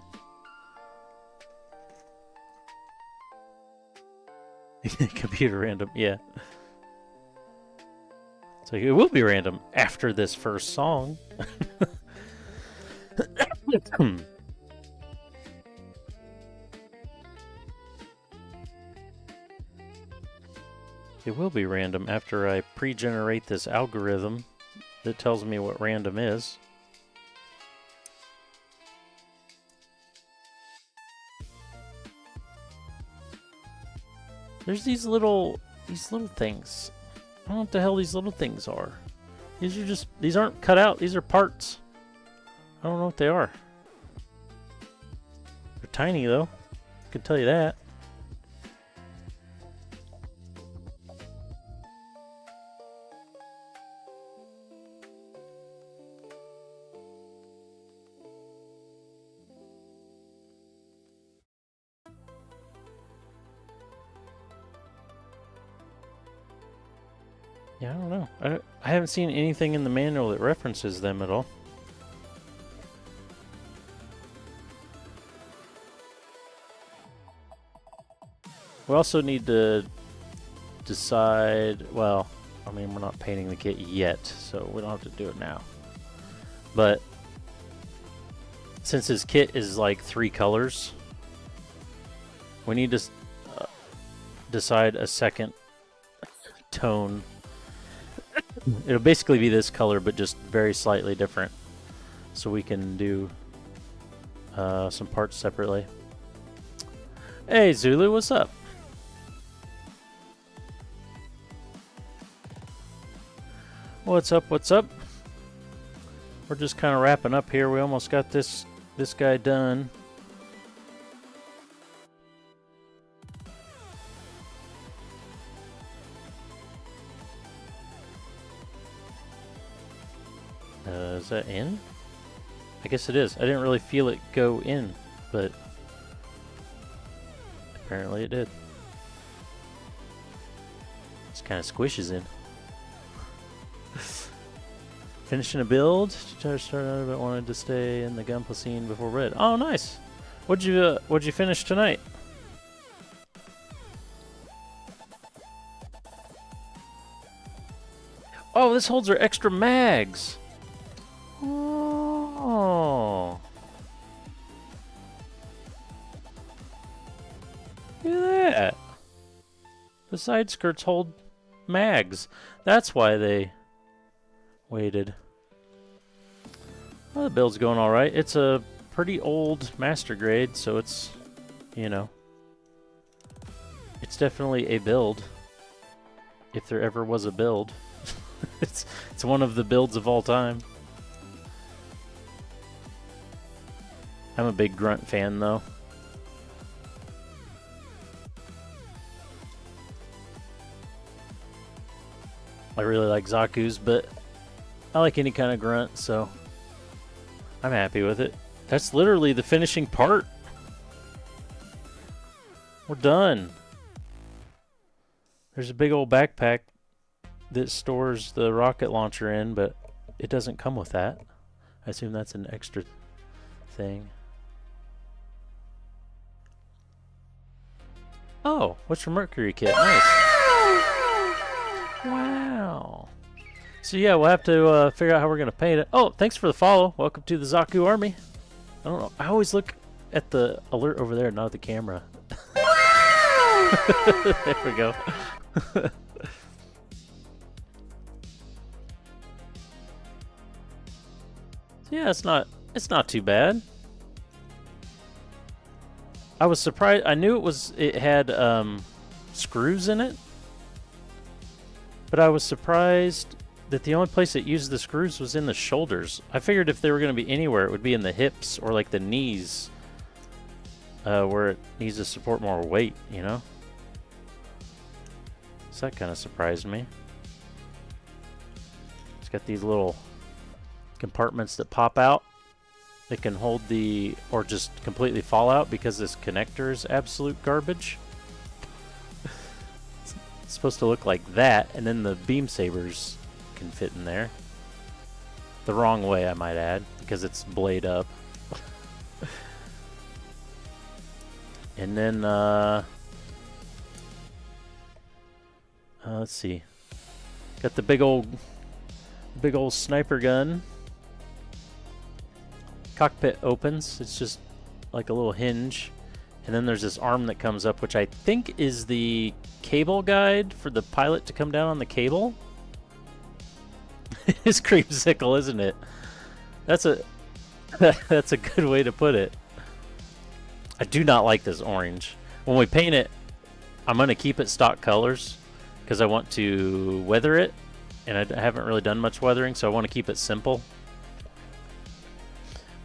Computer random, yeah. So it will be random after this first song. It will be random after I pre-generate this algorithm that tells me what random is. There's these little things. I don't know what the hell these little things are. These aren't cut out, these are parts. I don't know what they are. They're tiny though, I can tell you that. Yeah, I don't know. I haven't seen anything in the manual that references them at all. We also need to decide, well, I mean, we're not painting the kit yet, so we don't have to do it now. But since his kit is like 3 colors, we need to decide a second tone. It'll basically be this color, but just very slightly different. So we can do some parts separately. Hey Zulu, what's up? What's up, what's up? We're just kind of wrapping up here. We almost got this guy done. Is that in? I guess it is. I didn't really feel it go in, but apparently it did. Just kind of squishes in. Finishing a build. Started out, but wanted to stay in the Gunpla scene before red. Oh, nice. What'd you finish tonight? Oh, this holds our extra mags. Oh. Look at that. The side skirts hold mags. That's why they waited. Well, the build's going all right. It's a pretty old master grade, so it's, you know, it's definitely a build. If there ever was a build. it's one of the builds of all time. I'm a big Grunt fan, though. I really like Zaku's, but I like any kind of Grunt, so I'm happy with it. That's literally the finishing part. We're done. There's a big old backpack that stores the rocket launcher in, but it doesn't come with that. I assume that's an extra thing. Oh, what's your Mercury kit? Nice. Wow. So yeah, we'll have to figure out how we're going to paint it. Oh, thanks for the follow. Welcome to the Zaku Army. I don't know. I always look at the alert over there, not at the camera. There we go. Yeah, it's not too bad. I was surprised. I knew it had screws in it, but I was surprised that the only place it used the screws was in the shoulders. I figured if they were going to be anywhere, it would be in the hips or like the knees, where it needs to support more weight, you know? So that kind of surprised me. It's got these little compartments that pop out. They can hold the, or just completely fall out because this connector is absolute garbage. It's supposed to look like that, and then the beam sabers can fit in there. The wrong way, I might add, because it's blade up. And then, let's see. Got the big old sniper gun. Cockpit opens. It's just like a little hinge. And then there's this arm that comes up, which I think is the cable guide for the pilot to come down on the cable. It's creamsicle, isn't it? That's a that's a good way to put it. I do not like this orange. When we paint it, I'm going to keep it stock colors because I want to weather it, and I haven't really done much weathering, so I want to keep it simple.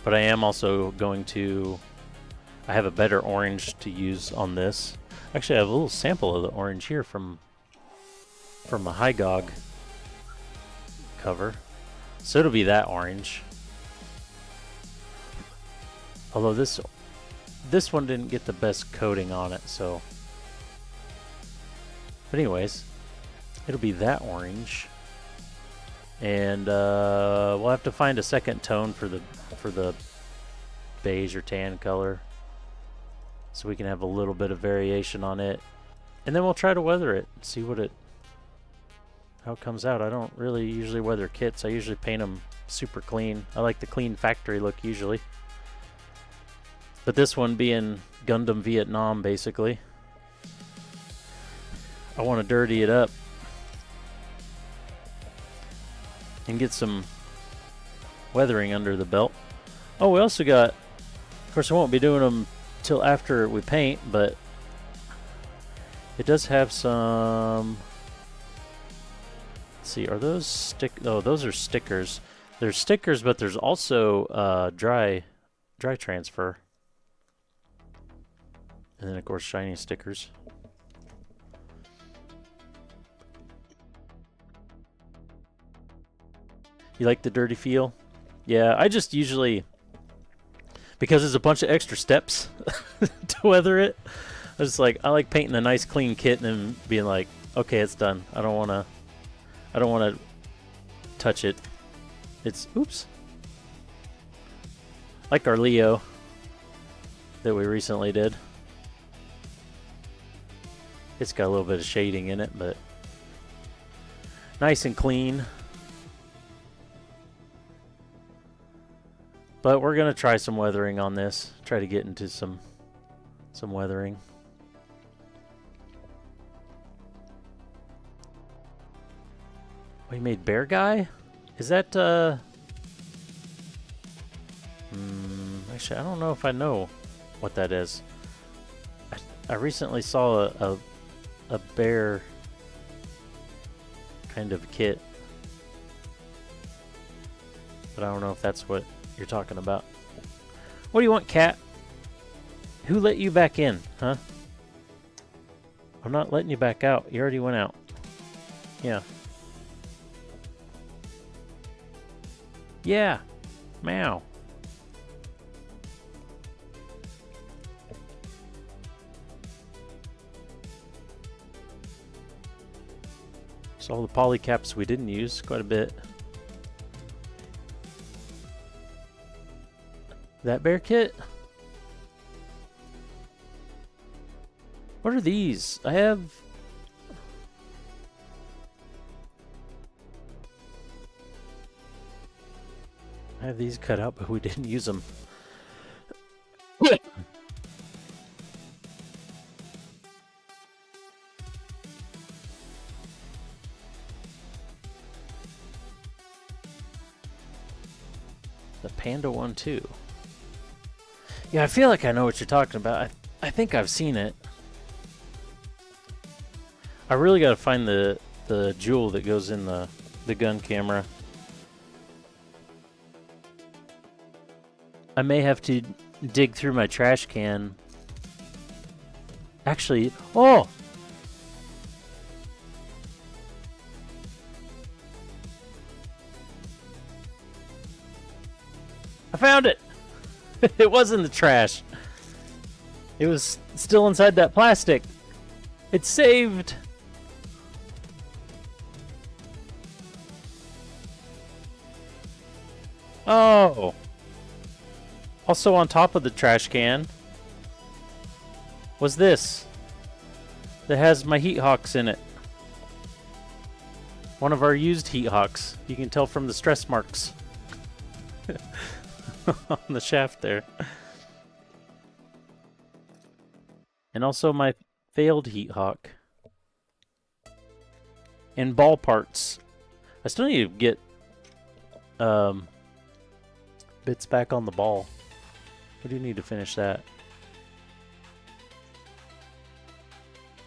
But I am also going to, I have a better orange to use on this. Actually, I have a little sample of the orange here from a Hygog cover. So it'll be that orange. Although this one didn't get the best coating on it, so. But anyways, it'll be that orange. And we'll have to find a second tone for the beige or tan color, so we can have a little bit of variation on it, and then we'll try to weather it, see how it comes out. I don't really usually weather kits. I usually paint them super clean. I like the clean factory look usually, but this one being Gundam Vietnam, basically, I want to dirty it up and get some weathering under the belt. Oh, we also got, of course I won't be doing them till after we paint, but it does have some, let's see, are those oh, those are stickers. There's stickers, but there's also dry transfer. And then of course shiny stickers. You like the dirty feel? Yeah, I just usually, because there's a bunch of extra steps to weather it, I just like, I like painting a nice clean kit and then being like, okay, it's done. I don't wanna touch it It's, oops. Like our Leo that we recently did. It's got a little bit of shading in it, but nice and clean. But we're going to try some weathering on this. Try to get into some weathering. We made Bear Guy? Is that, actually, I don't know if I know what that is. I recently saw a bear kind of kit. But I don't know if that's what you're talking about. What do you want, cat? Who let you back in, huh? I'm not letting you back out. You already went out. Yeah. Yeah. Meow. So all the polycaps we didn't use quite a bit. That bear kit? What are these? I have these cut out, but we didn't use them. The panda one too. Yeah, I feel like I know what you're talking about. I think I've seen it. I really got to find the jewel that goes in the gun camera. I may have to dig through my trash can. Actually, oh! I found it! It was in the trash. It was still inside that plastic. It's saved! Oh! Also on top of the trash can was this that has my Heat Hawks in it. One of our used Heat Hawks. You can tell from the stress marks on the shaft there. And also my failed Heat Hawk. And ball parts. I still need to get bits back on the ball. I do need to finish that.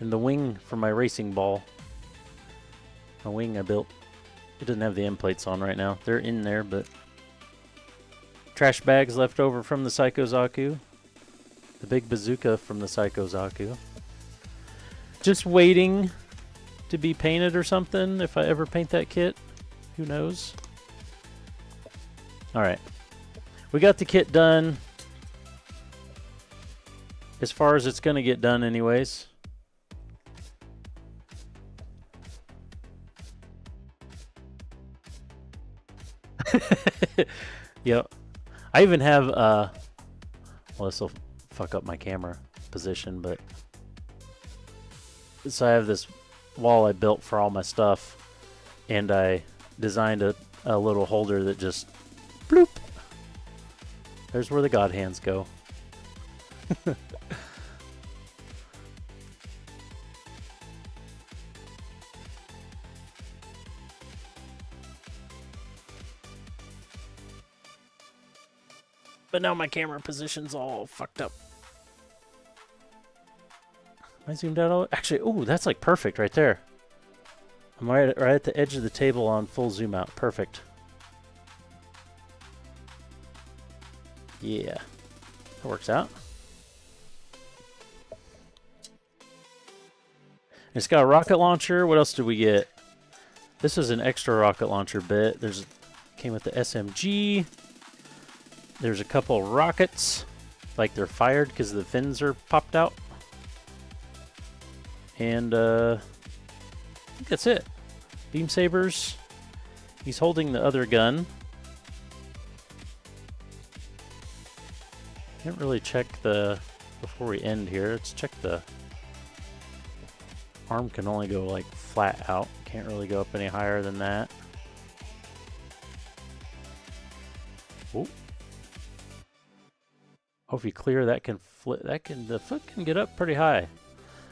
And the wing for my racing ball. A wing I built. It doesn't have the end plates on right now. They're in there, but trash bags left over from the Psycho Zaku. The big bazooka from the Psycho Zaku. Just waiting to be painted or something if I ever paint that kit. Who knows? Alright. We got the kit done. As far as it's going to get done anyways. Yep. I even have, well, this will fuck up my camera position, but so I have this wall I built for all my stuff, and I designed a little holder that just bloop. There's where the God hands go. But now my camera position's all fucked up. I zoomed out all... Actually, ooh, that's like perfect right there. I'm right at the edge of the table on full zoom out. Perfect. Yeah. That works out. It's got a rocket launcher. What else did we get? This is an extra rocket launcher bit. Came with the SMG. There's a couple rockets, like they're fired because the fins are popped out. And I think that's it. Beam sabers. He's holding the other gun. Didn't really check the, before we end here, let's check the arm can only go like flat out. Can't really go up any higher than that. Oh. Oh, if you clear that can flip, that can, the foot can get up pretty high.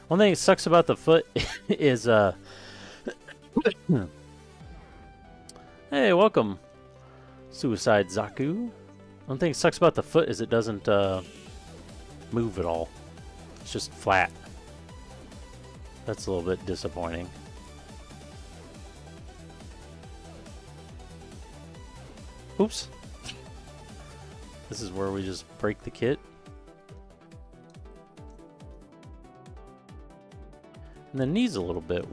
One thing that sucks about the foot is hey, welcome, Suicide Zaku. One thing that sucks about the foot is it doesn't move at all. It's just flat. That's a little bit disappointing. Oops. This is where we just break the kit. And the knee's a little bit...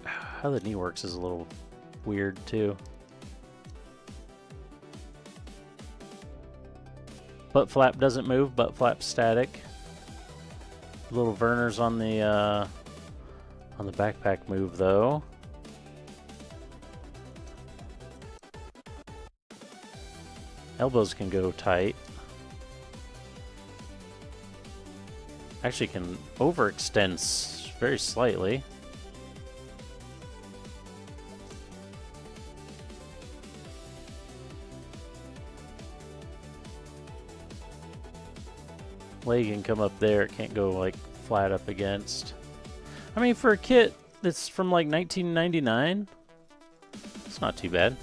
How the knee works is a little weird too. Butt flap doesn't move, butt flap's static. Little Verners on the backpack move though. Elbows can go tight. Actually can overextend very slightly. Leg can come up there, it can't go like flat up against. I mean, for a kit that's from like 1999, it's not too bad.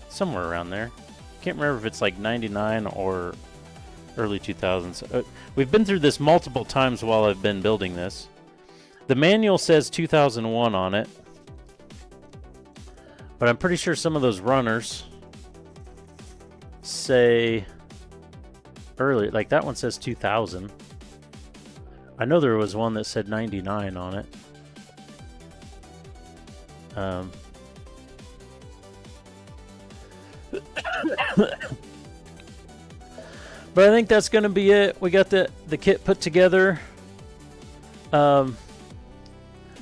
Somewhere around there. Can't remember if it's like 99 or early 2000s. We've been through this multiple times while I've been building this. The manual says 2001 on it, but I'm pretty sure some of those runners say early, like that one says 2000. I know there was one that said 99 on it. But I think that's going to be it. We got the kit put together. It's a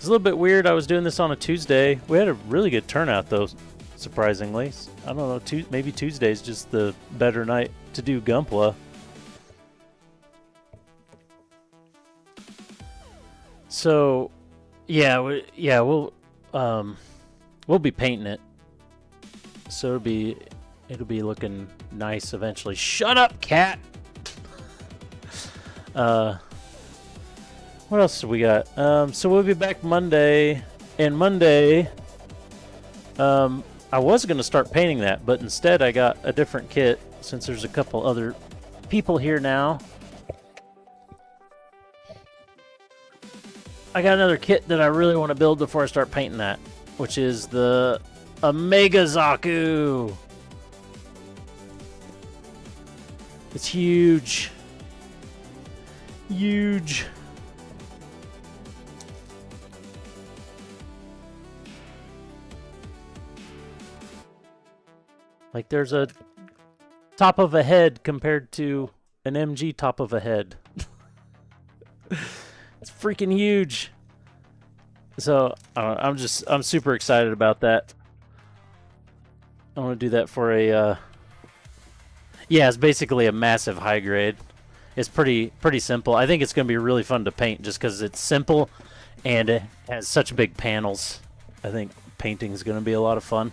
little bit weird. I was doing this on a Tuesday. We had a really good turnout, though, surprisingly. I don't know, maybe Tuesday's just the better night to do Gunpla. So, yeah, we'll be painting it. So it'll be looking nice eventually. Shut up, cat. What else do we got? So we'll be back Monday, and Monday, I was gonna start painting that, but instead I got a different kit since there's a couple other people here now. I got another kit that I really want to build before I start painting that, which is the Omega Zaku. It's huge. Huge. Like there's a top of a head compared to an MG top of a head. It's freaking huge. So I'm super excited about that. I want to do that for a yeah, it's basically a massive high grade. It's pretty simple. I think it's going to be really fun to paint just because it's simple and it has such big panels. I think painting is going to be a lot of fun.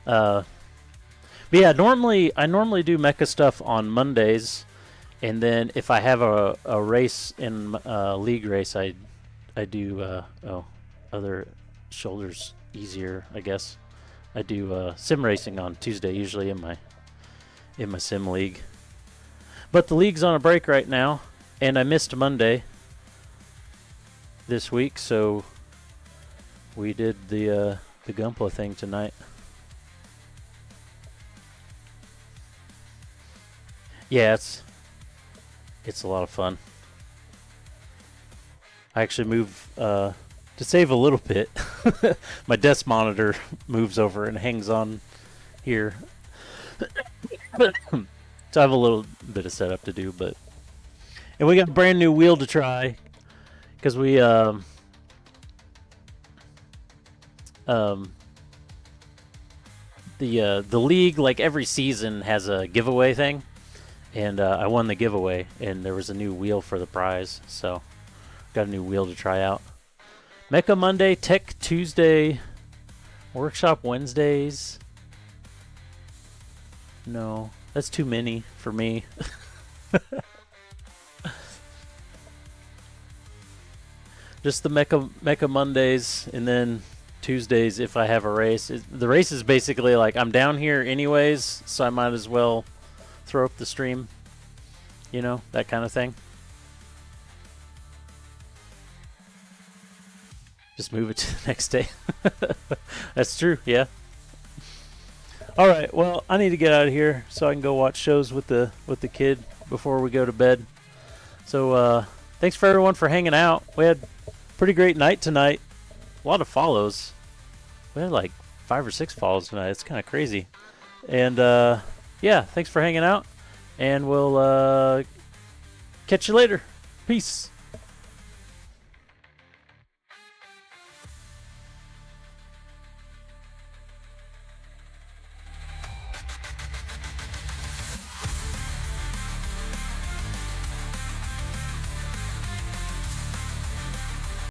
But yeah, I normally do Mecha stuff on Mondays, and then if I have a race in league race, I do other shoulders easier, I guess. I do sim racing on Tuesday, usually in my sim league. But the league's on a break right now, and I missed Monday this week, so we did the Gunpla thing tonight. Yeah, it's a lot of fun. I actually move to save a little bit. My desk monitor moves over and hangs on here. So I have a little bit of setup to do, and we got a brand new wheel to try because we I, The league, like every season, has a giveaway thing, and I won the giveaway, and there was a new wheel for the prize, so got a new wheel to try out. Mecha Monday, Tech Tuesday, Workshop Wednesdays. No, that's too many for me. Just the Mecha Mondays, and then Tuesdays if I have a race. The race is basically like I'm down here anyways, so I might as well throw up the stream. You know, that kind of thing. Just move it to the next day. That's true, yeah. Alright, well, I need to get out of here so I can go watch shows with the kid before we go to bed. So thanks for everyone for hanging out. We had a pretty great night tonight. A lot of follows. We had like 5 or 6 follows tonight. It's kind of crazy. And yeah, thanks for hanging out. And we'll catch you later. Peace.